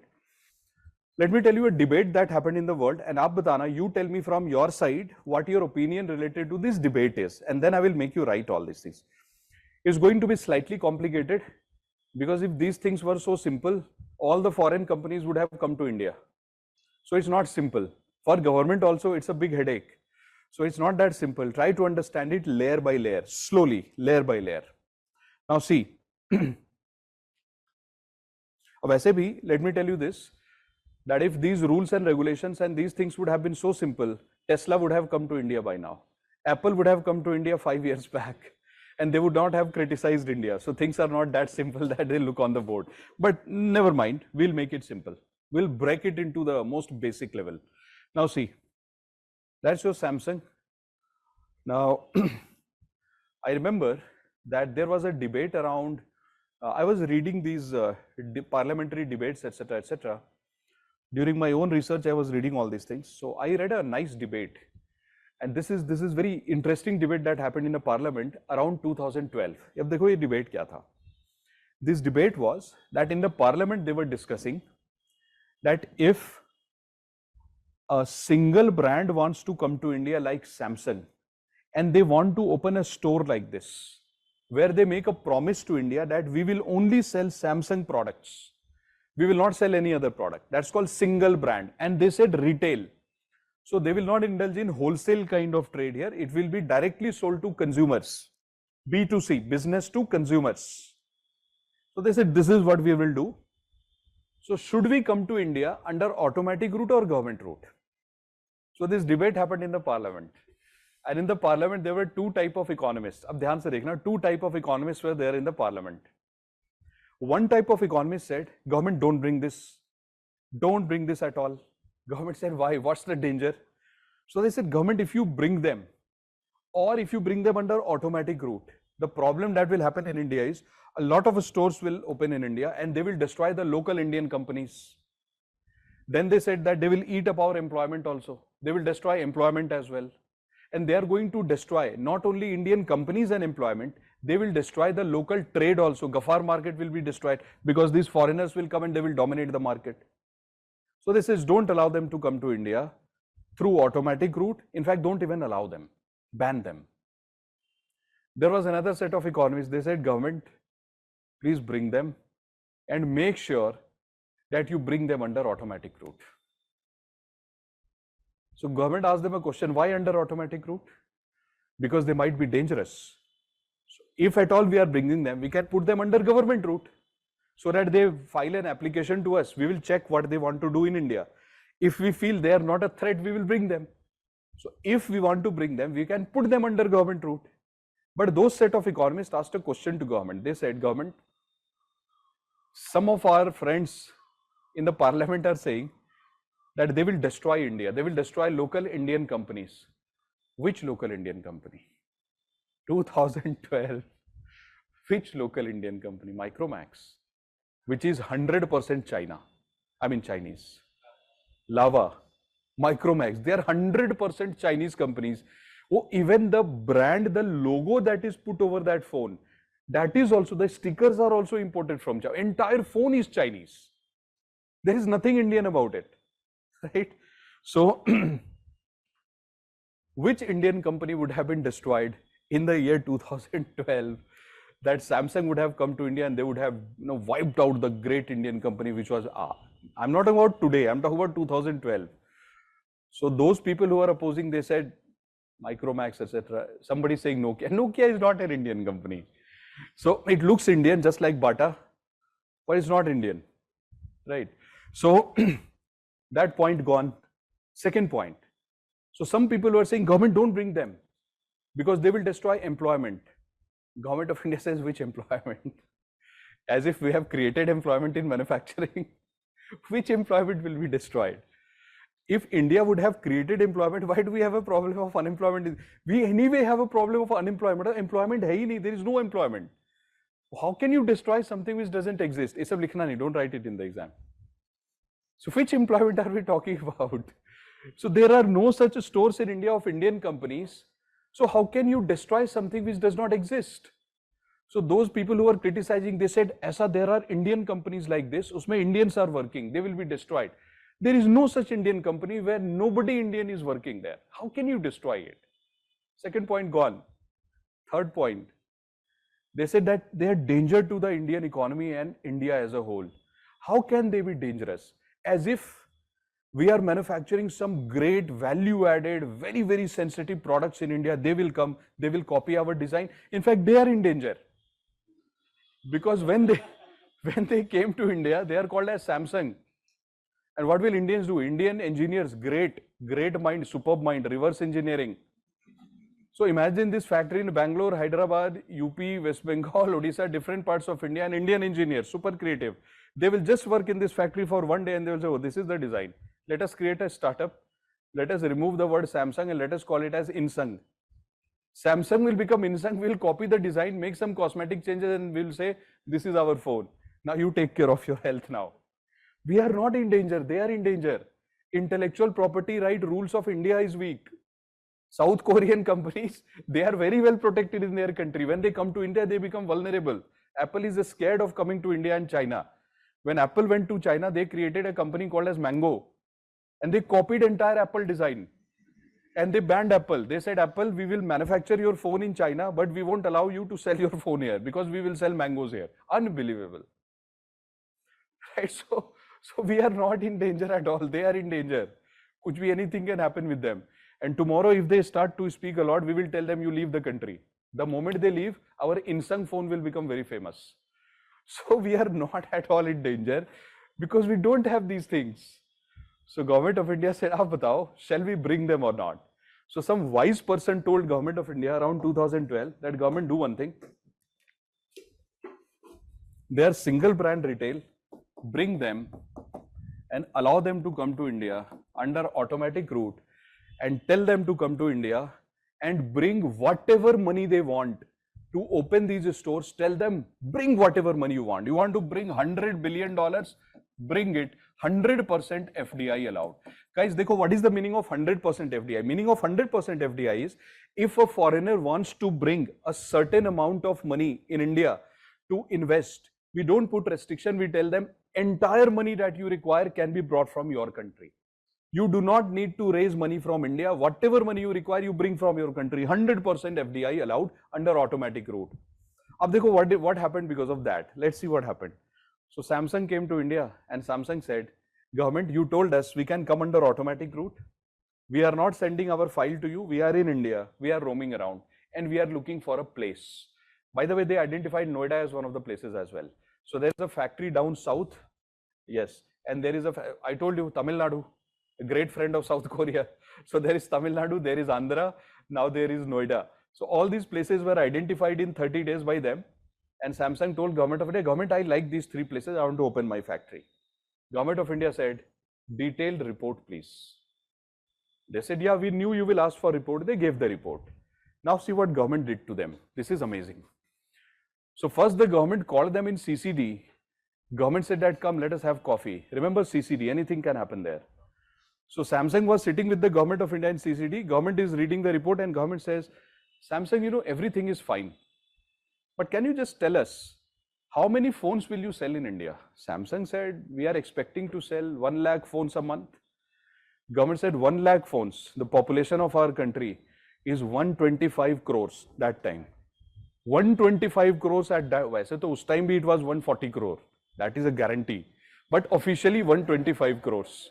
Let me tell you a debate that happened in the world, and aap batana, you tell me from your side what your opinion related to this debate is, and then I will make you write all these things. It's going to be slightly complicated, because if these things were so simple, all the foreign companies would have come to India. So it's not simple. For government also, it's a big headache. So it's not that simple. Try to understand it layer by layer, slowly, layer by layer. Now see, वैसे भी, let me tell you this, that if these rules and regulations and these things would have been so simple, Tesla would have come to India by now. Apple would have come to India 5 years back, and they would not have criticized India. So things are not that simple that they look on the board. But never mind, we'll make it simple. We'll break it into the most basic level. Now see, that's your Samsung. Now, I remember that there was a debate around, I was reading these parliamentary debates, etc. During my own research, I was reading all these things. So I read a nice debate, and this is very interesting debate that happened in a parliament around 2012. Ab dekho ye debate kya tha? This debate was that in the parliament they were discussing that if a single brand wants to come to India like Samsung, and they want to open a store like this, where they make a promise to India that we will only sell Samsung products. We will not sell any other product. That's called single brand. And they said retail. So they will not indulge in wholesale kind of trade here. It will be directly sold to consumers. B2C, business to consumers. So they said this is what we will do. So should we come to India under automatic route or government route? So this debate happened in the parliament. And in the parliament, there were two type of economists. Ab dhyan se dekhna, two type of economists were there in the parliament. One type of economist said, government don't bring this at all. Government said, why? What's the danger? So they said, government, if you bring them, or if you bring them under automatic route, the problem that will happen in India is a lot of stores will open in India and they will destroy the local Indian companies. Then they said that they will eat up our employment also. They will destroy employment as well. And they are going to destroy not only Indian companies and employment, they will destroy the local trade also. Gafar market will be destroyed because these foreigners will come and they will dominate the market. So this is, don't allow them to come to India through automatic route. In fact, don't even allow them, ban them. There was another set of economists, they said, government, please bring them and make sure that you bring them under automatic route. So government asked them a question, why under automatic route? Because they might be dangerous. So if at all we are bringing them, we can put them under government route so that they file an application to us. We will check what they want to do in India. If we feel they are not a threat, we will bring them. So if we want to bring them, we can put them under government route. But those set of economists asked a question to government. They said, government, some of our friends in the parliament are saying that they will destroy India. They will destroy local Indian companies. Which local Indian company? 2012. Which local Indian company? Micromax, which is 100% Chinese. Lava, Micromax, they are 100% Chinese companies. Oh, even the brand, the logo that is put over that phone, that is also, the stickers are also imported from China. Entire phone is Chinese. There is nothing Indian about it, right? So, which Indian company would have been destroyed in the year 2012 that Samsung would have come to India and they would have wiped out the great Indian company which was, I'm not talking about today, I'm talking about 2012. So those people who are opposing, they said Micromax, etc. Somebody saying Nokia. Nokia is not an Indian company. So it looks Indian just like Bata, but it's not Indian, right? So that point gone. Second point. So some people were saying government don't bring them because they will destroy employment. Government of India says which employment? As if we have created employment in manufacturing. Which employment will be destroyed? If India would have created employment, why do we have a problem of unemployment? We anyway have a problem of unemployment. Employment hai hi nahi, there is no employment. How can you destroy something which doesn't exist? It's a likhna nahi, don't write it in the exam. So which employment are we talking about? So there are no such stores in India of Indian companies. So how can you destroy something which does not exist? So those people who are criticizing, they said, Aisa, there are Indian companies like this, usme Indians are working, they will be destroyed. There is no such Indian company where nobody Indian is working there. How can you destroy it? Second point gone. Third point, they said that they are danger to the Indian economy and India as a whole. How can they be dangerous? As if we are manufacturing some great value-added, very, very sensitive products in India. They will come, they will copy our design. In fact, they are in danger. Because when they came to India, they are called as Samsung. And what will Indians do? Indian engineers, great mind, superb mind, reverse engineering. So imagine this factory in Bangalore, Hyderabad, UP, West Bengal, Odisha, different parts of India, and Indian engineers, super creative. They will just work in this factory for one day and they will say, oh, this is the design. Let us create a startup. Let us remove the word Samsung and let us call it as Insung. Samsung will become Insung, will copy the design, make some cosmetic changes and will say, this is our phone. Now you take care of your health now. We are not in danger, they are in danger. Intellectual property right rules of India is weak. South Korean companies, they are very well protected in their country. When they come to India, they become vulnerable. Apple is scared of coming to India and China. When Apple went to China, they created a company called as Mango. And they copied entire Apple design. And they banned Apple. They said, Apple, we will manufacture your phone in China, but we won't allow you to sell your phone here because we will sell mangoes here. Unbelievable. Right? So we are not in danger at all. They are in danger. Could be anything can happen with them. And tomorrow, if they start to speak a lot, we will tell them you leave the country. The moment they leave, our Insung phone will become very famous. So we are not at all in danger because we don't have these things. So government of India said, "आप बताओ, shall we bring them or not?" So some wise person told government of India around 2012 that government do one thing. They are single brand retail, bring them and allow them to come to India under automatic route and tell them to come to India and bring whatever money they want to open these stores. Tell them, bring whatever money you want. You want to bring $100 billion, bring it. 100% FDI allowed. Guys, देखो, what is the meaning of 100% FDI? Meaning of 100% FDI is, if a foreigner wants to bring a certain amount of money in India to invest, we don't put restriction, we tell them entire money that you require can be brought from your country. You do not need to raise money from India. Whatever money you require, you bring from your country. 100% FDI allowed under automatic route. Ab dekho what happened because of that. Let's see what happened. So Samsung came to India and Samsung said, government, you told us we can come under automatic route. We are not sending our file to you. We are in India. We are roaming around and we are looking for a place. By the way, they identified Noida as one of the places as well. So there is a factory down south. Yes. And there is I told you, Tamil Nadu, a great friend of South Korea. So there is Tamil Nadu, there is Andhra, now there is Noida. So all these places were identified in 30 days by them. And Samsung told government of India, government, I like these 3 places, I want to open my factory. Government of India said, detailed report, please. They said, yeah, we knew you will ask for report. They gave the report. Now see what government did to them. This is amazing. So first the government called them in CCD. Government said that, come, let us have coffee. Remember CCD, anything can happen there. So Samsung was sitting with the government of India in CCD. Government is reading the report and government says, Samsung, you know, everything is fine. But can you just tell us, how many phones will you sell in India? Samsung said, we are expecting to sell 1 lakh phones a month. Government said 1 lakh phones. The population of our country is 125 crores that time. 125 crores at that, वैसे तो उस time भी it was 140 crore. That is a guarantee. But officially 125 crores.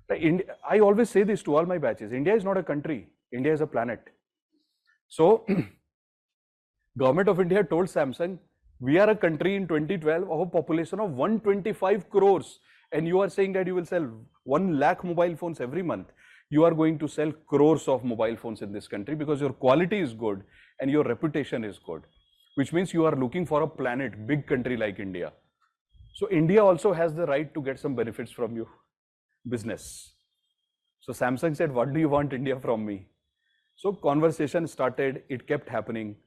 I always say this to all my batches. India is not a country. India is a planet. So Government of India told Samsung, we are a country in 2012 of a population of 125 crores and you are saying that you will sell 1 lakh mobile phones every month. You are going to sell crores of mobile phones in this country because your quality is good and your reputation is good, which means you are looking for a planet, big country like India. So India also has the right to get some benefits from you, business. So Samsung said, what do you want India from me? So conversation started, it kept happening.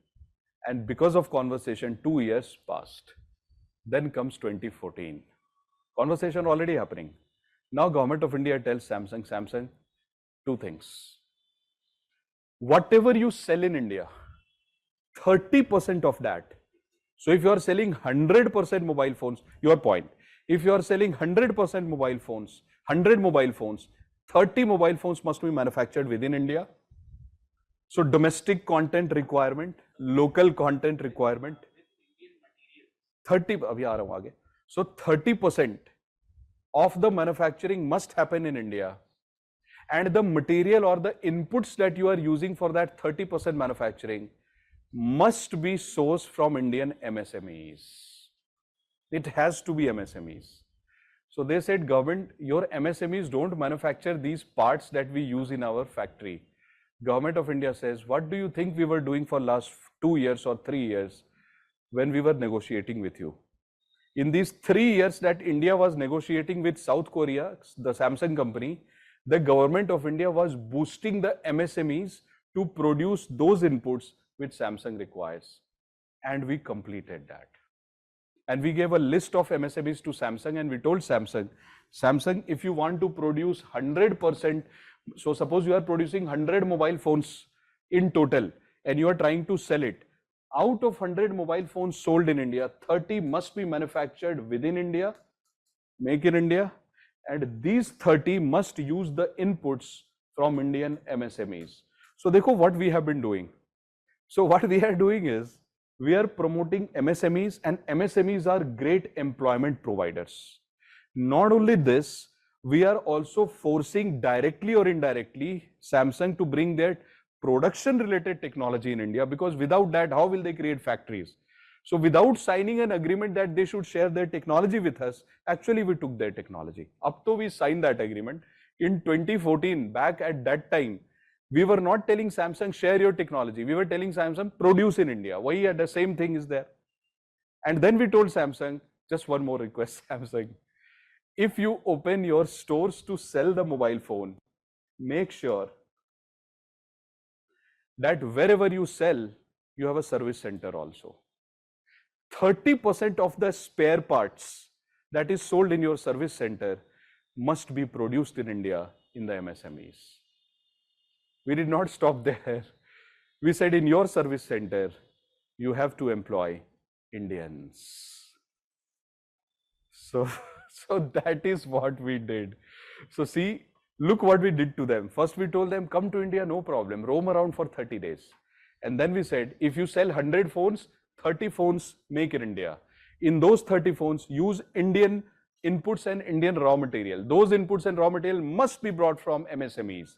And because of conversation, 2 years passed. Then comes 2014. Conversation already happening. Now Government of India tells Samsung, Samsung, 2 things. Whatever you sell in India, 30% of that. So if you are selling 100% mobile phones, your point. If you are selling 100% mobile phones, 100 mobile phones, 30 mobile phones must be manufactured within India. So domestic content requirement, local content requirement, 30, so 30% of the manufacturing must happen in India. And the material or the inputs that you are using for that 30% manufacturing must be sourced from Indian MSMEs. It has to be MSMEs. So they said, government, your MSMEs don't manufacture these parts that we use in our factory. Government of India says, what do you think we were doing for last 2 years or 3 years when we were negotiating with you? In these 3 years that India was negotiating with South Korea, the Samsung company, the government of India was boosting the MSMEs to produce those inputs which Samsung requires. And we completed that. And we gave a list of MSMEs to Samsung and we told Samsung, Samsung, if you want to produce 100%, so suppose you are producing 100 mobile phones in total and you are trying to sell it. Out of 100 mobile phones sold in India, 30 must be manufactured within India, make in India, and these 30 must use the inputs from Indian MSMEs. So dekho what we have been doing. So what we are doing is, we are promoting MSMEs and MSMEs are great employment providers. Not only this, we are also forcing directly or indirectly Samsung to bring their production related technology in India, because without that, how will they create factories? So without signing an agreement that they should share their technology with us, actually we took their technology. Up to we signed that agreement. In 2014, back at that time, we were not telling Samsung, share your technology. We were telling Samsung, produce in India. Why the same thing is there? And then we told Samsung, just one more request, Samsung. If you open your stores to sell the mobile phone, make sure that wherever you sell, you have a service center also. 30% of the spare parts that is sold in your service center must be produced in India in the MSMEs. We did not stop there. We said in your service center, you have to employ Indians. So that is what we did. So see, look what we did to them. First we told them, come to India, no problem, roam around for 30 days. And then we said, if you sell 100 phones, 30 phones make in India. In those 30 phones, use Indian inputs and Indian raw material. Those inputs and raw material must be brought from MSMEs.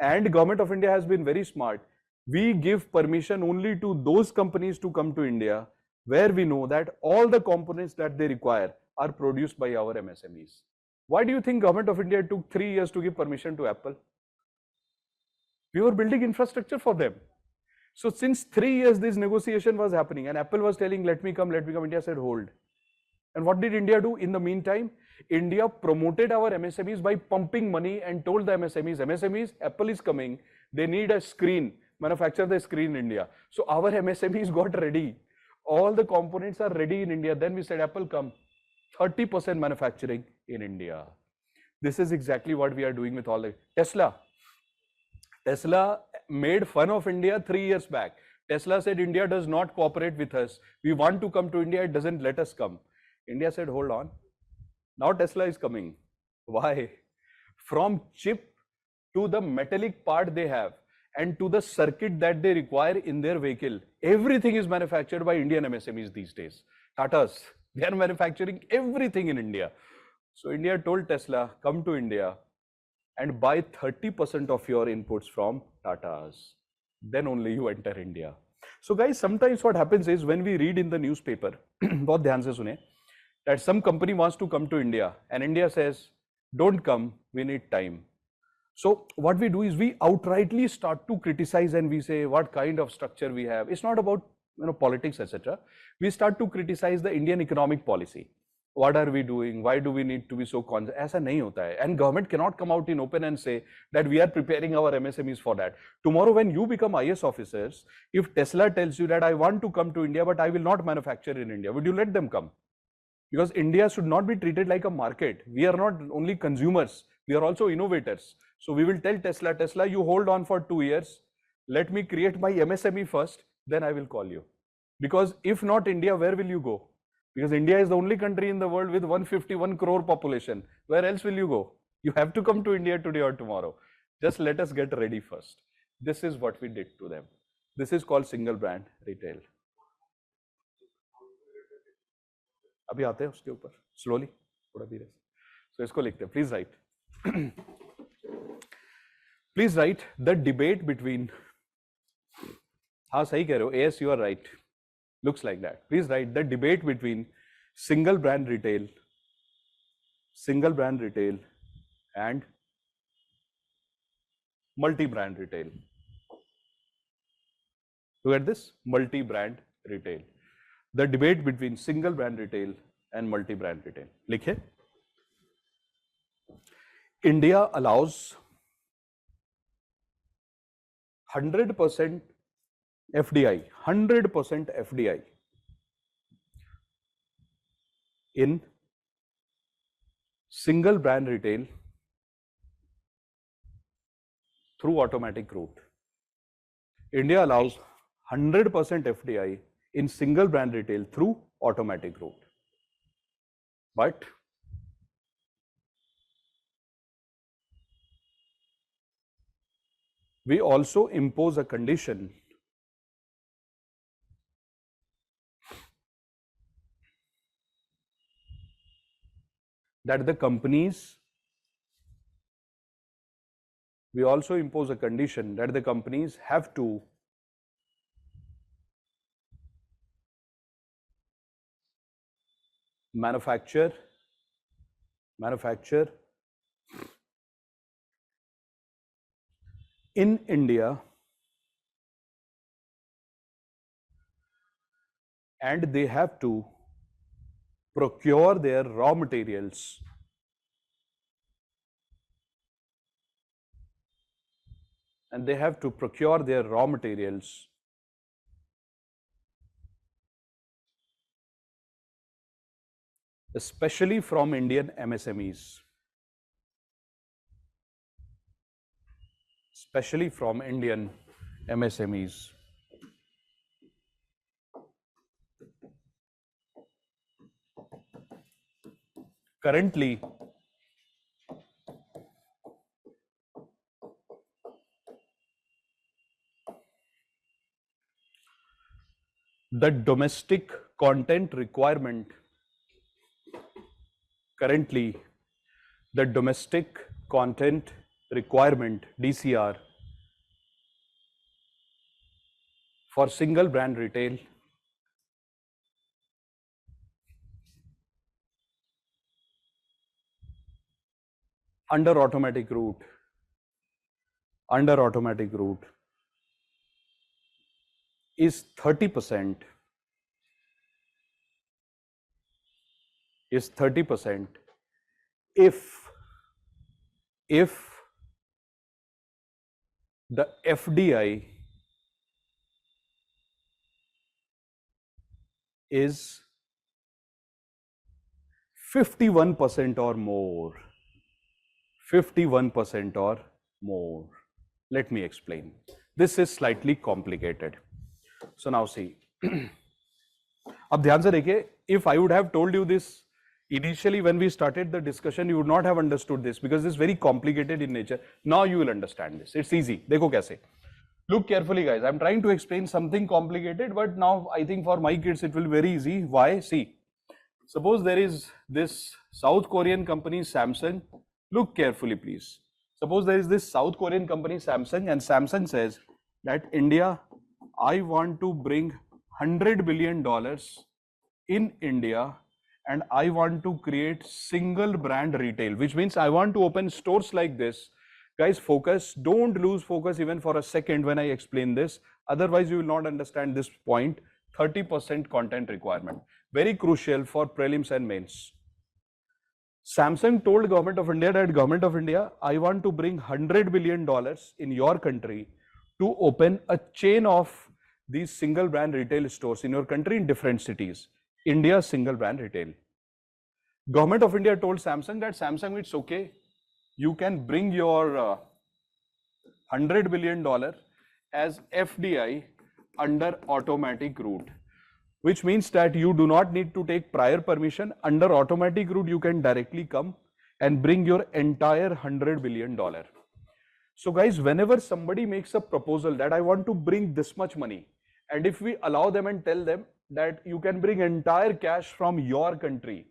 And Government of India has been very smart. We give permission only to those companies to come to India where we know that all the components that they require are produced by our MSMEs. Why do you think Government of India took 3 years to give permission to Apple? We were building infrastructure for them. So since 3 years this negotiation was happening and Apple was telling, let me come, India said hold. And what did India do? In the meantime, India promoted our MSMEs by pumping money and told the MSMEs, Apple is coming, they need a screen, manufacture the screen in India. So our MSMEs got ready. All the components are ready in India. Then we said, Apple come, 30% manufacturing in India. This is exactly what we are doing with all the Tesla. Tesla made fun of India 3 years back. Tesla said, India does not cooperate with us. We want to come to India, it doesn't let us come. India said, hold on. Now Tesla is coming. Why? From chip to the metallic part they have and to the circuit that they require in their vehicle, everything is manufactured by Indian MSMEs these days. Tatas, they are manufacturing everything in India. So India told Tesla, come to India and buy 30% of your inputs from Tatas. Then only you enter India. So guys, sometimes what happens is when we read in the newspaper, बहुत ध्यान से सुने, that some company wants to come to India and India says, don't come, we need time. So what we do is we outrightly start to criticize and we say what kind of structure we have. It's not about politics, etc. We start to criticize the Indian economic policy. What are we doing? Why do we need to be so conscious? ऐसा नहीं होता है. And government cannot come out in open and say that we are preparing our MSMEs for that. Tomorrow when you become IS officers, if Tesla tells you that I want to come to India but I will not manufacture in India, would you let them come? Because India should not be treated like a market. We are not only consumers, we are also innovators. So we will tell Tesla, Tesla, you hold on for 2 years. Let me create my MSME first, then I will call you. Because if not India, where will you go? Because India is the only country in the world with 151 crore population. Where else will you go? You have to come to India today or tomorrow. Just let us get ready first. This is what we did to them. This is called single brand retail. अभी आते हैं उसके ऊपर slowly थोड़ा धीरे से. So इसको लिखते हैं. Please write. Please write the debate between. हाँ सही कह रहे हो. Yes, you are right. Looks like that. Please write the debate between single brand retail and multi-brand retail. Look at this, multi-brand retail. The debate between single brand retail and multi-brand retail. लिखे. India allows 100% FDI, 100% FDI in single brand retail through automatic route. India allows 100% FDI in single brand retail through automatic route. But we also impose a condition that the companies, have to manufacture in India, and they have to procure their raw materials especially from Indian MSMEs. Especially from Indian MSMEs. Currently, the domestic content requirement, DCR, for single brand retail under automatic route is 30%, if the FDI is 51% or more. 51% or more. Let me explain. This is slightly complicated. So now see. अब ध्यान से देखिए, if I would have told you this initially when we started the discussion, you would not have understood this because it's very complicated in nature. Now you will understand this. It's easy. देखो कैसे. Look carefully, guys. I'm trying to explain something complicated, but now I think for my kids it will be very easy. Why? See, suppose there is this South Korean company Samsung. Look carefully, please. Suppose there is this South Korean company Samsung, and Samsung says that India, I want to bring $100 billion in India, and I want to create single brand retail, which means I want to open stores like this. Guys, focus. Don't lose focus even for a second when I explain this. Otherwise, you will not understand this point. 30% content requirement. Very crucial for prelims and mains. Samsung told Government of India that Government of India, I want to bring $100 billion in your country to open a chain of these single brand retail stores in your country in different cities. India single brand retail. Government of India told Samsung that Samsung, it's okay. You can bring your $100 billion as FDI under automatic route, which means that you do not need to take prior permission. Under automatic route, you can directly come and bring your entire $100 billion. So guys, whenever somebody makes a proposal that I want to bring this much money, and if we allow them and tell them that you can bring entire cash from your country,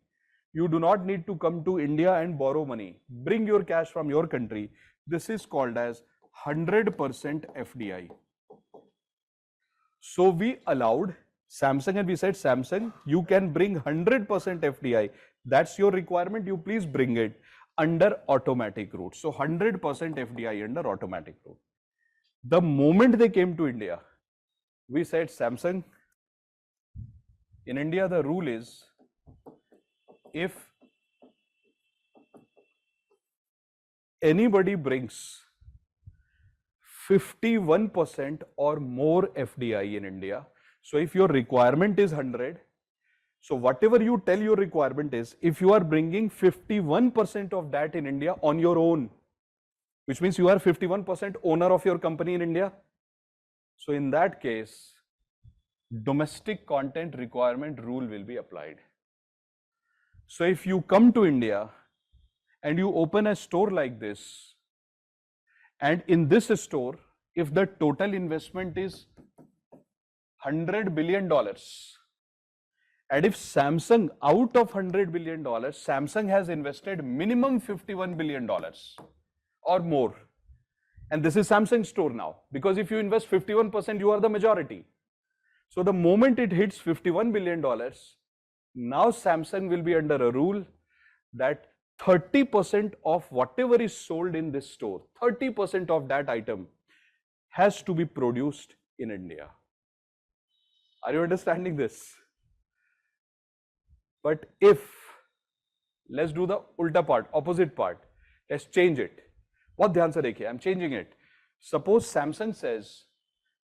you do not need to come to India and borrow money. Bring your cash from your country. This is called as 100% FDI. So we allowed Samsung and we said, Samsung, you can bring 100% FDI. That's your requirement. You please bring it under automatic route. So 100% FDI under automatic route. The moment they came to India, we said, Samsung, in India, the rule is if anybody brings 51% or more FDI in India, so if your requirement is 100, so whatever you tell your requirement is, if you are bringing 51% of that in India on your own, which means you are 51% owner of your company in India, so in that case, domestic content requirement rule will be applied. So if you come to India and you open a store like this, and in this store, if the total investment is $100 billion, and if Samsung, out of $100 billion, Samsung has invested minimum $51 billion or more, and this is Samsung store now, because if you invest 51%, you are the majority. So the moment it hits $51 billion, now Samsung will be under a rule that 30% of whatever is sold in this store, 30% of that item has to be produced in India. Are you understanding this? But if, let's do the ulta part, opposite part. Let's change it. बहुत ध्यान से देखिए, I'm changing it. Suppose Samsung says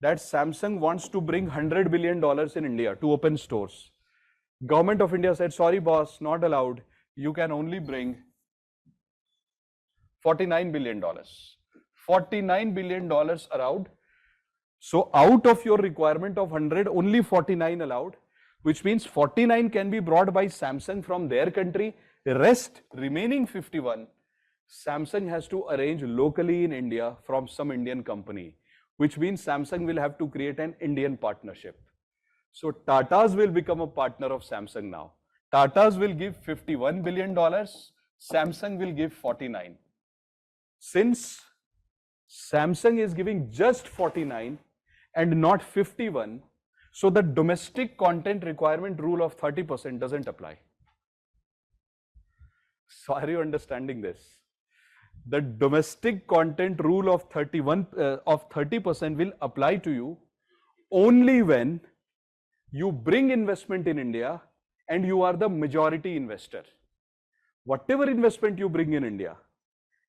that Samsung wants to bring $100 billion in India to open stores. Government of India said, sorry boss, not allowed. You can only bring $49 billion. $49 billion allowed. So out of your requirement of 100, only 49 allowed, which means 49 can be brought by Samsung from their country. The rest, remaining 51, Samsung has to arrange locally in India from some Indian company, which means Samsung will have to create an Indian partnership. So Tata's will become a partner of Samsung now. Tata's will give $51 billion, Samsung will give 49. Since Samsung is giving just 49 and not 51, so the domestic content requirement rule of 30% doesn't apply. So are you understanding this? The domestic content rule of 30% will apply to you only when you bring investment in India and you are the majority investor. Whatever investment you bring in India,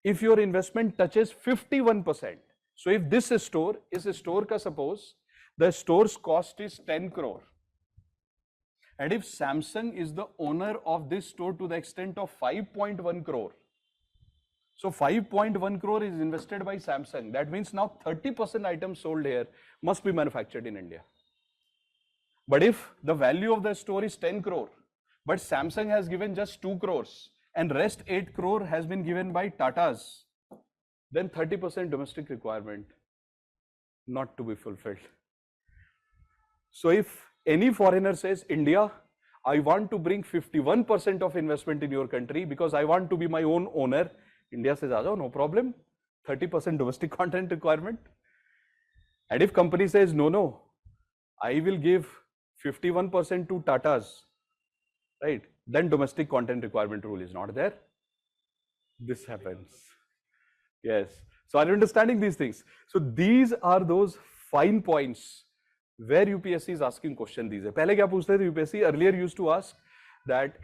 if your investment touches 51%, so if this store is a store ka suppose the store's cost is 10 crore, and if Samsung is the owner of this store to the extent of 5.1 crore, so 5.1 crore is invested by Samsung. That means now 30% items sold here must be manufactured in India. But if the value of the store is 10 crore, but Samsung has given just 2 crores and rest 8 crore has been given by Tata's, then 30% domestic requirement not to be fulfilled. So if any foreigner says, India, I want to bring 51% of investment in your country because I want to be my own owner, India says, no problem, 30% domestic content requirement. And if company says, no, I will give 51% to Tata's, right? Then domestic content requirement rule is not there. This happens. Yes. So are you understanding these things? So these are those fine points where UPSC is asking question these. पहले क्या पूछते थे UPSC? Earlier used to ask that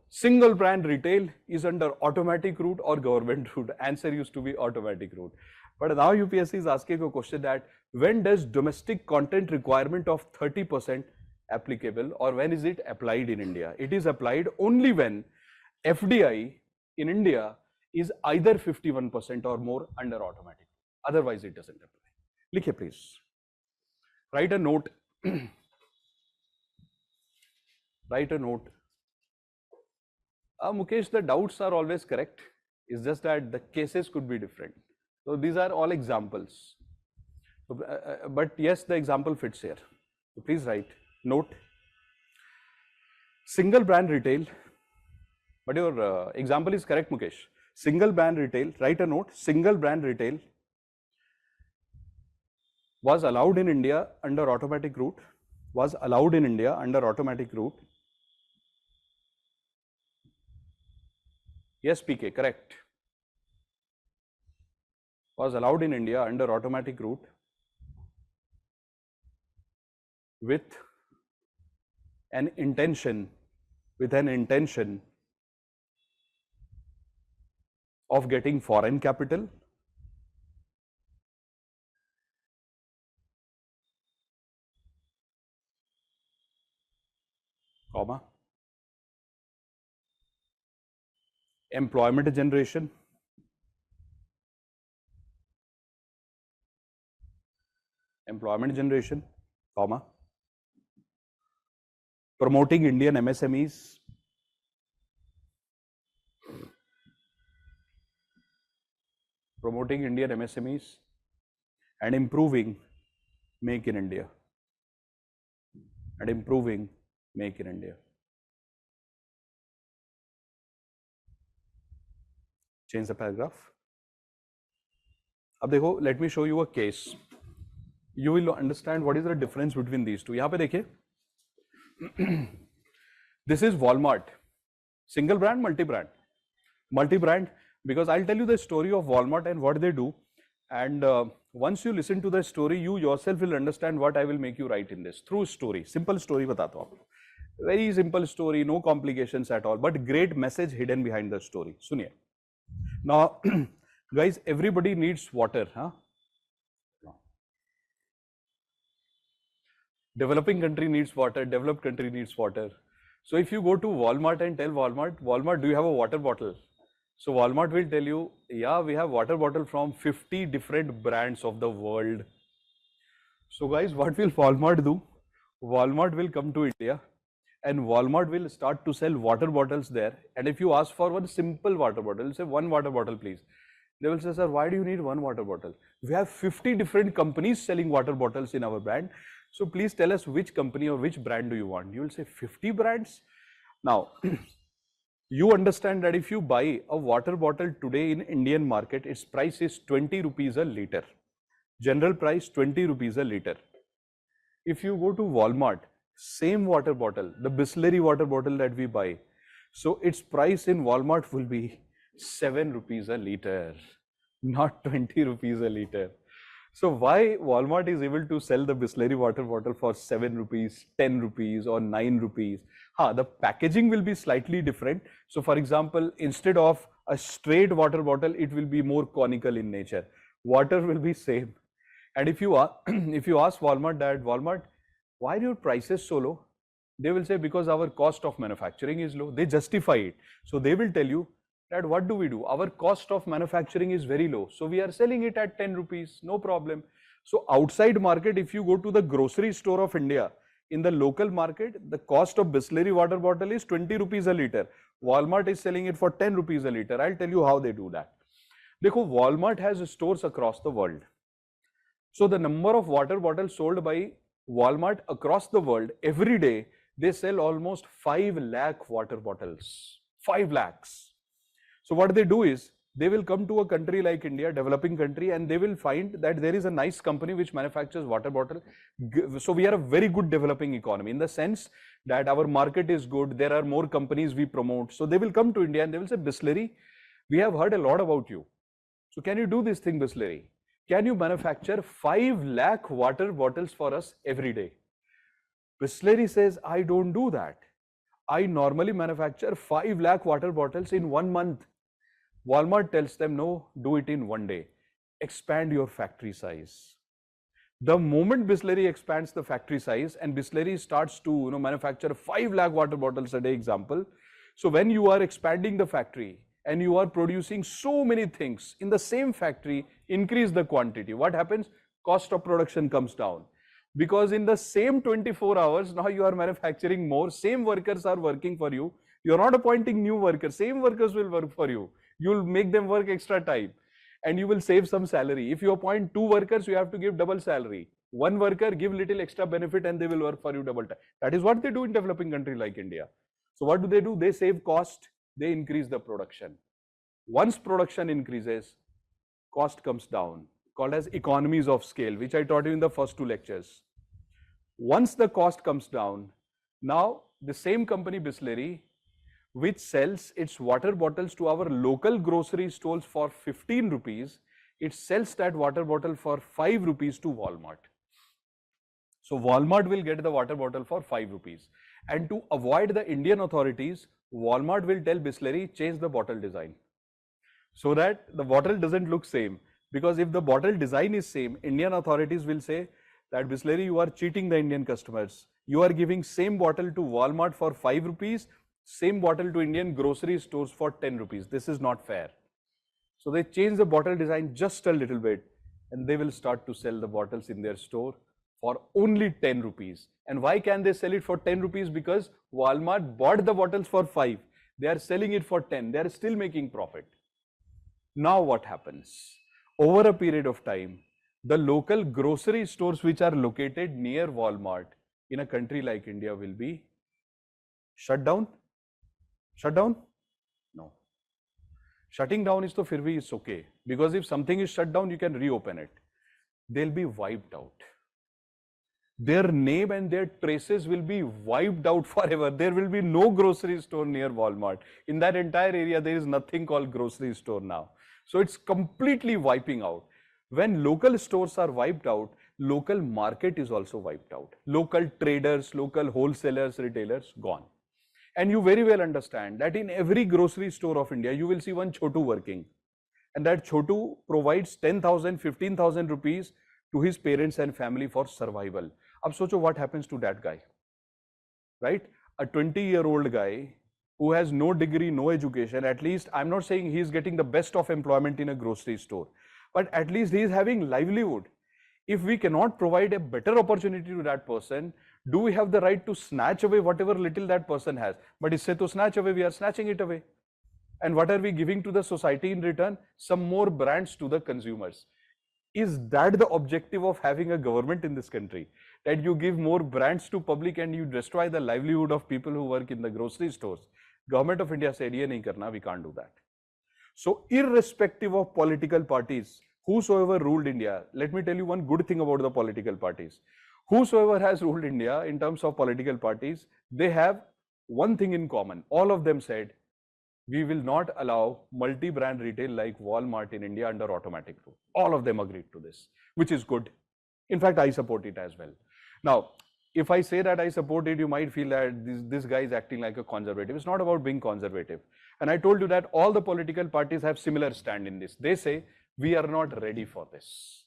single brand retail is under automatic route or government route. Answer used to be automatic route. But now UPSC is asking a question that when does domestic content requirement of 30% applicable, or when is it applied in India? It is applied only when FDI in India is either 51% or more under automatic. Otherwise it doesn't apply. Likhe please. Write a note. Write a note. Mukesh, the doubts are always correct. It's just that the cases could be different. So these are all examples. But yes, the example fits here. So please write note. Single brand retail. But your example is correct, Mukesh. Single brand retail. Write a note. Single brand retail was allowed in India under automatic route. Was allowed in India under automatic route. Yes, PK, correct. Was allowed in India under automatic route with an intention of getting foreign capital comma employment generation comma promoting Indian MSMEs and improving Make in India Change the paragraph. अब देखो, let me show you a case. You will understand what is the difference between these two. यहाँ पे देखिए, this is Walmart, single brand, multi-brand, because I'll tell you the story of Walmart and what they do, and once you listen to the story, you yourself will understand what I will make you write in this through story. Simple story बताता हूँ आपको. Very simple story, no complications at all, but great message hidden behind the story. सुनिए. Now, guys, everybody needs water, huh? Developing country needs water, developed country needs water. So if you go to Walmart and tell Walmart, do you have a water bottle? So Walmart will tell you, yeah, we have water bottle from 50 different brands of the world. So guys, what will Walmart do? Walmart will come to India and Walmart will start to sell water bottles there. And if you ask for one simple water bottle, say one water bottle, please. They will say, sir, why do you need one water bottle? We have 50 different companies selling water bottles in our brand. So please tell us which company or which brand do you want? You will say 50 brands. Now, you understand that if you buy a water bottle today in Indian market, its price is 20 rupees a liter. General price 20 rupees a liter. If you go to Walmart, same water bottle, the Bisleri water bottle that we buy, so its price in Walmart will be 7 rupees a liter, not 20 rupees a liter. So why Walmart is able to sell the Bisleri water bottle for 7 rupees, 10 rupees or 9 rupees? The packaging will be slightly different. So for example, instead of a straight water bottle, it will be more conical in nature. Water will be same. And if you ask Walmart that, Walmart, why are your prices so low? They will say, because our cost of manufacturing is low. They justify it. So they will tell you that what do we do? Our cost of manufacturing is very low. So we are selling it at 10 rupees, no problem. So outside market, if you go to the grocery store of India, in the local market, the cost of Bisleri water bottle is 20 rupees a liter. Walmart is selling it for 10 rupees a liter. I'll tell you how they do that. Dekho, Walmart has stores across the world. So the number of water bottles sold by Walmart across the world, every day, they sell almost 5 lakh water bottles. 5 lakhs. So what they do is, they will come to a country like India, developing country, and they will find that there is a nice company which manufactures water bottle. So we are a very good developing economy in the sense that our market is good. There are more companies we promote. So they will come to India and they will say, Bisleri, we have heard a lot about you. So can you do this thing, Bisleri? Can you manufacture 5 lakh water bottles for us every day? Bisleri says, I don't do that. I normally manufacture 5 lakh water bottles in 1 month. Walmart tells them, no, do it in 1 day. Expand your factory size. The moment Bisleri expands the factory size and Bisleri starts to manufacture 5 lakh water bottles a day, example. So when you are expanding the factory and you are producing so many things in the same factory, increase the quantity. What happens? Cost of production comes down. Because in the same 24 hours, now you are manufacturing more, same workers are working for you. You're not appointing new workers, same workers will work for you. You'll make them work extra time and you will save some salary. If you appoint 2 workers, you have to give double salary. 1 worker, give little extra benefit and they will work for you double time. That is what they do in developing country like India. So what do? They save cost, they increase the production. Once production increases, cost comes down, called as economies of scale, which I taught you in the first 2 lectures. Once the cost comes down, now the same company Bisleri, which sells its water bottles to our local grocery stores for 15 rupees, it sells that water bottle for 5 rupees to Walmart. So Walmart will get the water bottle for 5 rupees. And to avoid the Indian authorities, Walmart will tell Bisleri, change the bottle design. So that the bottle doesn't look same. Because if the bottle design is same, Indian authorities will say that Bisleri, you are cheating the Indian customers. You are giving same bottle to Walmart for 5 rupees, same bottle to Indian grocery stores for 10 rupees. This is not fair. So they change the bottle design just a little bit and they will start to sell the bottles in their store for only 10 rupees. And why can they sell it for 10 rupees? Because Walmart bought the bottles for 5. They are selling it for 10. They are still making profit. Now what happens? Over a period of time, the local grocery stores which are located near Walmart in a country like India will be shut down. Shut down? No. Shutting down is to fir bhi is okay. Because if something is shut down, you can reopen it. They'll be wiped out. Their name and their traces will be wiped out forever. There will be no grocery store near Walmart. In that entire area, there is nothing called grocery store now. So it's completely wiping out. When local stores are wiped out, local market is also wiped out. Local traders, local wholesalers, retailers, gone. And you very well understand that in every grocery store of India, you will see one Chotu working. And that Chotu provides 10,000, 15,000 rupees to his parents and family for survival. Ab socho what happens to that guy, right? A 20-year-old guy who has no degree, no education, at least I'm not saying he is getting the best of employment in a grocery store, but at least he is having livelihood. If we cannot provide a better opportunity to that person, do we have the right to snatch away whatever little that person has? But isse to snatch away, we are snatching it away. And what are we giving to the society in return? Some more brands to the consumers. Is that the objective of having a government in this country? That you give more brands to public and you destroy the livelihood of people who work in the grocery stores? Government of India said, "Ye nahi karna, we can't do that." So irrespective of political parties, whosoever ruled India, let me tell you one good thing about the political parties. Whosoever has ruled India in terms of political parties, they have one thing in common. All of them said, we will not allow multi-brand retail like Walmart in India under automatic rule. All of them agreed to this, which is good. In fact, I support it as well. Now, if I say that I support it, you might feel that this guy is acting like a conservative. It's not about being conservative. And I told you that all the political parties have similar stand in this. They say, we are not ready for this.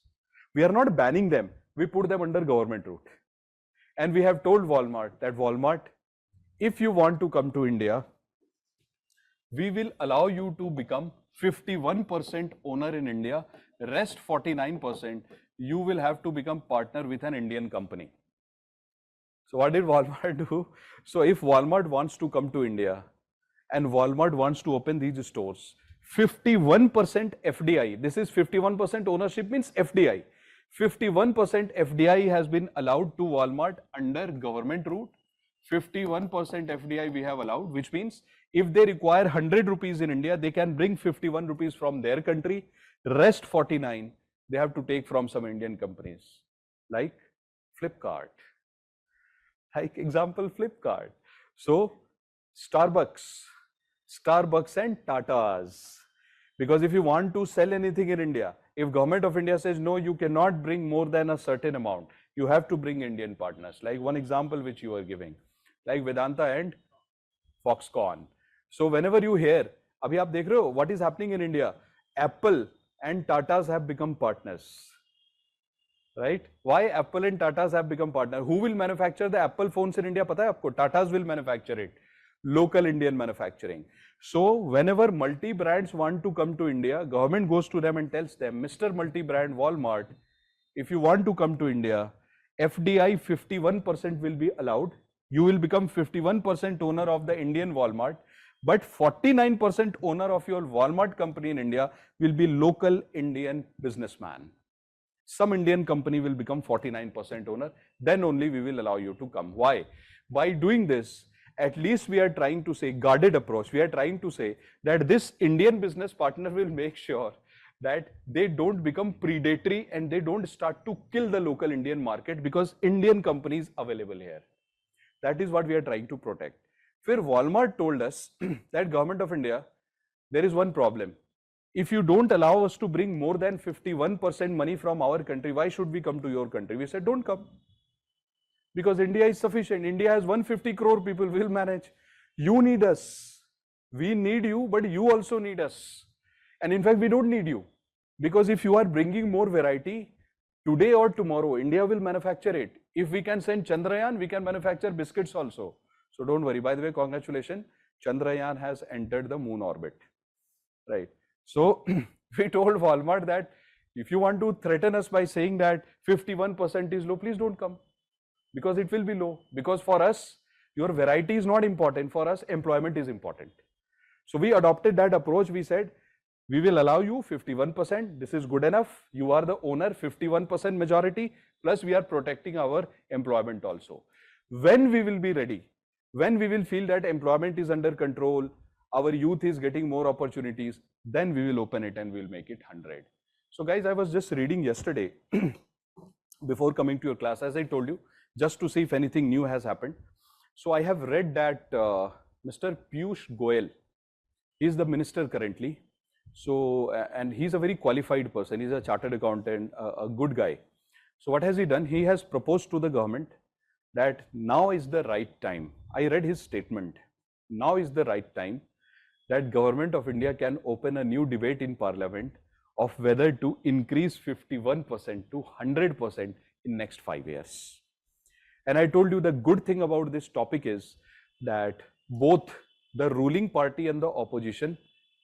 We are not banning them. We put them under government route. And we have told Walmart that Walmart, if you want to come to India, we will allow you to become 51% owner in India, rest 49%, you will have to become partner with an Indian company. So what did Walmart do? So if Walmart wants to come to India and Walmart wants to open these stores, 51% FDI, this is 51% ownership means FDI. 51% FDI has been allowed to Walmart under government route. 51% FDI we have allowed, which means if they require 100 rupees in India, they can bring 51 rupees from their country, rest 49 they have to take from some Indian companies like Flipkart. Like example, Flipkart. So Starbucks and Tatas. Because if you want to sell anything in India, if government of India says, no, you cannot bring more than a certain amount, you have to bring Indian partners. Like one example which you are giving, like Vedanta and Foxconn. So whenever you hear, abhi aap dekh rahe ho, what is happening in India? Apple and Tatas have become partners. Right? Why Apple and Tatas have become partners? Who will manufacture the Apple phones in India? Pata hai aapko? Tatas will manufacture it. Local Indian manufacturing. So whenever multi-brands want to come to India, government goes to them and tells them, Mr. Multi-brand Walmart, if you want to come to India, FDI 51% will be allowed. You will become 51% owner of the Indian Walmart, but 49% owner of your Walmart company in India will be local Indian businessman. Some Indian company will become 49% owner, then only we will allow you to come. Why? By doing this, at least we are trying to say, guarded approach, we are trying to say that this Indian business partner will make sure that they don't become predatory and they don't start to kill the local Indian market because Indian companies available here. That is what we are trying to protect. Where Walmart told us that government of India, there is one problem. If you don't allow us to bring more than 51% money from our country, why should we come to your country? We said, don't come. Because India is sufficient. India has 150 crore people, we'll manage. You need us. We need you, but you also need us. And in fact, we don't need you. Because if you are bringing more variety, today or tomorrow, India will manufacture it. If we can send Chandrayaan, we can manufacture biscuits also. So don't worry. By the way, congratulations. Chandrayaan has entered the moon orbit. Right. So we told Walmart that if you want to threaten us by saying that 51% is low, please don't come. Because it will be low. Because for us, your variety is not important. For us, employment is important. So we adopted that approach. We said, we will allow you 51%. This is good enough. You are the owner, 51% majority. Plus we are protecting our employment also. When we will be ready, when we will feel that employment is under control, our youth is getting more opportunities, then we will open it and we will make it 100. So guys, I was just reading yesterday before coming to your class, as I told you, just to see if anything new has happened. So I have read that Mr. Piyush Goyal, he is the minister currently. So, and he's a very qualified person. He's a chartered accountant, a good guy. So what has he done? He has proposed to the government that now is the right time. I read his statement. Now is the right time that Government of India can open a new debate in Parliament of whether to increase 51% to 100% in next 5 years. And I told you the good thing about this topic is that both the ruling party and the opposition,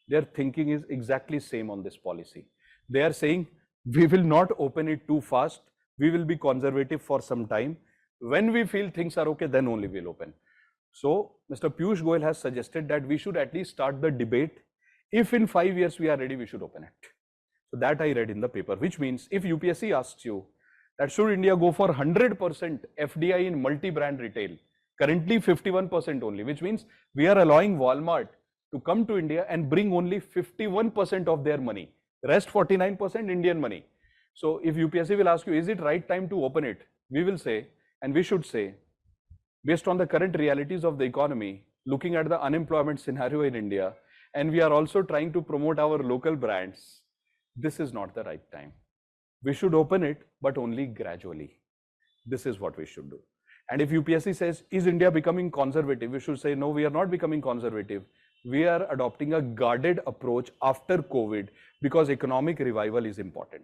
their thinking is exactly same on this policy. They are saying we will not open it too fast. We will be conservative for some time. When we feel things are okay, then only we'll open. So Mr. Piyush Goyal has suggested that we should at least start the debate. If in 5 years we are ready, we should open it. So that I read in the paper, which means if UPSC asks you that should India go for 100% FDI in multi-brand retail, currently 51% only, which means we are allowing Walmart to come to India and bring only 51% of their money, rest 49% Indian money. So if UPSC will ask you, is it right time to open it? We will say, and we should say, based on the current realities of the economy, looking at the unemployment scenario in India, and we are also trying to promote our local brands, this is not the right time. We should open it, but only gradually. This is what we should do. And if UPSC says, is India becoming conservative? We should say, no, we are not becoming conservative. We are adopting a guarded approach after COVID because economic revival is important.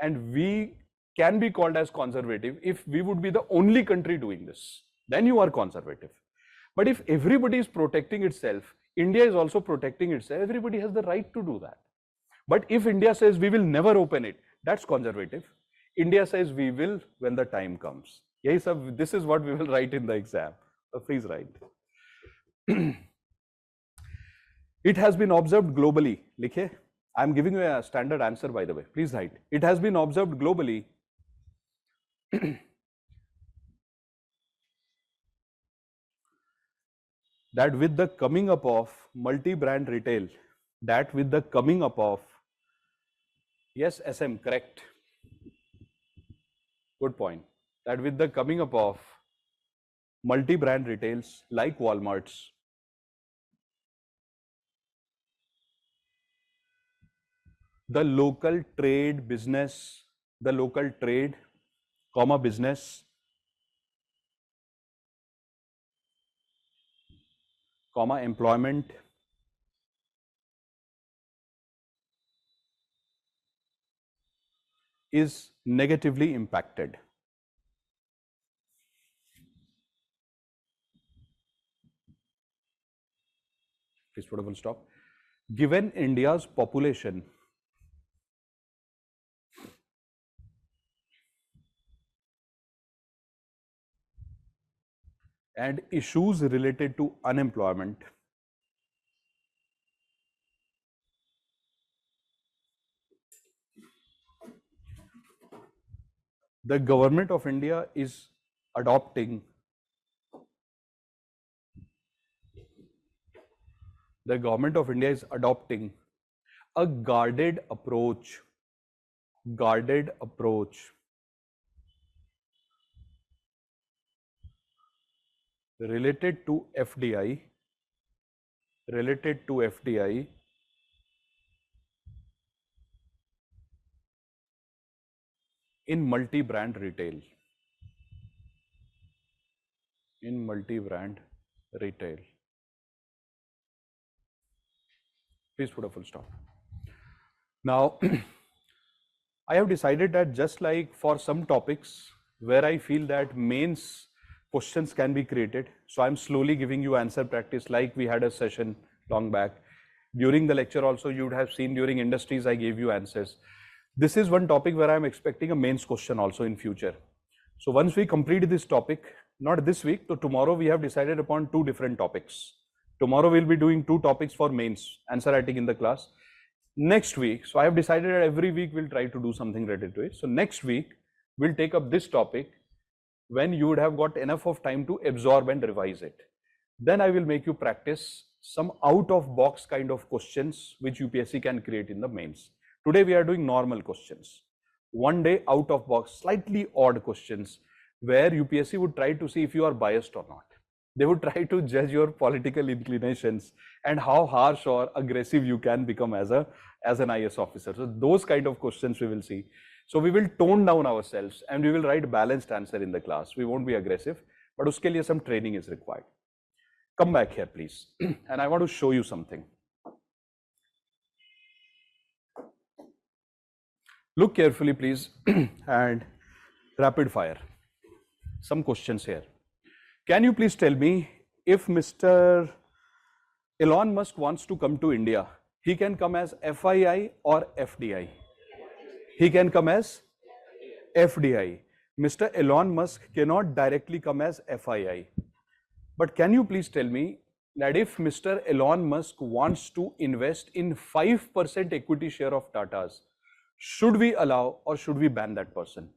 And we can be called as conservative if we would be the only country doing this. Then you are conservative. But if everybody is protecting itself, India is also protecting itself, everybody has the right to do that. But if India says we will never open it, that's conservative. India says we will when the time comes. Yes, this is what we will write in the exam. So please write. It has been observed globally. Likhe, I am giving you a standard answer, by the way. Please write. It has been observed globally that with the coming up of multi-brand retail, yes, SM, correct. Good point. That with the coming up of multi-brand retails like Walmarts, the local trade, business, employment, is negatively impacted. Please put a full stop. Given India's population, and issues related to unemployment, the government of India is adopting a guarded approach related to FDI in multi-brand retail. Please put a full stop. Now, I have decided that just like for some topics where I feel that mains questions can be created, so I'm slowly giving you answer practice like we had a session long back. During the lecture also, you would have seen during industries, I gave you answers. This is one topic where I'm expecting a mains question also in future. So once we complete this topic, not this week, so tomorrow we have decided upon 2 different topics. Tomorrow we'll be doing 2 topics for mains, answer writing in the class. Next week, so I have decided that every week we'll try to do something related to it. So next week, we'll take up this topic when you would have got enough of time to absorb and revise it. Then I will make you practice some out-of-box kind of questions which UPSC can create in the mains. Today we are doing normal questions. One day out-of-box, slightly odd questions where UPSC would try to see if you are biased or not. They would try to judge your political inclinations and how harsh or aggressive you can become as an IS officer. So those kind of questions we will see. So we will tone down ourselves and we will write balanced answer in the class. We won't be aggressive, but uske liye some training is required. Come back here, please. And I want to show you something. Look carefully, please, and rapid fire. Some questions here. Can you please tell me, if Mr. Elon Musk wants to come to India, he can come as FII or FDI? He can come as FDI. Mr. Elon Musk cannot directly come as FII. But can you please tell me that if Mr. Elon Musk wants to invest in 5% equity share of Tata's, should we allow or should we ban that person?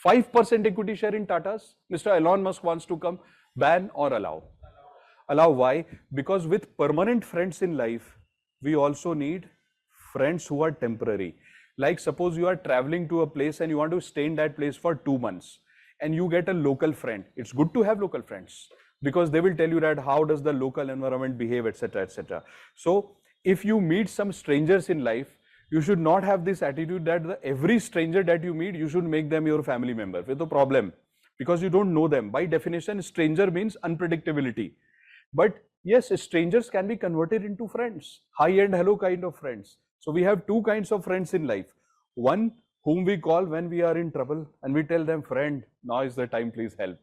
5% equity share in Tata's, Mr. Elon Musk wants to come, ban or allow? Allow. Why? Because with permanent friends in life, we also need friends who are temporary. Like suppose you are traveling to a place and you want to stay in that place for 2 months and you get a local friend. It's good to have local friends because they will tell you that how does the local environment behave, etc., etc. So if you meet some strangers in life, you should not have this attitude that every stranger that you meet, you should make them your family member. With a problem, because you don't know them. By definition, stranger means unpredictability. But yes, strangers can be converted into friends, hi and hello kind of friends. So we have two kinds of friends in life. One whom we call when we are in trouble and we tell them, friend, now is the time, please help.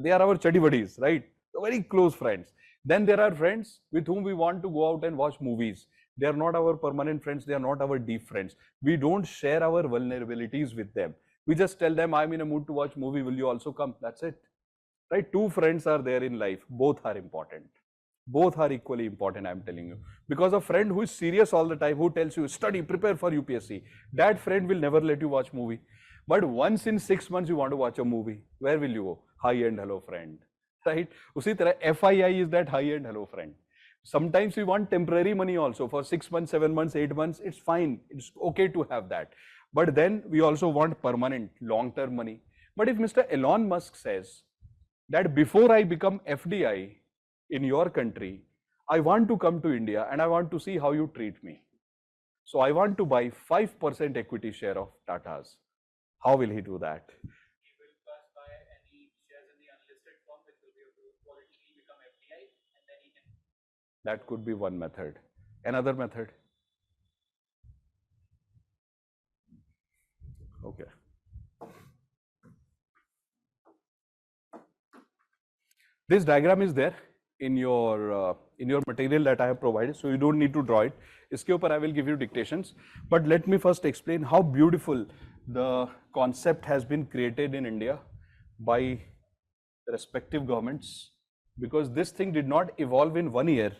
They are our chuddy buddies, right? Very close friends. Then there are friends with whom we want to go out and watch movies. They are not our permanent friends. They are not our deep friends. We don't share our vulnerabilities with them. We just tell them, I'm in a mood to watch movie. Will you also come? That's it. Right? Two friends are there in life. Both are important. Both are equally important, I'm telling you. Because a friend who is serious all the time, who tells you, study, prepare for UPSC, that friend will never let you watch movie. But once in 6 months you want to watch a movie, where will you go? Hi and hello friend. Right? Usi tarah, FII is that hi and hello friend. Sometimes we want temporary money also for 6 months, 7 months, 8 months. It's fine. It's okay to have that. But then we also want permanent, long-term money. But if Mr. Elon Musk says that before I become FDI in your country, I want to come to India and I want to see how you treat me. So I want to buy 5% equity share of Tata's. How will he do that? He will first buy any shares in the unlisted form, which will be able to politically become FDI, and then he can. That could be one method. Another method. Okay. This diagram is there in your material that I have provided, so you don't need to draw it. Iske upar I will give you dictations, but let me first explain how beautiful the concept has been created in India by the respective governments, because this thing did not evolve in 1 year.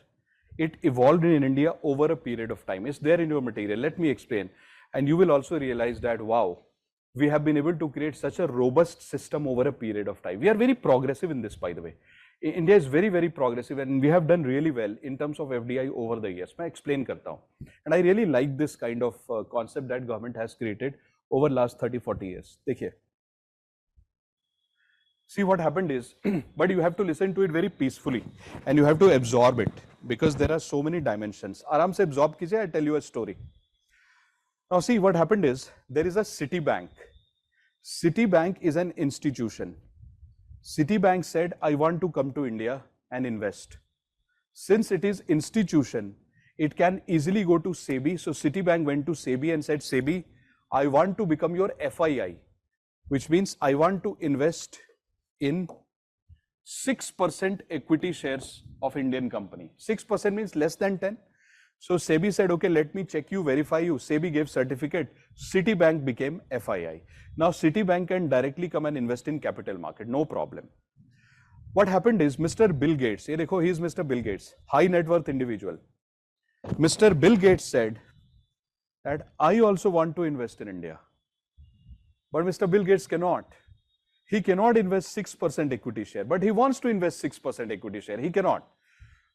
It evolved in India over a period of time. It's there in your material. Let me explain, and you will also realize that, wow, we have been able to create such a robust system over a period of time. We are very progressive in this, by the way. India is very, very progressive, and we have done really well in terms of FDI over the years. I explain karta hu. And I really like this kind of concept that government has created over last 30-40 years. Dekhiye. See what happened is, but you have to listen to it very peacefully and you have to absorb it because there are so many dimensions. Aram se absorb kijiye, I tell you a story. Now see what happened is, there is a Citibank. Citibank is an institution. Citibank said, I want to come to India and invest. Since it is institution, it can easily go to SEBI. So Citibank went to SEBI and said, SEBI, I want to become your FII, which means I want to invest in 6% equity shares of Indian company. 6% means less than 10. So SEBI said, okay, let me check you, verify you. SEBI gave certificate. Citibank became FII. Now Citibank can directly come and invest in capital market, no problem. What happened is, Mr. Bill Gates, he is Mr. Bill Gates, high net worth individual. Mr. Bill Gates said that I also want to invest in India. But Mr. Bill Gates cannot. He cannot invest 6% equity share, but he wants to invest 6% equity share. He cannot.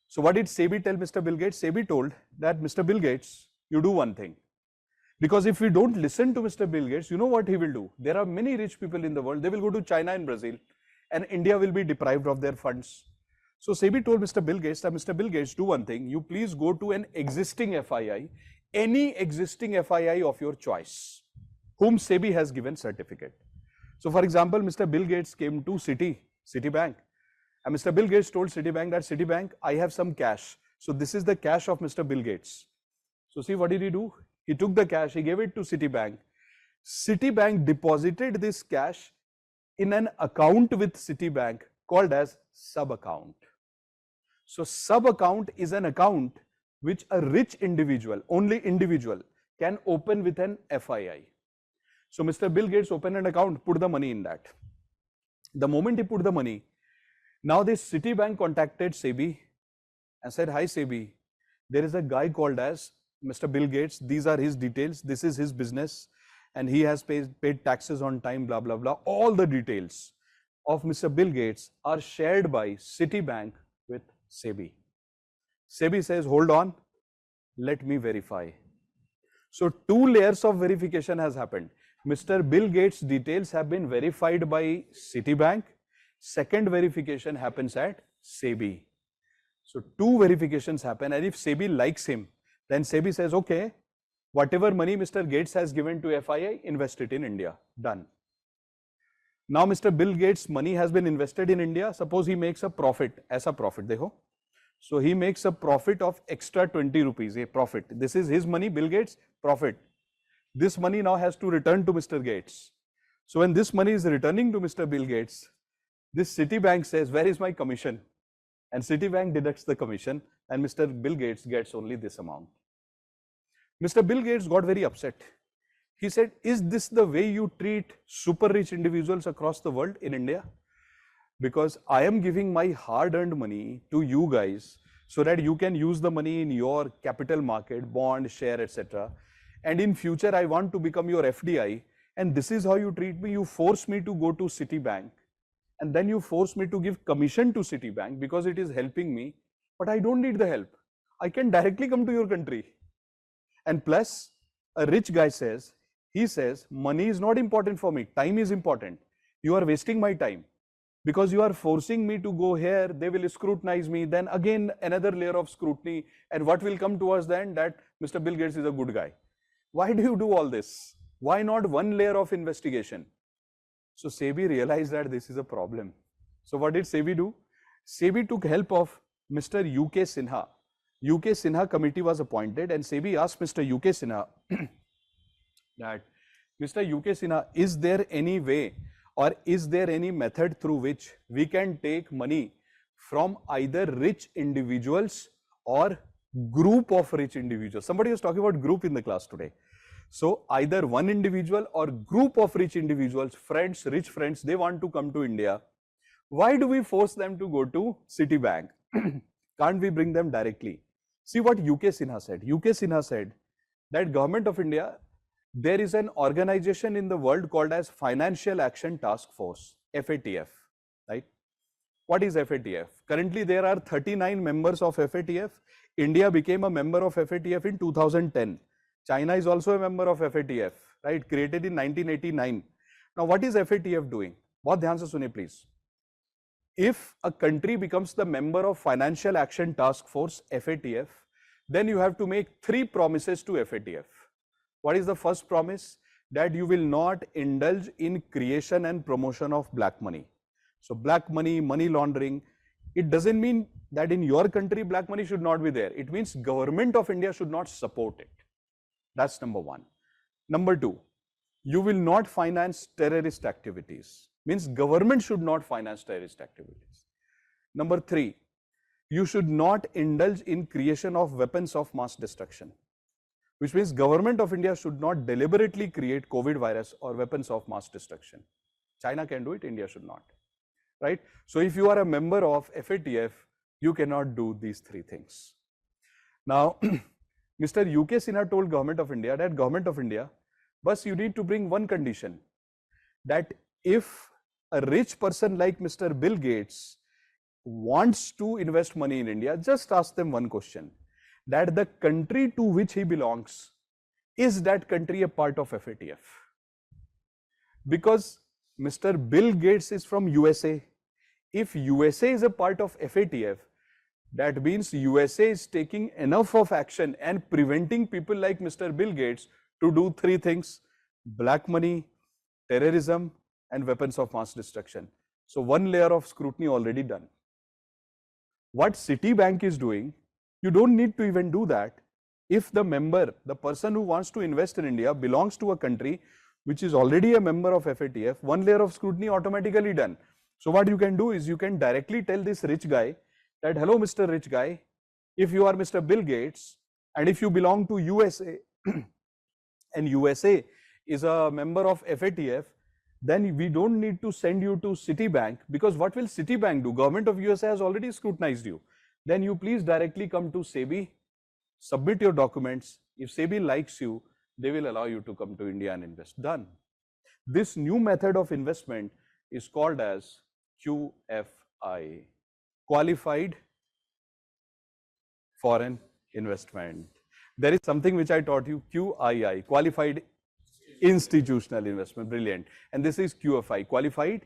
So what did SEBI tell Mr. Bill Gates? SEBI told that, Mr. Bill Gates, you do one thing. Because if we don't listen to Mr. Bill Gates, you know what he will do? There are many rich people in the world. They will go to China and Brazil and India will be deprived of their funds. So SEBI told Mr. Bill Gates that, Mr. Bill Gates, do one thing, you please go to an existing FII, any existing FII of your choice, whom SEBI has given certificate. So for example, Mr. Bill Gates came to Citibank, and Mr. Bill Gates told Citibank that, Citibank, I have some cash. So this is the cash of Mr. Bill Gates. So see, what did he do? He took the cash, he gave it to Citibank. Citibank deposited this cash in an account with Citibank called as sub-account. So sub-account is an account which a rich individual, only individual, can open with an FII. So Mr. Bill Gates opened an account, put the money in that. The moment he put the money, now this Citibank contacted SEBI and said, hi SEBI, there is a guy called as Mr. Bill Gates, these are his details, this is his business, and he has paid taxes on time, blah, blah, blah. All the details of Mr. Bill Gates are shared by Citibank with SEBI. SEBI says, hold on, let me verify. So 2 layers of verification has happened. Mr. Bill Gates' details have been verified by Citibank. Second verification happens at SEBI. So 2 verifications happen, and if SEBI likes him, then SEBI says, okay, whatever money Mr. Gates has given to FII, invest it in India. Done. Now Mr. Bill Gates' money has been invested in India. Suppose he makes a profit, as a profit, dekho. So he makes a profit of extra 20 rupees, a profit. This is his money, Bill Gates, profit. This money now has to return to Mr. Gates. So when this money is returning to Mr. Bill Gates, this Citibank says, where is my commission? And Citibank deducts the commission, and Mr. Bill Gates gets only this amount. Mr. Bill Gates got very upset. He said, is this the way you treat super rich individuals across the world in India? Because I am giving my hard-earned money to you guys so that you can use the money in your capital market, bond, share, etc. And in future, I want to become your FDI. And this is how you treat me. You force me to go to Citibank. And then you force me to give commission to Citibank because it is helping me. But I don't need the help. I can directly come to your country. And plus, a rich guy says, he says, money is not important for me. Time is important. You are wasting my time. Because you are forcing me to go here, they will scrutinize me. Then again, another layer of scrutiny. And what will come to us then? That Mr. Bill Gates is a good guy. Why do you do all this? Why not one layer of investigation? So SEBI realized that this is a problem. So what did SEBI do? SEBI took help of Mr. UK Sinha. UK Sinha committee was appointed, and SEBI asked Mr. UK Sinha that, Mr. UK Sinha, is there any way or is there any method through which we can take money from either rich individuals or group of rich individuals? Somebody was talking about group in the class today. So either one individual or group of rich individuals, friends, rich friends, they want to come to India. Why do we force them to go to Citibank? Can't we bring them directly? See what UK Sinha said. UK Sinha said that Government of India, there is an organization in the world called as Financial Action Task Force, FATF, right? What is FATF? Currently, there are 39 members of FATF. India became a member of FATF in 2010. China is also a member of FATF, right? Created in 1989. Now, what is FATF doing? बहुत ध्यान से सुनिए, please. If a country becomes the member of Financial Action Task Force, FATF, then you have to make 3 promises to FATF. What is the first promise? That you will not indulge in creation and promotion of black money. So black money, money laundering, it doesn't mean that in your country black money should not be there. It means Government of India should not support it. That's number 1. Number 2, you will not finance terrorist activities. Means government should not finance terrorist activities. Number 3, you should not indulge in creation of weapons of mass destruction. Which means Government of India should not deliberately create COVID virus or weapons of mass destruction. China can do it, India should not, right? So if you are a member of FATF, you cannot do these 3 things. Now, Mr. UK Sinha told Government of India that Government of India, but you need to bring one condition, that if a rich person like Mr. Bill Gates wants to invest money in India, just ask them one question, that the country to which he belongs, is that country a part of FATF? Because Mr. Bill Gates is from USA, if USA is a part of FATF, that means USA is taking enough of action and preventing people like Mr. Bill Gates to do three things: black money, terrorism, and weapons of mass destruction. So one layer of scrutiny already done. What Citibank is doing, you don't need to even do that. If the member, the person who wants to invest in India belongs to a country which is already a member of FATF, one layer of scrutiny automatically done. So what you can do is you can directly tell this rich guy that, hello, Mr. Rich Guy, if you are Mr. Bill Gates and if you belong to USA and USA is a member of FATF, then we don't need to send you to Citibank, because what will Citibank do? Government of USA has already scrutinized you. Then you please directly come to SEBI, submit your documents. If SEBI likes you, they will allow you to come to India and invest. Done. This new method of investment is called as QFI, Qualified Foreign Investment. There is something which I taught you, QII, Qualified Institutional Investment. Brilliant. And this is QFI, Qualified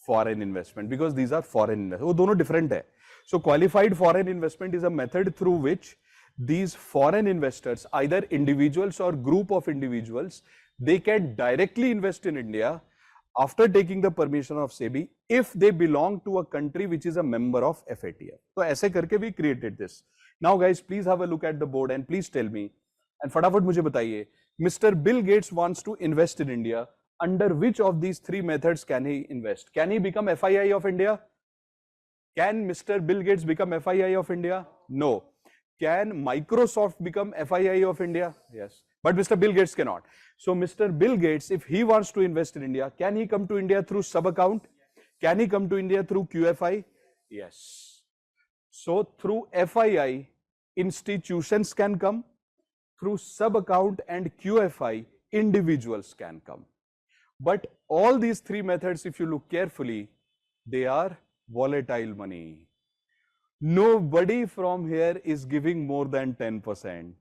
Foreign Investment, because these are foreign investments. वो दोनों different है. So Qualified Foreign Investment is a method through which these foreign investors, either individuals or group of individuals, they can directly invest in India after taking the permission of SEBI if they belong to a country which is a member of FATF. So ऐसे करके we created this. Now guys, please have a look at the board and please tell me, and फटाफट मुझे बताइए, Mr. Bill Gates wants to invest in India. Under which of these three methods can he invest? Can he become FII of India? Can Mr. Bill Gates become FII of India? No. Can Microsoft become FII of India? Yes. But Mr. Bill Gates cannot. So Mr. Bill Gates, if he wants to invest in India, can he come to India through sub-account? Can he come to India through QFI? Yes. So through FII, institutions can come. Through sub-account and QFI, individuals can come. But all these three methods, if you look carefully, they are volatile money. Nobody from here is giving more than 10%.